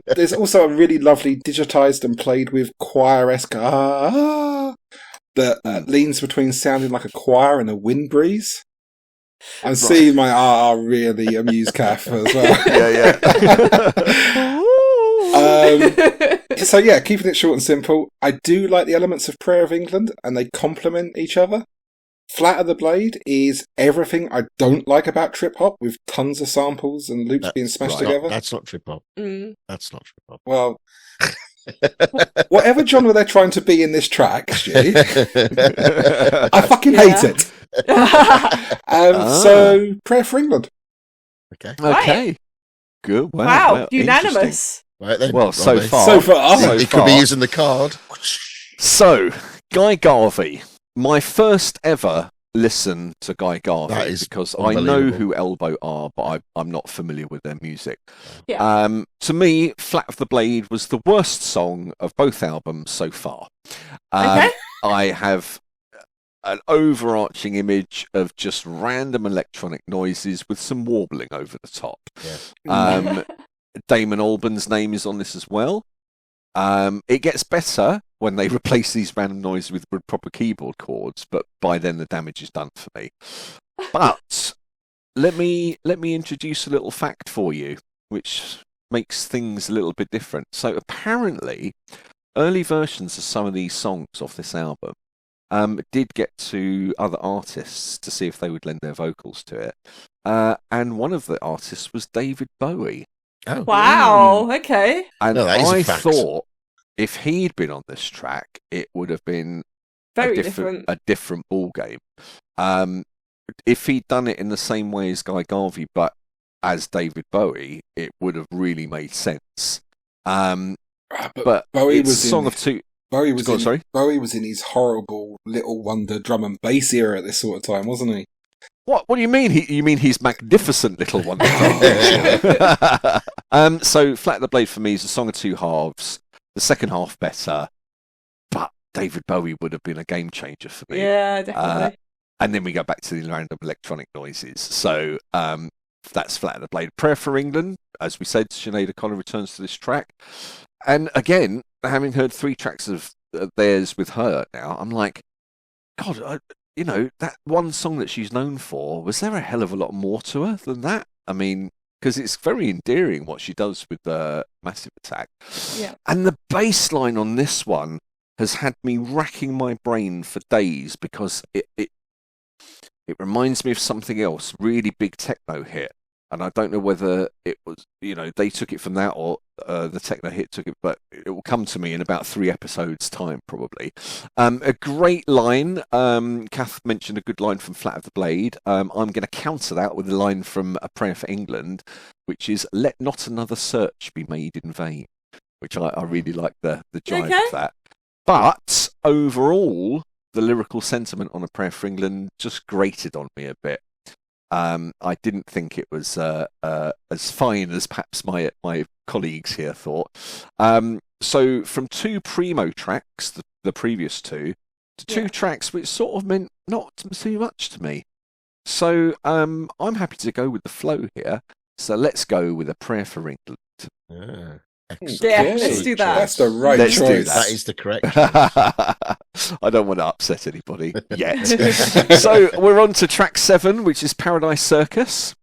B: There's also a really lovely digitised and played with choir-esque that leans between sounding like a choir and a wind breeze. I'm seeing my really amuse Cath as well. So yeah, keeping it short and simple. I do like the elements of Prayer of England, and they complement each other. Flat of the Blade is everything I don't like about trip hop, with tons of samples and loops being smashed together.
D: That's not trip hop. That's not trip hop.
B: Well, whatever genre they're trying to be in this track, Stu, I fucking hate it. So, Prayer for England.
D: Okay.
E: Right.
C: Good.
E: Wow. Unanimous.
D: Right then.
C: Well, so far.
D: He could be using the card.
C: So, Guy Garvey, my first ever listen to Guy Garvey
D: That is
C: because I know
D: unbelievable.
C: who Elbow are, but I'm not familiar with their music.
E: Yeah.
C: To me, Flat of the Blade was the worst song of both albums so far.
E: Okay.
C: I have an overarching image of just random electronic noises with some warbling over the top.
D: Yeah.
C: Damon Albarn's name is on this as well. It gets better when they replace these random noises with proper keyboard chords, but by then the damage is done for me. But let me introduce a little fact for you, which makes things a little bit different. So apparently, early versions of some of these songs off this album did get to other artists to see if they would lend their vocals to it. And one of the artists was David Bowie.
D: Oh.
E: Wow. Okay.
C: And
D: No, that is a
C: I
D: fact.
C: thought if he'd been on this track, it would have been
E: Very
C: a different ball game. If he'd done it in the same way as Guy Garvey, but as David Bowie, it would have really made sense. But
B: Bowie
C: it's
B: was
C: a song
B: in-
C: of two.
B: Bowie was
C: Go on,
B: in,
C: sorry?
B: Bowie was in his horrible Little Wonder drum and bass era at this sort of time, wasn't he?
C: What do you mean? You mean he's magnificent little one? So Flat of the Blade for me is a song of two halves. The second half better, but David Bowie would have been a game changer for me.
E: Yeah, definitely.
C: And then we go back to the random electronic noises. So that's Flat of the Blade. Prayer for England, as we said, Sinead O'Connor returns to this track. And again, having heard 3 tracks of theirs with her now, I'm like, God, that one song that she's known for, was there a hell of a lot more to her than that? I mean, because it's very endearing what she does with Massive Attack.
E: Yeah.
C: And the bass line on this one has had me racking my brain for days because it reminds me of something else, really big techno hit. And I don't know whether it was, they took it from that or the techno hit took it, but it will come to me in about 3 episodes' time, probably. A great line. Cath mentioned a good line from Flat of the Blade. I'm going to counter that with a line from A Prayer for England, which is, let not another search be made in vain, which I really like the jive of that. But overall, the lyrical sentiment on A Prayer for England just grated on me a bit. I didn't think it was as fine as perhaps my colleagues here thought. So from 2 primo tracks, the previous 2, to 2 tracks which sort of meant not too much to me. So I'm happy to go with the flow here. So let's go with A Prayer for England.
D: Yeah.
E: Yeah, let's do that.
B: That's the right
C: Let's
B: choice.
C: do
D: That is the correct.
C: I don't want to upset anybody yet. So we're on to track 7, which is Paradise Circus,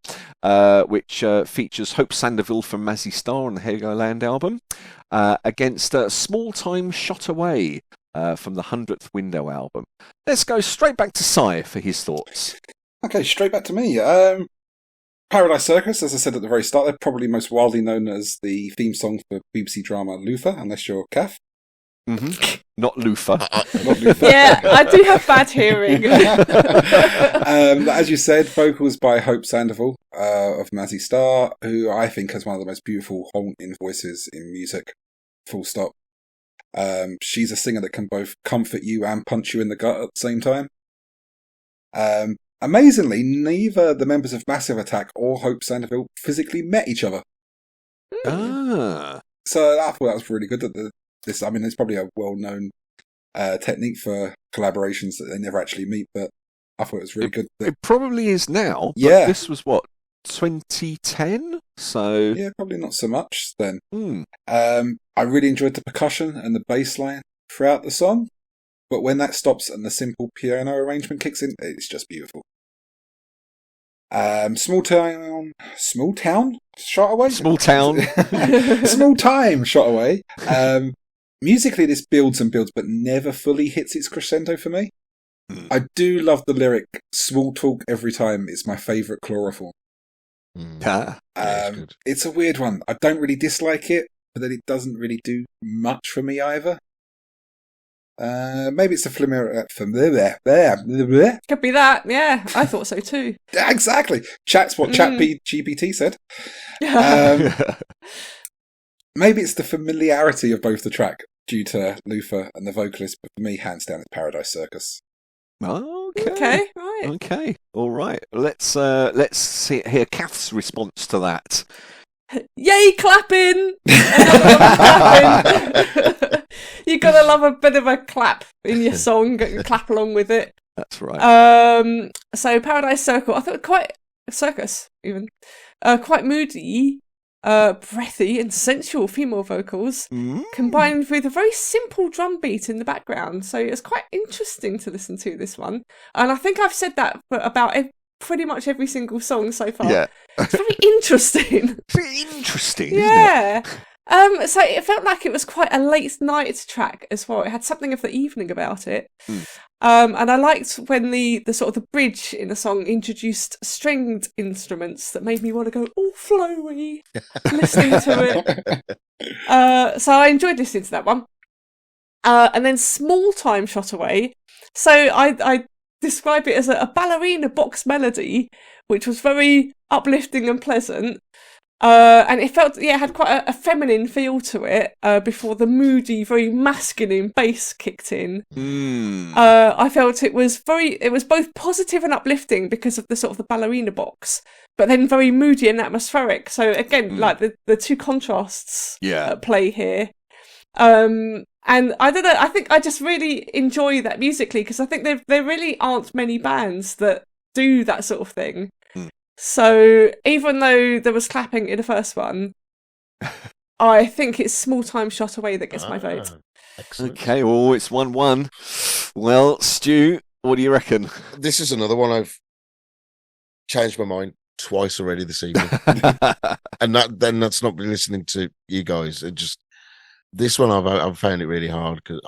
C: which features Hope Sandoval from Antistar on the Heligoland album, against Small Time Shot Away from the 100th Window album. Let's go straight back to Cy for his thoughts.
B: Okay, straight back to me. Paradise Circus, as I said at the very start, they're probably most widely known as the theme song for BBC drama Luther, unless you're Cath.
C: Mm-hmm. Not Luther.
B: Not Luther.
E: Yeah, I do have bad hearing.
B: As you said, vocals by Hope Sandoval of Antistar, who I think has one of the most beautiful haunting voices in music. Full stop. She's a singer that can both comfort you and punch you in the gut at the same time. Amazingly, neither the members of Massive Attack or Hope Sandoval physically met each other.
C: Ah.
B: So I thought that was really good. It's probably a well-known technique for collaborations that they never actually meet, but I thought it was really good.
C: It probably is now. But
B: Yeah.
C: This was what, 2010? So
B: Yeah, probably not so much then.
C: Hmm.
B: I really enjoyed the percussion and the bass line throughout the song, but when that stops and the simple piano arrangement kicks in, it's just beautiful. Small town shot away.
C: Small town.
B: Small time shot away. Musically, this builds and builds, but never fully hits its crescendo for me. I do love the lyric "Small talk every time." It's my favourite chloroform.
C: Ah.
D: Yeah, it's good.
B: It's a weird one. I don't really dislike it, but then it doesn't really do much for me either. Maybe it's a familiar.
E: Could be that. Yeah, I thought so too.
B: Exactly. Chat's what GPT said. Maybe it's the familiarity of both the track due to Luther and the vocalist, but for me, hands down, it's Paradise Circus.
C: Okay.
E: Okay, right.
C: Okay, all right. Let's hear Cath's response to that.
E: Yay, clapping! Clapping. You gotta love a bit of a clap in your song. Clap along with it.
C: That's right.
E: So Paradise Circle, I thought quite Circus even, quite moody, breathy and sensual female vocals combined with a very simple drum beat in the background. So it's quite interesting to listen to this one, and I think I've said that about pretty much every single song so far.
C: Yeah,
E: it's very interesting.
C: Very interesting.
E: Yeah.
C: Isn't it?
E: So it felt like it was quite a late night track as well. It had something of the evening about it. And I liked when the sort of the bridge in the song introduced stringed instruments that made me want to go all flowy listening to it. So I enjoyed listening to that one. And then Small Time Shot Away. So I describe it as a ballerina box melody, which was very uplifting and pleasant. And it felt, it had quite a feminine feel to it before the moody, very masculine bass kicked in. I felt it was both positive and uplifting because of the sort of the ballerina box, but then very moody and atmospheric. So again, like the two contrasts at play here. And I don't know, I think I just really enjoy that musically because I think there really aren't many bands that do that sort of thing. So even though there was clapping in the first one, I think it's Small Time Shot Away that gets my vote.
D: Excellent.
C: Okay, it's 1-1. Well, Stu, what do you reckon?
D: This is another one I've changed my mind twice already this evening. And that's not been listening to you guys. This one I've found it really hard because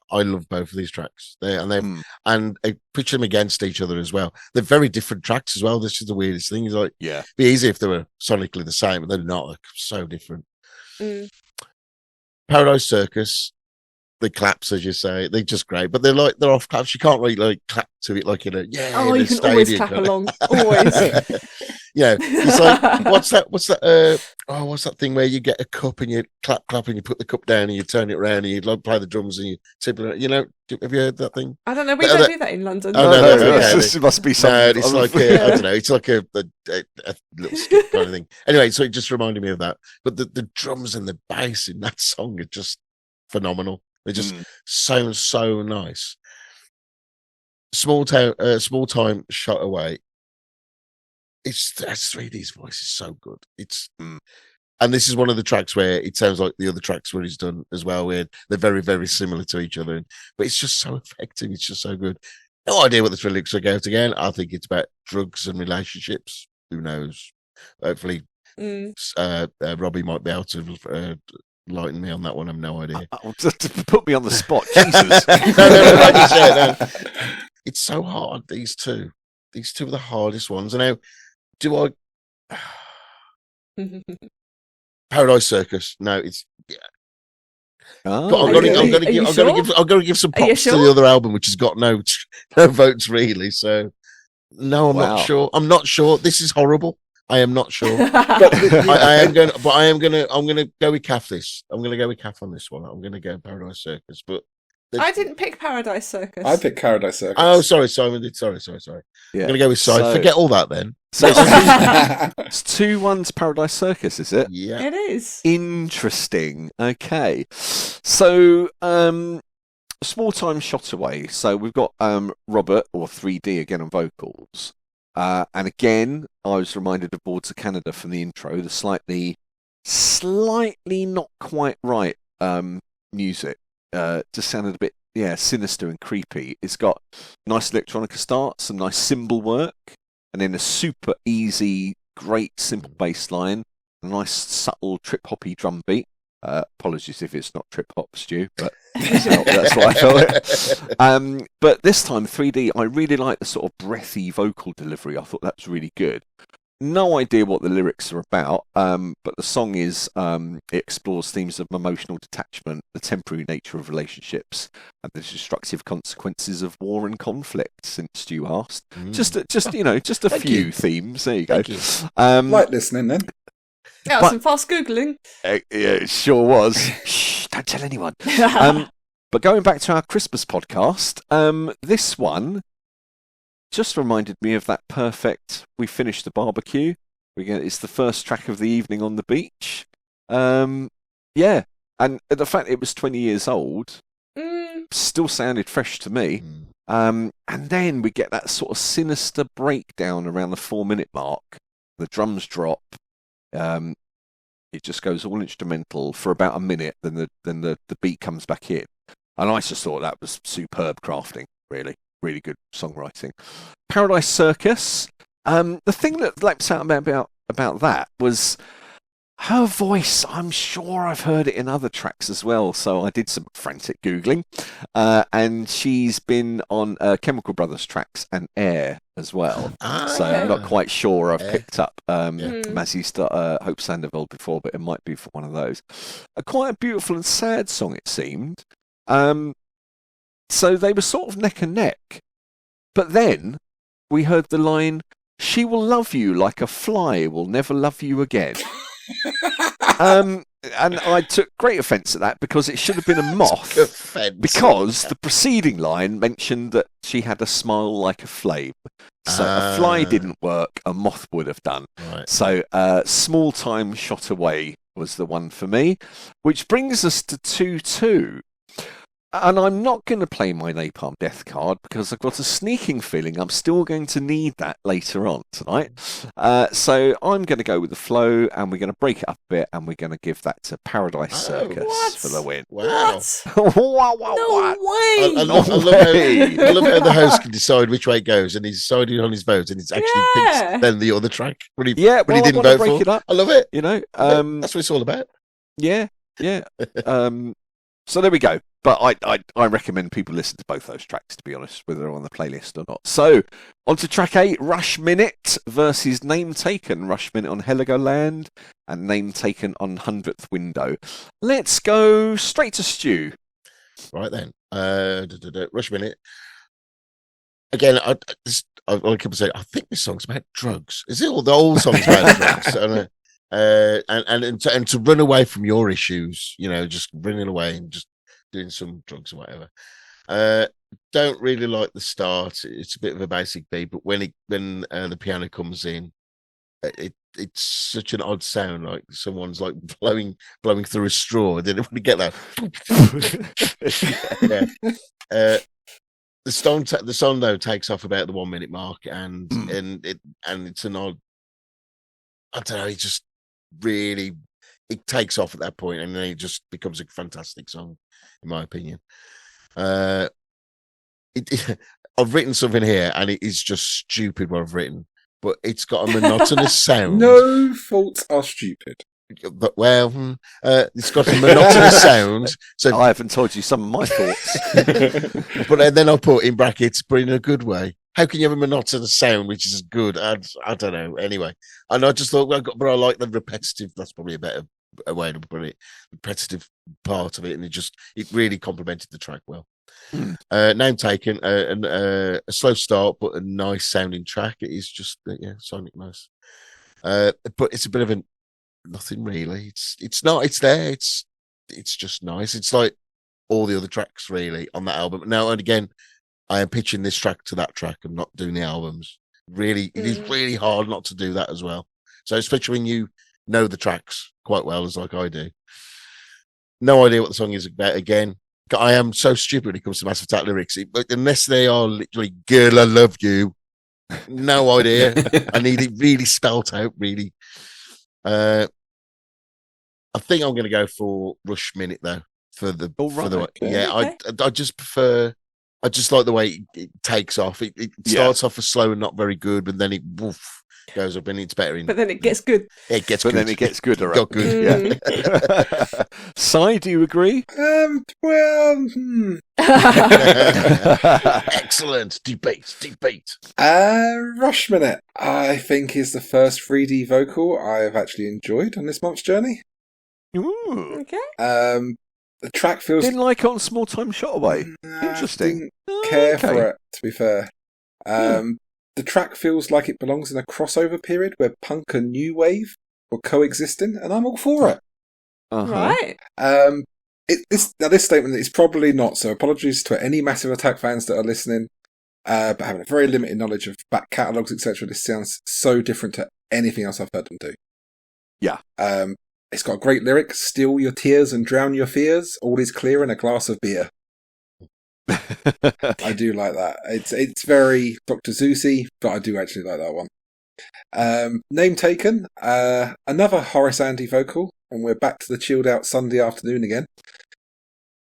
D: I love both of these tracks. And I picture them against each other as well. They're very different tracks as well. This is the weirdest thing. It's like, it'd be easy if they were sonically the same, but they're not. They're so different. Paradise Circus, the claps, as you say, they're just great, but they're off claps. You can't really clap to it like in a
E: you can always clap along. Always.
D: It's like what's that thing where you get a cup and you clap and you put the cup down and you turn it around and you play the drums and you tip it. Have you heard that thing?
E: I don't know. We don't do that in London.
D: Oh, no,
C: it must be something.
D: No, it's like I don't know. It's like a little skip kind of thing. Anyway, so it just reminded me of that. But the drums and the bass in that song are just phenomenal. They just sound so nice. Small Time Shot Away. That's 3D's voice is so good. And this is one of the tracks where it sounds like the other tracks where he's done as well, where they're very, very similar to each other. But it's just so effective. It's just so good. No idea what the lyrics are about again. I think it's about drugs and relationships. Who knows? Hopefully, Robbie might be able to lighten me on that one. I have no idea.
C: To put me on the spot, Jesus.
D: No. It's so hard. These two are the hardest ones. And now, do I? Paradise Circus. No, it's.
C: Oh,
D: but I'm going to give some props to the other album, which has got no votes really. So no, I'm not sure. I'm not sure. This is horrible. I am not sure. But I'm going to go with Cath. I'm going to go with Cath on this one. I'm going to go Paradise Circus. But
E: I didn't pick Paradise Circus.
B: I picked Paradise Circus.
D: Oh, sorry, Simon. Sorry.
C: Yeah.
D: I'm going to go with Psyche. Forget all that then.
C: So it's 2-1 to Paradise Circus, is it?
D: Yeah.
E: It is.
C: Interesting. Okay. So, Small Time Shot Away. So we've got Robert, or 3D again on vocals. And again, I was reminded of Boards of Canada from the intro, the slightly not quite right music. Just sounded a bit, sinister and creepy. It's got nice electronica start, some nice cymbal work, and then a super easy, great simple bass line, a nice subtle trip-hoppy drum beat. Apologies if it's not trip-hop, Stu, but that's what I felt. But this time, 3D, I really like the sort of breathy vocal delivery. I thought that was really good. No idea what the lyrics are about, but the song it explores themes of emotional detachment, the temporary nature of relationships, and the destructive consequences of war and conflict. Since Stu asked, just a few themes. There you go.
B: Like listening then.
E: Yeah, some fast googling.
C: Yeah, it sure was. Shh! Don't tell anyone. But going back to our Christmas podcast, this one just reminded me of that perfect. We finished the barbecue. It's the first track of the evening on the beach. Yeah, and the fact it was 20 years old still sounded fresh to me. And then we get that sort of sinister breakdown around the 4-minute mark. The drums drop. It just goes all instrumental for about a minute. Then the beat comes back in, and I just thought that was superb crafting. Really, really good songwriting. Paradise Circus. The thing that leapt out about that was her voice. I'm sure I've heard it in other tracks as well, so I did some frantic Googling. And she's been on Chemical Brothers tracks and Air as well. So I'm not quite sure I've picked up Mazzy Hope Sandoval before, but it might be for one of those. Quite a beautiful and sad song, it seemed. So they were sort of neck and neck. But then we heard the line, "She will love you like a fly will never love you again." And I took great offence at that because it should have been a moth. Because the preceding line mentioned that she had a smile like a flame. So a fly didn't work, a moth would have done.
D: Right.
C: So Small Time Shot Away was the one for me, which brings us to 2-2. And I'm not going to play my Napalm Death card because I've got a sneaking feeling I'm still going to need that later on tonight. So I'm going to go with the flow, and we're going to break it up a bit, and we're going to give that to Paradise Circus for the win.
D: Wow.
E: No way!
D: I love how the host can decide which way it goes, and he's decided on his vote, and he's actually picks then the other track when he didn't vote for.
C: It up.
D: I love it.
C: You know,
D: that's what it's all about.
C: Yeah. So there we go. But I recommend people listen to both those tracks, to be honest, whether they're on the playlist or not. So, on to track 8, Rush Minute versus Name Taken. Rush Minute on Heligoland and Name Taken on 100th Window. Let's go straight to Stu.
D: Right then. Rush Minute. Again, I keep saying, I think this song's about drugs. Is it all the old songs about drugs? And to run away from your issues, just running away and just doing some drugs or whatever. Don't really like the start. It's a bit of a basic beat, but when the piano comes in, it's such an odd sound, like someone's like blowing through a straw. I didn't want to get that. The song though takes off about the 1 minute mark, and it's an odd. I don't know. It just really takes off at that point, and then it just becomes a fantastic song, in my opinion. I've written something here, and it is just stupid what I've written, but it's got a monotonous sound.
B: No faults are stupid.
D: But it's got a monotonous sound. So
C: I haven't told you some of my thoughts.
D: But then I put in brackets, but in a good way. How can you have a monotonous sound which is good? I don't know. Anyway, and I just thought, but I like the repetitive. That's probably a better way to put it. Repetitive part of it, and it really complemented the track well. Name Taken, a slow start, but a nice sounding track. It is just sonic nice. But it's a bit of nothing really. It's not. It's there. It's just nice. It's like all the other tracks really on that album. Now and again, I am pitching this track to that track and not doing the albums. Really, it is really hard not to do that as well. So especially when you know the tracks quite well, as like I do. No idea what the song is about. Again, I am so stupid when it comes to Massive Attack lyrics. Unless they are literally "Girl, I love you," no idea. I need it really spelt out. Really. I think I'm going to go for Rush Minute though. I just prefer. I just like the way it takes off. It starts off as slow and not very good, but then it goes up and it's better.
E: But then it gets good.
D: It gets good.
C: Then it gets gooder.
D: It got good.
C: Yeah. Sai, do you agree?
D: Excellent debate.
B: Rush Minute, I think, is the first 3D vocal I've actually enjoyed on this month's journey.
C: Ooh.
E: Okay.
B: The track feels...
C: Didn't like it on Small Time Shot Away. Interesting.
B: Didn't care for it, to be fair. The track feels like it belongs in a crossover period where punk and new wave were coexisting, and I'm all for it.
E: Right.
B: This statement is probably not, so apologies to any Massive Attack fans that are listening. but having a very limited knowledge of back catalogues, etc., this sounds so different to anything else I've heard them do.
C: Yeah.
B: It's got a great lyric, still your tears and drown your fears, all is clear in a glass of beer. I do like that. It's very Dr. Zeusy, but I do actually like that one. Name taken, another Horace Andy vocal, and we're back to the chilled out Sunday afternoon again.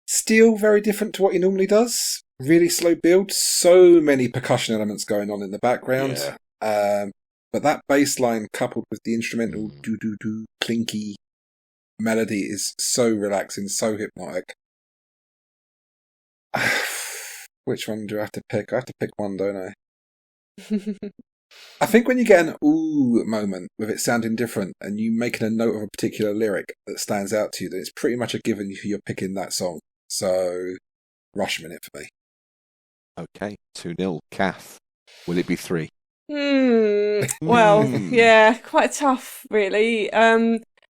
B: Still very different to what he normally does. Really slow build, so many percussion elements going on in the background.
C: Yeah.
B: But that bass line coupled with the instrumental do-do-do clinky melody is so relaxing, so hypnotic. Which one do I have to pick? I have to pick one, don't I? I think when you get an ooh moment with it sounding different and you making a note of a particular lyric that stands out to you, then it's pretty much a given you're picking that song. So, Rush Minute for me.
C: Okay, 2-0. Cath, will it be 3?
E: Well, yeah, quite tough, really.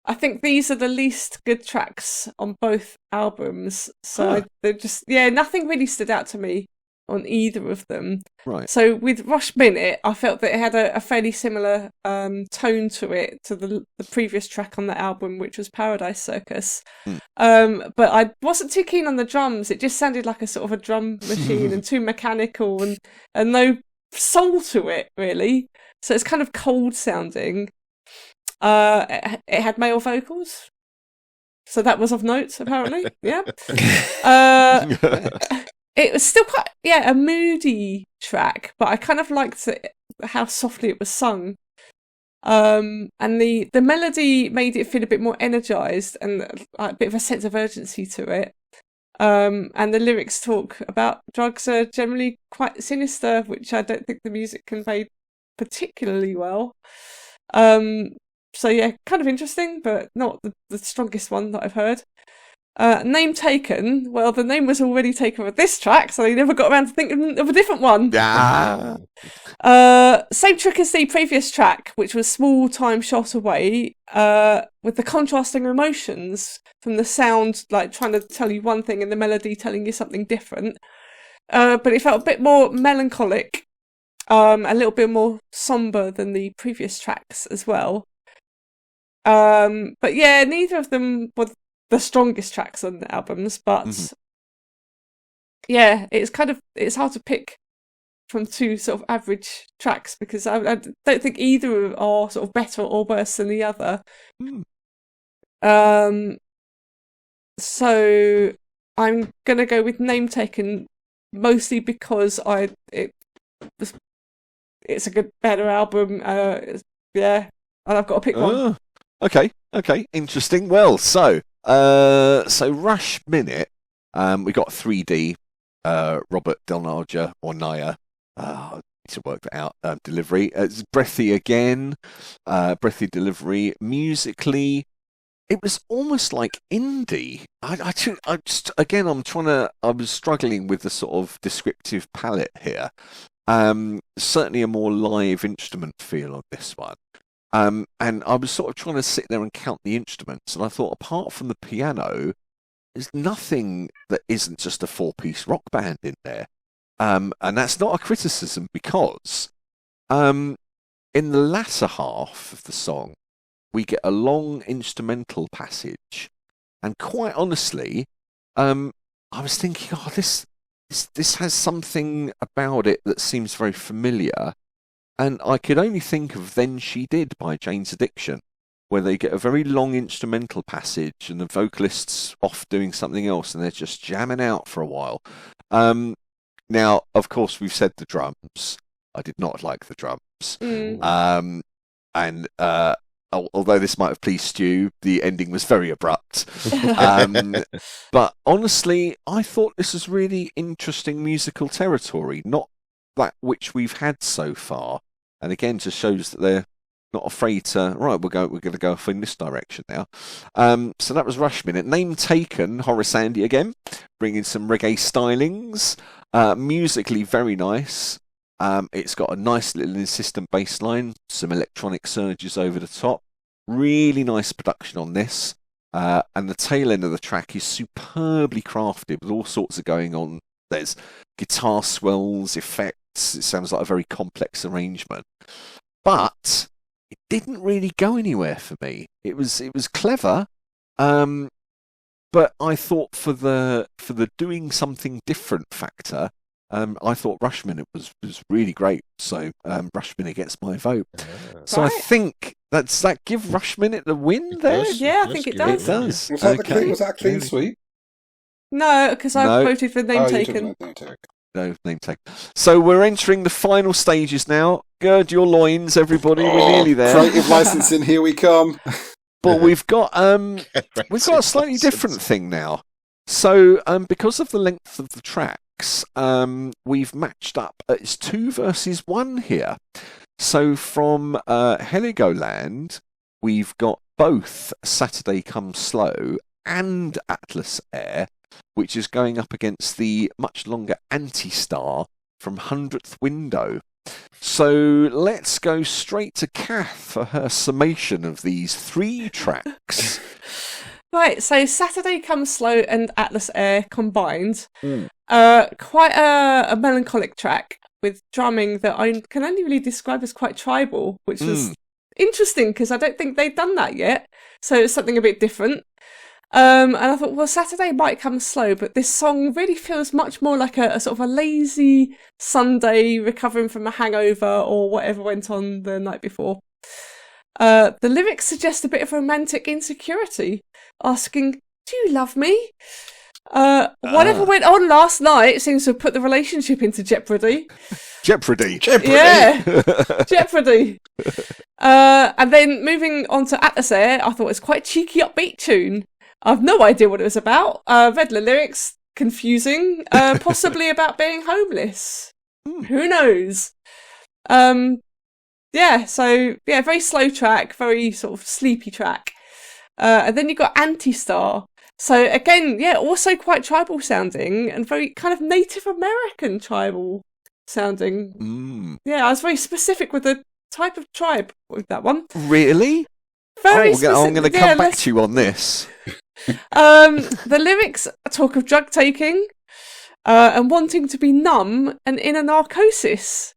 E: I think these are the least good tracks on both albums. So they're just, nothing really stood out to me on either of them.
C: Right.
E: So with Rush Minute, I felt that it had a fairly similar tone to it, to the previous track on the album, which was Paradise Circus. But I wasn't too keen on the drums. It just sounded like a sort of a drum machine and too mechanical and no soul to it, really. So it's kind of cold sounding. It had male vocals, so that was of note, apparently. Yeah. It was still quite, a moody track, but I kind of liked how softly it was sung. And the melody made it feel a bit more energized and a bit of a sense of urgency to it. And the lyrics talk about drugs are generally quite sinister, which I don't think the music conveyed particularly well. So yeah, kind of interesting, but not the strongest one that I've heard. Name taken. Well, the name was already taken for this track, so they never got around to thinking of a different one.
C: Yeah.
E: Same trick as the previous track, which was Small Time Shot Away, with the contrasting emotions from the sound, like trying to tell you one thing and the melody telling you something different. But it felt a bit more melancholic, a little bit more somber than the previous tracks as well. But yeah, neither of them were the strongest tracks on the albums, but yeah, it's hard to pick from two sort of average tracks because I don't think either are sort of better or worse than the other. So I'm gonna go with Name Taken, mostly because it's a better album. And I've got to pick one.
C: Okay, interesting. Well, so Rush Minute, we got 3D, Robert Del Naja or Naya, I need to work that out, delivery. It's breathy again, breathy delivery. Musically, it was almost like indie. I was struggling with the sort of descriptive palette here. Certainly a more live instrument feel on this one. And I was sort of trying to sit there and count the instruments, and I thought, apart from the piano, there's nothing that isn't just a 4-piece rock band in there. And that's not a criticism, because in the latter half of the song, we get a long instrumental passage, and quite honestly, I was thinking, this has something about it that seems very familiar. And I could only think of Then She Did by Jane's Addiction, where they get a very long instrumental passage and the vocalist's off doing something else and they're just jamming out for a while. Now, of course, we've said the drums. I did not like the drums. And although this might have pleased Stu, the ending was very abrupt. But honestly, I thought this was really interesting musical territory, not that which we've had so far. And again, just shows that they're not afraid to, we're going to go off in this direction now. So that was Rush Minute. Name Taken, Horace Andy again, bringing some reggae stylings. Musically very nice. It's got a nice little insistent bass line, some electronic surges over the top. Really nice production on this. And the tail end of the track is superbly crafted with all sorts of going on. There's guitar swells, effects, it sounds like a very complex arrangement. But it didn't really go anywhere for me. It was clever, but I thought for the doing something different factor, I thought Rush Minute was really great. So Rush Minute gets my vote. So I think that give Rush Minute the win there.
E: Yeah, I think it does.
C: It does.
B: Was that a clean sweep?
E: No, because I voted for name taken.
C: No, name tag. So we're entering the final stages now. Gird your loins, everybody. We're nearly there.
B: Creative licensing, here we come.
C: But we've got a slightly different thing now. So because of the length of the tracks, we've matched up. It's 2 versus 1 here. So from Heligoland, we've got both Saturday Come Slow and Atlas Air, which is going up against the much longer Antistar from 100th Window. So let's go straight to Cath for her summation of these 3 tracks.
E: Right, so Saturday Come Slow and Atlas Air combined. Quite a melancholic track with drumming that I can only really describe as quite tribal, which was interesting because I don't think they've done that yet. So it's something a bit different. And I thought, well, Saturday might come slow, but this song really feels much more like a sort of a lazy Sunday recovering from a hangover or whatever went on the night before. The lyrics suggest a bit of romantic insecurity, asking, do you love me? Whatever went on last night seems to have put the relationship into jeopardy.
C: Jeopardy.
E: Yeah, jeopardy. And then moving on to Atlas Air, I thought it was quite a cheeky upbeat tune. I've no idea what it was about. Read the lyrics, confusing, possibly about being homeless. Who knows? Very slow track, very sort of sleepy track. And then you've got Antistar. So again, also quite tribal sounding and very kind of Native American tribal sounding. Yeah, I was very specific with the type of tribe with that one.
C: Really?
E: Very specific.
C: I'm going to come back to you on this.
E: The lyrics talk of drug taking and wanting to be numb and in a narcosis.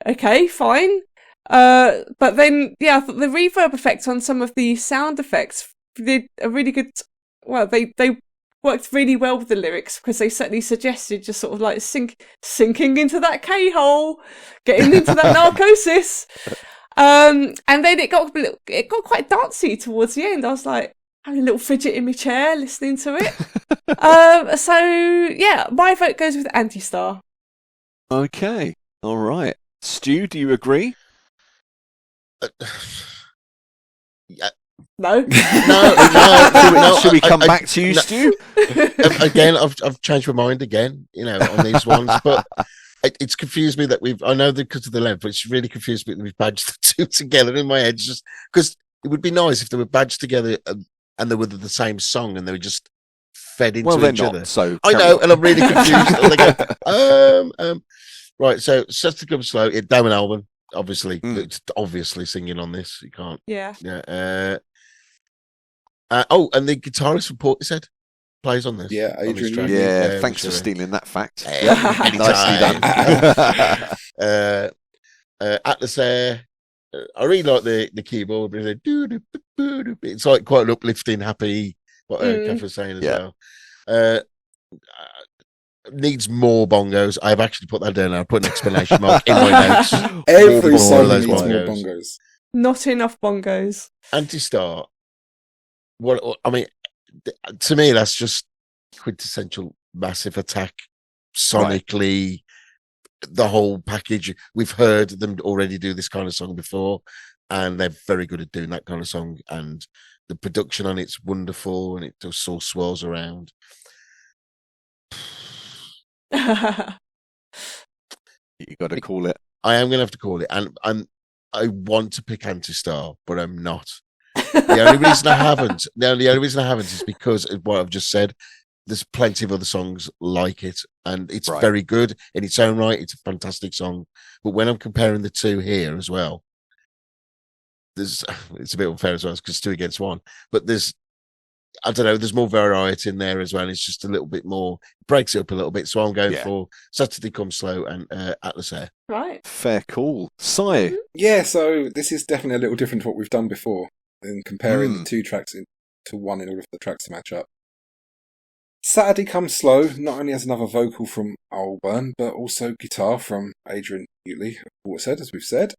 E: Okay, fine. But then, I thought the reverb effect on some of the sound effects did a really good. Well, they worked really well with the lyrics because they certainly suggested just sort of like sinking into that K-hole, getting into that narcosis. And then it got quite dancey towards the end. I was like having a little fidget in my chair listening to it. My vote goes with Antistar.
C: Okay, all right. Stu, do you agree?
E: No.
D: No.
C: Should we come back to you, Stu?
D: Again, I've changed my mind again, on these ones, but it's confused me that I know that because of the length, but it's really confused me that we've badged the 2 together in my head, just because it would be nice if they were badged together and they were the same song and they were just fed into each other.
C: So
D: I know, and I'm really confused. And they go, right, so Saturday Come Slow, Damon Alban, obviously, it's obviously singing on this. You can't.
E: Yeah.
D: Yeah. And the guitarist from Portishead plays on this.
B: Yeah, Adrian.
C: Thanks for stealing that fact.
D: Nicely done. Atlas Air. I really like the keyboard. It's like quite an uplifting, happy. What Cath was saying as well. Needs more bongos. I've actually put that down. I put an exclamation mark in my notes.
B: Every song needs more bongos.
E: Not enough bongos.
D: Antistar. To me, that's just quintessential Massive Attack. Sonically, the whole package. We've heard them already do this kind of song before, and they're very good at doing that kind of song. And the production on it's wonderful, and it just all swirls around.
C: You got to call it.
D: I am going to have to call it, and I want to pick Antistar, but I'm not. The only reason I haven't. The only reason I haven't is because of what I've just said. There's plenty of other songs like it, and it's very good in its own right. It's a fantastic song, but when I'm comparing the 2 here as well, it's a bit unfair as well because 2 against 1. But there's I don't know, there's more variety in there as well. It's just a little bit more, breaks it up a little bit. So I'm going for Saturday Come Slow and Atlas Air.
E: Right.
C: Fair call. Si?
B: Yeah, so this is definitely a little different to what we've done before in comparing the two tracks to one in order for the tracks to match up. Saturday Come Slow not only has another vocal from Alburn, but also guitar from Adrian Utley, Watershed, as we've said.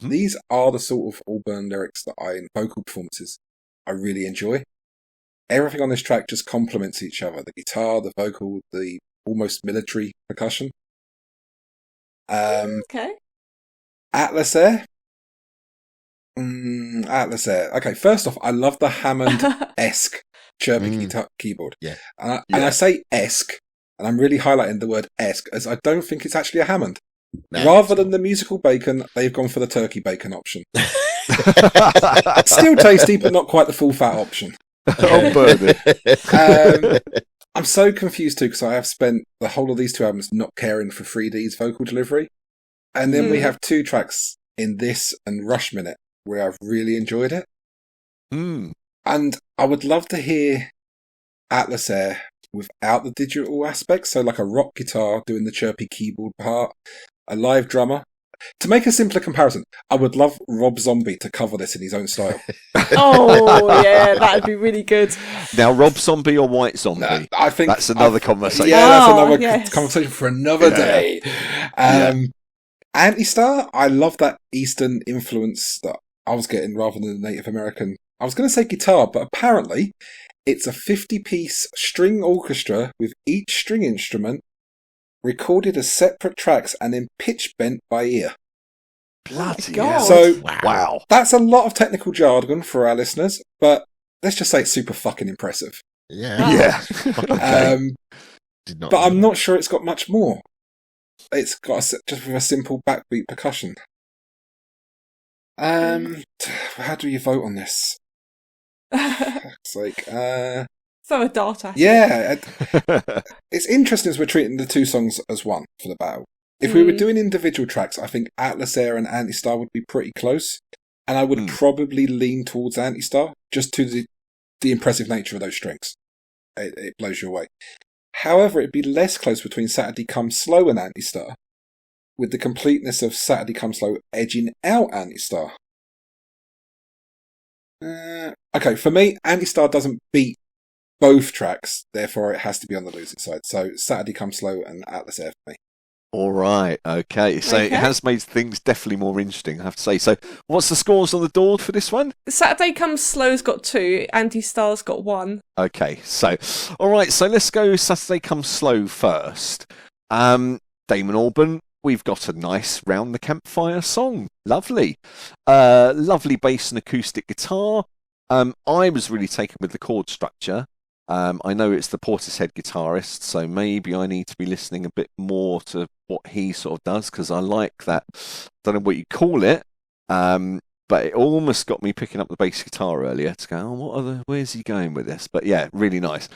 B: These are the sort of Alburn lyrics that in vocal performances, I really enjoy. Everything on this track just complements each other. The guitar, the vocal, the almost military percussion.
E: Okay.
B: Atlas Air. Atlas Air. Okay, first off, I love the Hammond-esque chirpy guitar keyboard.
D: Yeah.
B: And I say esque, and I'm really highlighting the word esque, as I don't think it's actually a Hammond. No, rather than the musical bacon, they've gone for the turkey bacon option. Still tasty, but not quite the full fat option.
C: I'll burn it.
B: I'm so confused too, because I have spent the whole of these two albums not caring for 3D's vocal delivery. And then we have two tracks in this and Rush Minute where I've really enjoyed it. And I would love to hear Atlas Air without the digital aspects, so like a rock guitar doing the chirpy keyboard part, a live drummer. To make a simpler comparison, I would love Rob Zombie to cover this in his own style.
E: Oh, yeah, that'd be really good.
C: Now, Rob Zombie or White Zombie?
B: I think
C: that's another conversation.
B: Yeah, that's another conversation for another day. Antistar, I love that Eastern influence that I was getting rather than the Native American. I was going to say guitar, but apparently it's a 50-piece string orchestra with each string instrument recorded as separate tracks and then pitch bent by ear.
C: Bloody
E: hell.
B: So,
C: wow.
B: That's a lot of technical jargon for our listeners, but let's just say it's super fucking impressive.
D: Yeah.
C: Okay.
B: But I'm not sure it's got much more. It's got just with a simple backbeat percussion. How do you vote on this? It's like,
E: So a dart at it.
B: Yeah. It's interesting as we're treating the two songs as one for the battle. If we were doing individual tracks, I think Atlas Air and Antistar would be pretty close. And I would probably lean towards Antistar, just to the impressive nature of those strings. It blows you away. However, it'd be less close between Saturday Come Slow and Antistar, with the completeness of Saturday Come Slow edging out Antistar. Okay, for me, Antistar doesn't beat both tracks, therefore it has to be on the losing side. So Saturday Come Slow and Atlas Air for me.
C: All right, okay. So it has made things definitely more interesting, I have to say. So what's the scores on the door for this one?
E: Saturday Come Slow's got 2, Antistar's got 1.
C: Okay, so, all right, so let's go Saturday Come Slow first. Damon Albarn, we've got a nice round the campfire song. Lovely. Lovely bass and acoustic guitar. I was really taken with the chord structure. I know it's the Portishead guitarist, so maybe I need to be listening a bit more to what he sort of does, because I like that. Don't know what you call it, but it almost got me picking up the bass guitar earlier to go, where's he going with this? But yeah, really nice.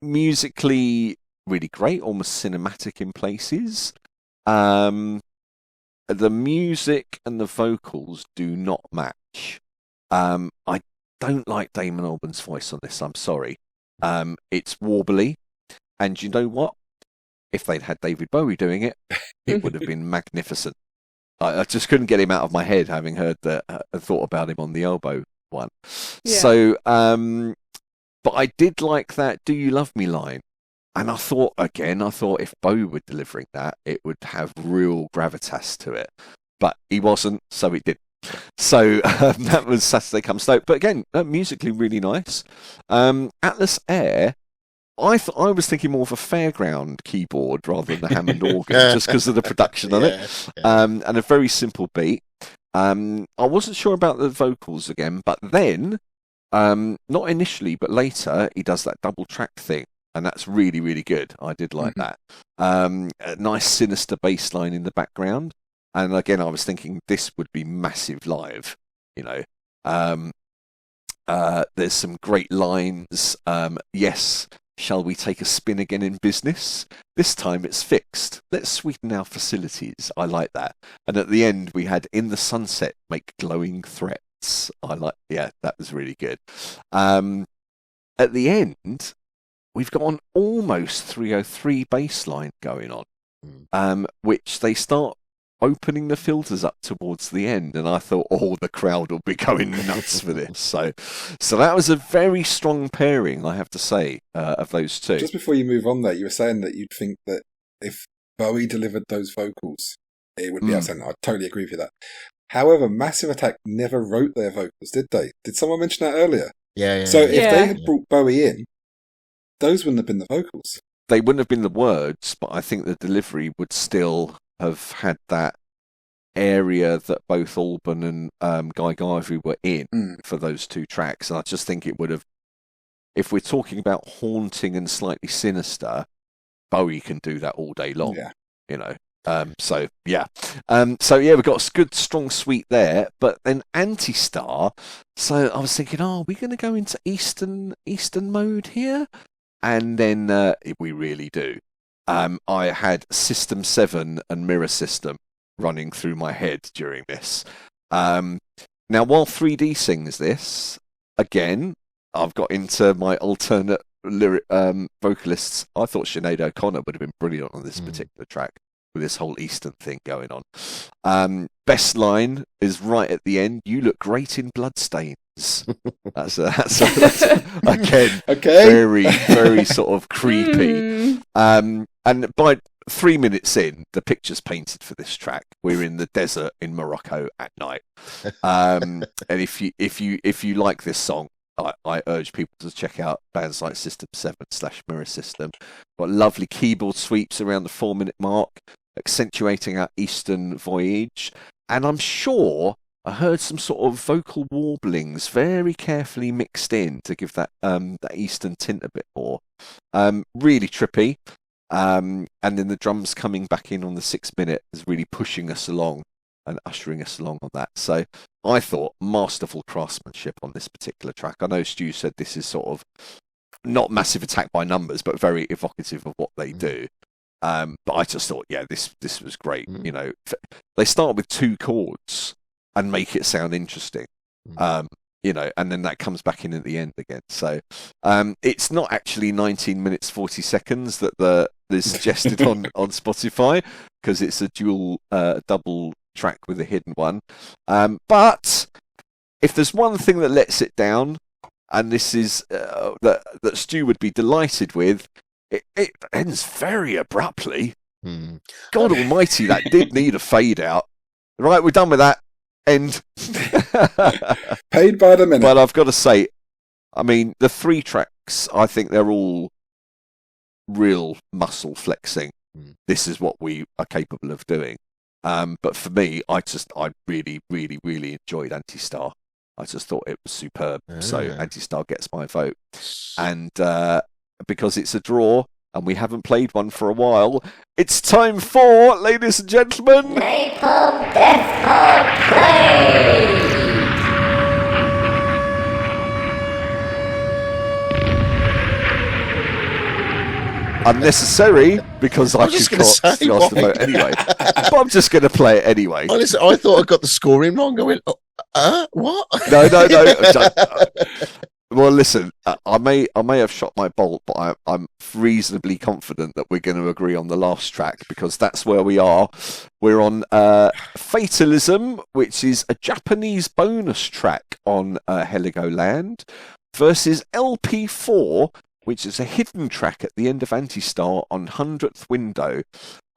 C: Musically, really great, almost cinematic in places. The music and the vocals do not match. I don't like Damon Albarn's voice on this, I'm sorry. It's warbly, and you know what? If they'd had David Bowie doing it, it would have been magnificent. I just couldn't get him out of my head, having heard thought about him on the Elbow one. Yeah. So, but I did like that "Do You Love Me" line, and I thought if Bowie were delivering that, it would have real gravitas to it. But he wasn't, so it did. So that was Saturday Come Slow. But again, musically really nice. Atlas Air, I was thinking more of a fairground keyboard rather than the Hammond organ, just because of the production on it. And a very simple beat. I wasn't sure about the vocals again, but then, not initially, but later, he does that double track thing. And that's really, really good. I did like that. A nice sinister bass line in the background. And again, I was thinking this would be massive live, you know. There's some great lines. Yes, shall we take a spin again in business? This time it's fixed. Let's sweeten our facilities. I like that. And at the end, we had in the sunset, make glowing threats. That was really good. at the end, we've got an almost 303 bass line going on, which they start opening the filters up towards the end, and I thought, the crowd will be going nuts for this. So that was a very strong pairing, I have to say, of those two.
B: Just before you move on there, you were saying that you'd think that if Bowie delivered those vocals, it would be outstanding. I totally agree with you that. However, Massive Attack never wrote their vocals, did they? Did someone mention that earlier?
D: Yeah.
B: So if they had brought Bowie in, those wouldn't have been the vocals.
C: They wouldn't have been the words, but I think the delivery would still have had that area that both Alban and Guy Garvey were in for those two tracks. And I just think it would have, if we're talking about haunting and slightly sinister, Bowie can do that all day long.
B: Yeah.
C: You know. So we've got a good strong suite there, but then Antistar. So I was thinking, are we going to go into Eastern mode here? And then we really do. I had System 7 and Mirror System running through my head during this. Now, while 3D sings this, again, I've got into my alternate lyric vocalists. I thought Sinead O'Connor would have been brilliant on this particular track with this whole Eastern thing going on. Best line is right at the end. You look great in bloodstains. That's again very, very sort of creepy. And by 3 minutes in, the picture's painted for this track. We're in the desert in Morocco at night. And if you like this song, I urge people to check out bands like System 7 / Mirror System. Got lovely keyboard sweeps around the 4-minute mark, accentuating our Eastern voyage. And I'm sure I heard some sort of vocal warblings very carefully mixed in to give that Eastern tint a bit more. Really trippy. And then the drums coming back in on the 6-minute is really pushing us along and ushering us along on that. So I thought masterful craftsmanship on this particular track. I know Stu said this is sort of not Massive Attack by numbers, but very evocative of what they do. But I just thought, this was great. You know, they start with 2 chords and make it sound interesting. You know, and then that comes back in at the end again. So it's not actually 19 minutes 40 seconds that is suggested on Spotify, because it's a double track with a hidden one. But if there's one thing that lets it down, and this is that Stu would be delighted with, it ends very abruptly. God almighty, that did need a fade out. Right, we're done with that. End.
B: Paid by the minute.
C: But I've got to say, I mean, the 3 tracks, I think they're all real muscle flexing. This is what we are capable of doing. But for me, I really, really, really enjoyed Antistar. I just thought it was superb. So Antistar gets my vote. And because it's a draw, and we haven't played one for a while, it's time for, ladies and gentlemen,
F: Napalm Death Hard Play!
C: Unnecessary, because I just got asked to vote anyway. But I'm just going to play it anyway.
D: Honestly, I thought I got the scoring wrong. I went, what?
C: No. Well, listen, I may have shot my bolt, but I'm reasonably confident that we're going to agree on the last track, because that's where we are. We're on Fatalism, which is a Japanese bonus track on Heligoland, versus LP4, which is a hidden track at the end of Antistar on 100th Window.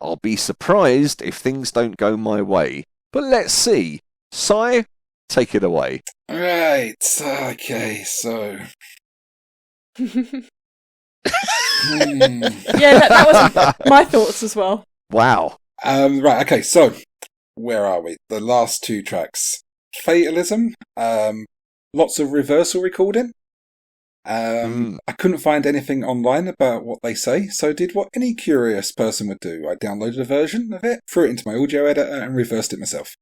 C: I'll be surprised if things don't go my way, but let's see. Psy, take it away.
B: Right, okay, so...
E: Yeah, that was my thoughts as well.
C: Wow.
B: Right, okay, so where are we? The last 2 tracks. Fatalism, lots of reversal recording. I couldn't find anything online about what they say, so did what any curious person would do. I downloaded a version of it, threw it into my audio editor, and reversed it myself.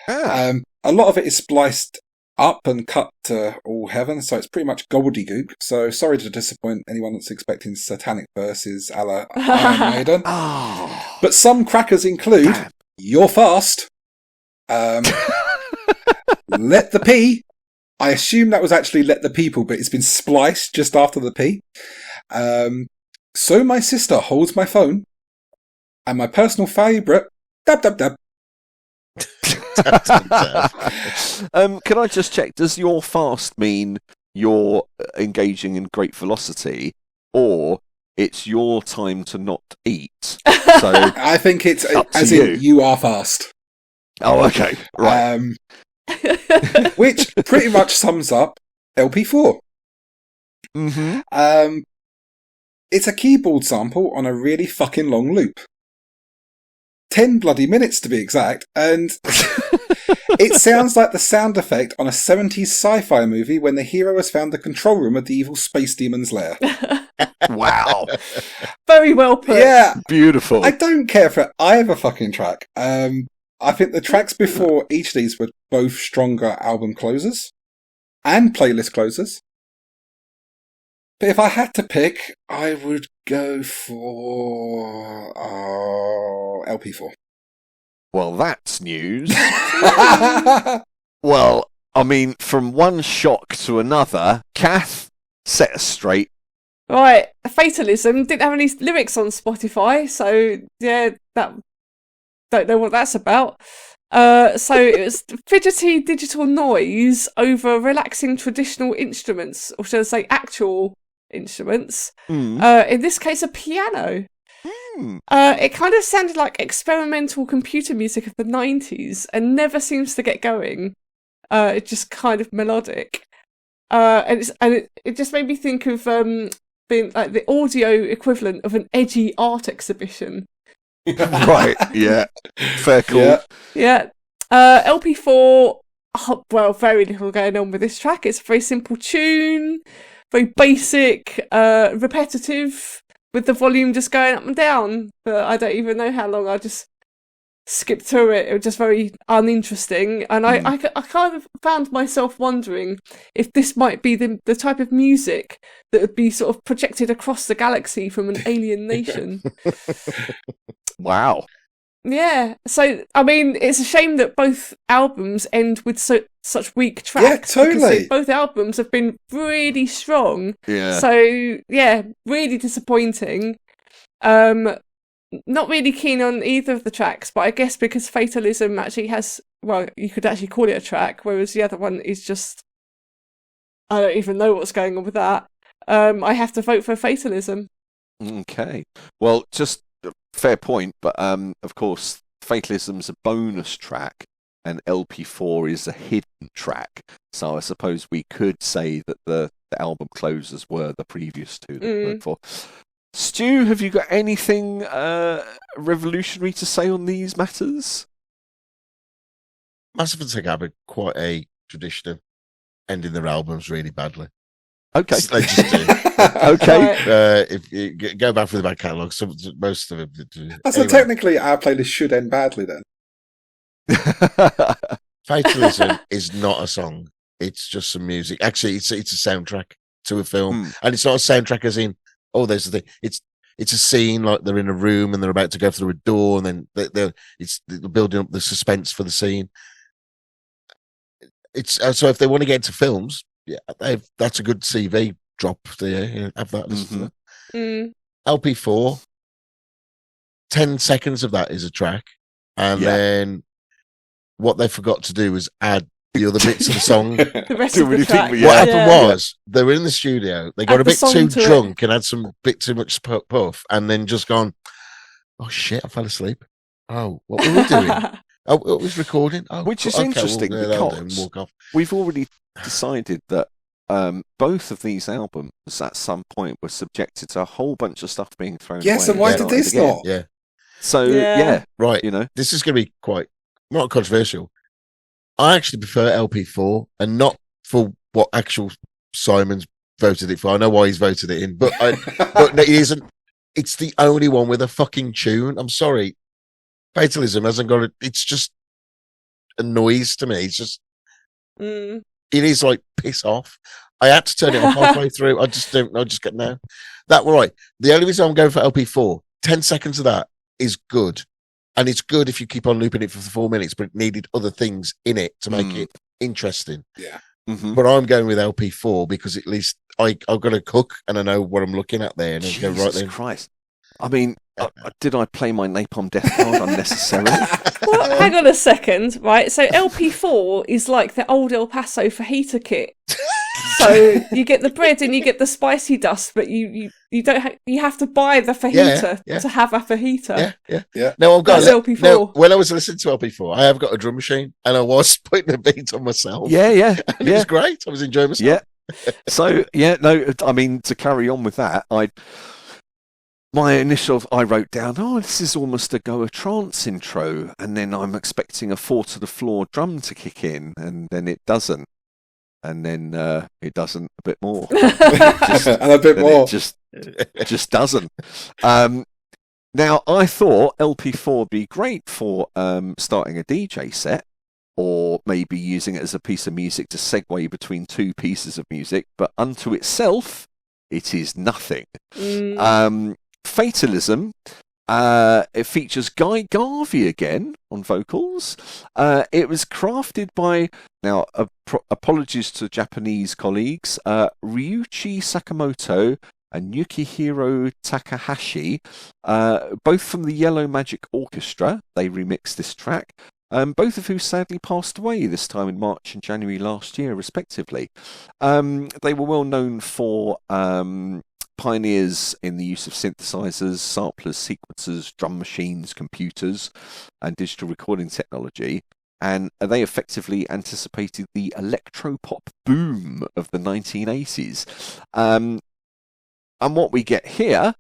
B: A lot of it is spliced up and cut to all heaven, so it's pretty much gobbledygook. So sorry to disappoint anyone that's expecting satanic verses a la Iron Maiden. But some crackers include You're Fast, Let the P, I assume that was actually Let the People, but it's been spliced just after the P. So My Sister Holds My Phone, and my personal favourite, Dab Dab Dab.
C: Can I just check, does your fast mean you're engaging in great velocity, or it's your time to not eat? So
B: I think it's
C: up to
B: as
C: you.
B: in you are fast.
C: Oh, okay. Right.
B: Which pretty much sums up LP4.
C: Mm-hmm.
B: It's a keyboard sample on a really fucking long loop. 10 bloody minutes to be exact, and it sounds like the sound effect on a 70s sci-fi movie when the hero has found the control room of the evil space demon's lair.
C: Wow.
E: Very well put.
B: Yeah.
C: Beautiful.
B: I don't care for either fucking track. I think the tracks before each of these were both stronger album closers and playlist closers. But if I had to pick, I would go for LP4.
C: Well, that's news. Well, I mean, from one shock to another, Cath, set us straight.
E: Right, Fatalism didn't have any lyrics on Spotify, so yeah, that don't know what that's about. So it was fidgety digital noise over relaxing traditional instruments, or should I say actual instruments. In this case, a piano. It kind of sounded like experimental computer music of the 90s and never seems to get going. It's just kind of melodic. And it just made me think of being like the audio equivalent of an edgy art exhibition.
C: Right, yeah. Fair call.
E: Yeah. LP4, well, very little going on with this track. It's a very simple tune, very basic, repetitive, with the volume just going up and down. But I don't even know how long. I just skipped through it. It was just very uninteresting. And I kind of found myself wondering if this might be the type of music that would be sort of projected across the galaxy from an alien nation.
C: Wow.
E: Yeah, so I mean, it's a shame that both albums end with such weak tracks.
B: Yeah, totally.
E: Because both albums have been really strong.
C: Yeah.
E: So yeah, really disappointing. Not really keen on either of the tracks, but I guess because Fatalism actually has, well, you could actually call it a track, whereas the other one is just, I don't even know what's going on with that. I have to vote for Fatalism.
C: Okay. Well, just fair point, but of course, Fatalism's a bonus track, and LP4 is a hidden track. So I suppose we could say that the album closers were the previous two that we went for. Stu, have you got anything revolutionary to say on these matters?
D: Massive Attack have quite a tradition of ending their albums really badly.
C: Okay.
D: They just do.
C: Okay.
D: If you go back through the back catalogue, most of them do.
B: So technically our playlist should end badly then.
D: Fatalism is not a song. It's just some music. Actually, it's a soundtrack to a film. And it's not a soundtrack as in, oh, there's the thing. It's a scene like they're in a room and they're about to go through a door, and then they're building up the suspense for the scene. It's so if they want to get into films, yeah, that's a good CV drop there. Have that. Listen to that. LP4, 10 seconds of that is a track, and then what they forgot to do was add the other bits of the song.
E: The rest of the track.
D: What happened was they were in the studio, they got a bit too drunk and had some bit too much puff, and then just gone, oh shit, I fell asleep. Oh, what were we doing? Oh, it was recording. Oh,
C: which is
D: okay,
C: interesting
D: because
C: walk off. We've already decided that both of these albums at some point were subjected to a whole bunch of stuff being thrown away.
B: So why did this not?
D: Yeah.
C: So
D: right.
C: You know,
D: this is going to be quite not controversial. I actually prefer LP4, and not for what actual Simon's voted it for. I know why he's voted it in, but but it isn't. It's the only one with a fucking tune. I'm sorry, Fatalism hasn't got it. It's just a noise to me. It's just it is like piss off. I had to turn it off halfway through. I just get no. That right. The only reason I'm going for LP4, 10 seconds of that is good. And it's good if you keep on looping it for 4 minutes, but it needed other things in it to make it interesting.
B: Yeah.
D: but I'm going with LP4 because at least I've got a cook and I know what I'm looking at there. And I go, right
C: Jesus
D: then.
C: Christ. I mean, did I play my Napalm Death card unnecessarily?
E: Well, hang on a second, right? So LP4 is like the old El Paso fajita kit. So you get the bread and you get the spicy dust, but you don't you have to buy the fajita to have a fajita.
D: Yeah. No, I've got
E: LP4.
D: No, when I was listening to LP4, I have got a drum machine and I was putting the beat on myself.
C: Yeah.
D: And it was great. I was enjoying myself.
C: Yeah. So I mean, to carry on with that, I wrote down, this is almost a Go a Trance intro, and then I'm expecting a 4 to the floor drum to kick in, and then it doesn't. And then it doesn't a bit more.
B: And a bit more.
C: It just doesn't. Now, I thought LP4 would be great for starting a DJ set, or maybe using it as a piece of music to segue between two pieces of music, but unto itself, it is nothing. Fatalism, it features Guy Garvey again on vocals. It was crafted by, now apologies to Japanese colleagues, Ryuichi Sakamoto and Yukihiro Takahashi, both from the Yellow Magic Orchestra. They remixed this track, both of who sadly passed away this time in March and January last year, respectively. They were well known for pioneers in the use of synthesizers, samplers, sequencers, drum machines, computers, and digital recording technology. And they effectively anticipated the electropop boom of the 1980s. And what we get here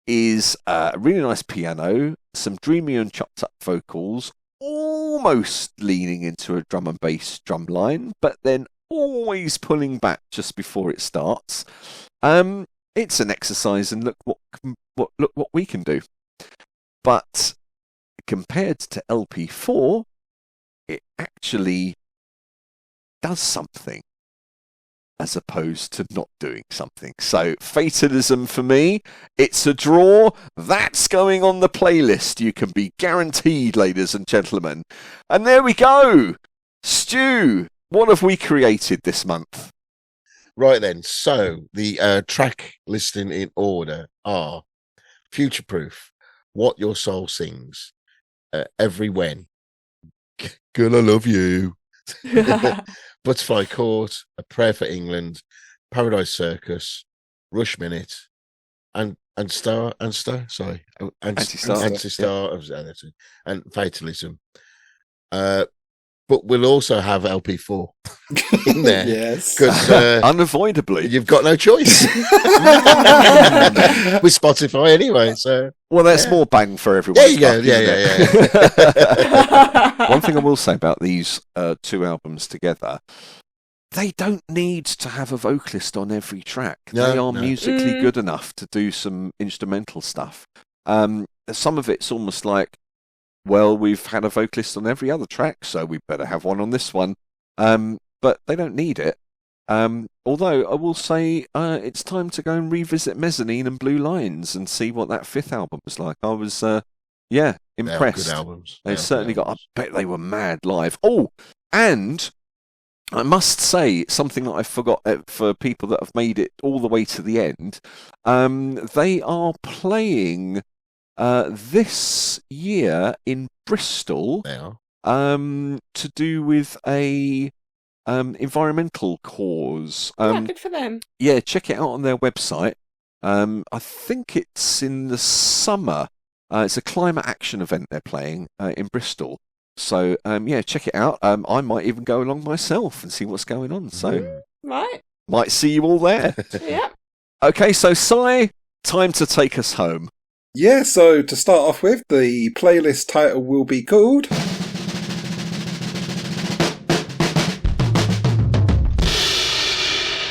C: is a really nice piano, some dreamy and chopped up vocals, almost leaning into a drum and bass drum line, but then always pulling back just before it starts. It's an exercise and look what we can do. But compared to LP4, it actually does something as opposed to not doing something. So Fatalism for me, it's a draw. That's going on the playlist. You can be guaranteed, ladies and gentlemen. And there we go. Stu, what have we created this month?
D: Right then, so the track listing in order are Future Proof, What Your Soul Sings, Everywhen, Girl I Love You, Butterfly Court, A Prayer for England, Paradise Circus, Rush Minute, and Antistar, and Fatalism. But we'll also have LP4 in there.
B: Yes.
D: Because
C: unavoidably.
D: You've got no choice. With Spotify anyway. So
C: well, that's more bang for everyone.
D: There you go. Yeah.
C: One thing I will say about these two albums together, they don't need to have a vocalist on every track. They are musically good enough to do some instrumental stuff. Some of it's almost like, well, we've had a vocalist on every other track, so we better have one on this one. But they don't need it. Although I will say it's time to go and revisit Mezzanine and Blue Lines and see what that fifth album was like. I was, impressed.
D: They are good albums.
C: They certainly got. I bet they were mad live. Oh, and I must say something that I forgot for people that have made it all the way to the end. They are playing this year in Bristol.
D: They are.
C: To do with a environmental cause.
E: Good for them.
C: Yeah, check it out on their website. I think it's in the summer. It's a climate action event they're playing in Bristol. So, check it out. I might even go along myself and see what's going on. So,
E: right.
C: Might see you all there.
E: Yeah.
C: Okay, so Si, time to take us home.
B: Yeah, so to start off with, the playlist title will be called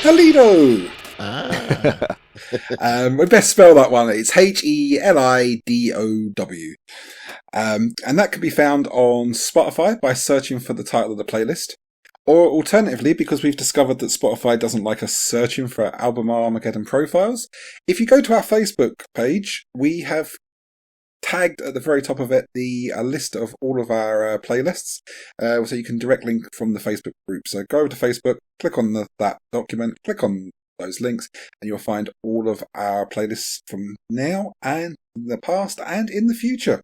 B: Helido. We best spell that one. It's Helidow. And that can be found on Spotify by searching for the title of the playlist. Or alternatively, because we've discovered that Spotify doesn't like us searching for Album Armageddon profiles, if you go to our Facebook page, we have tagged at the very top of it a list of all of our playlists, so you can direct link from the Facebook group. So go over to Facebook, click on that document, click on those links, and you'll find all of our playlists from now and in the past and in the future.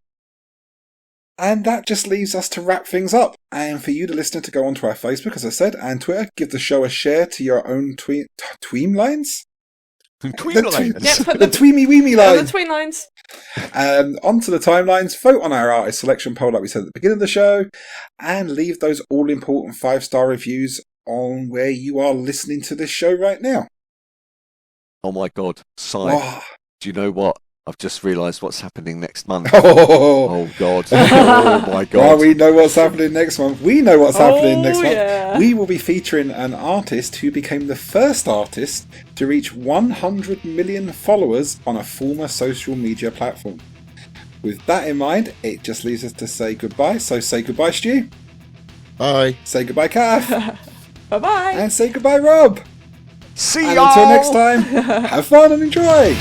B: And that just leaves us to wrap things up. And for you, the listener, to go onto our Facebook, as I said, and Twitter, give the show a share to your own tweam lines.
C: Tween lines.
B: The tweemy weemy line.
E: The tween lines.
B: Onto the timelines, vote on our artist selection poll like we said at the beginning of the show, and leave those all-important 5-star reviews on where you are listening to this show right now.
C: Oh my God, Psyche. Do you know what? I've just realised what's happening next month. Oh God. Oh my God.
B: Well, we know what's happening next month. We know what's happening next month.
E: Yeah.
B: We will be featuring an artist who became the first artist to reach 100 million followers on a former social media platform. With that in mind, it just leaves us to say goodbye. So say goodbye, Stu.
D: Bye.
B: Say goodbye, Cath.
E: Bye-bye.
B: And say goodbye, Rob.
C: See
B: and
C: y'all.
B: until next time, have fun and enjoy.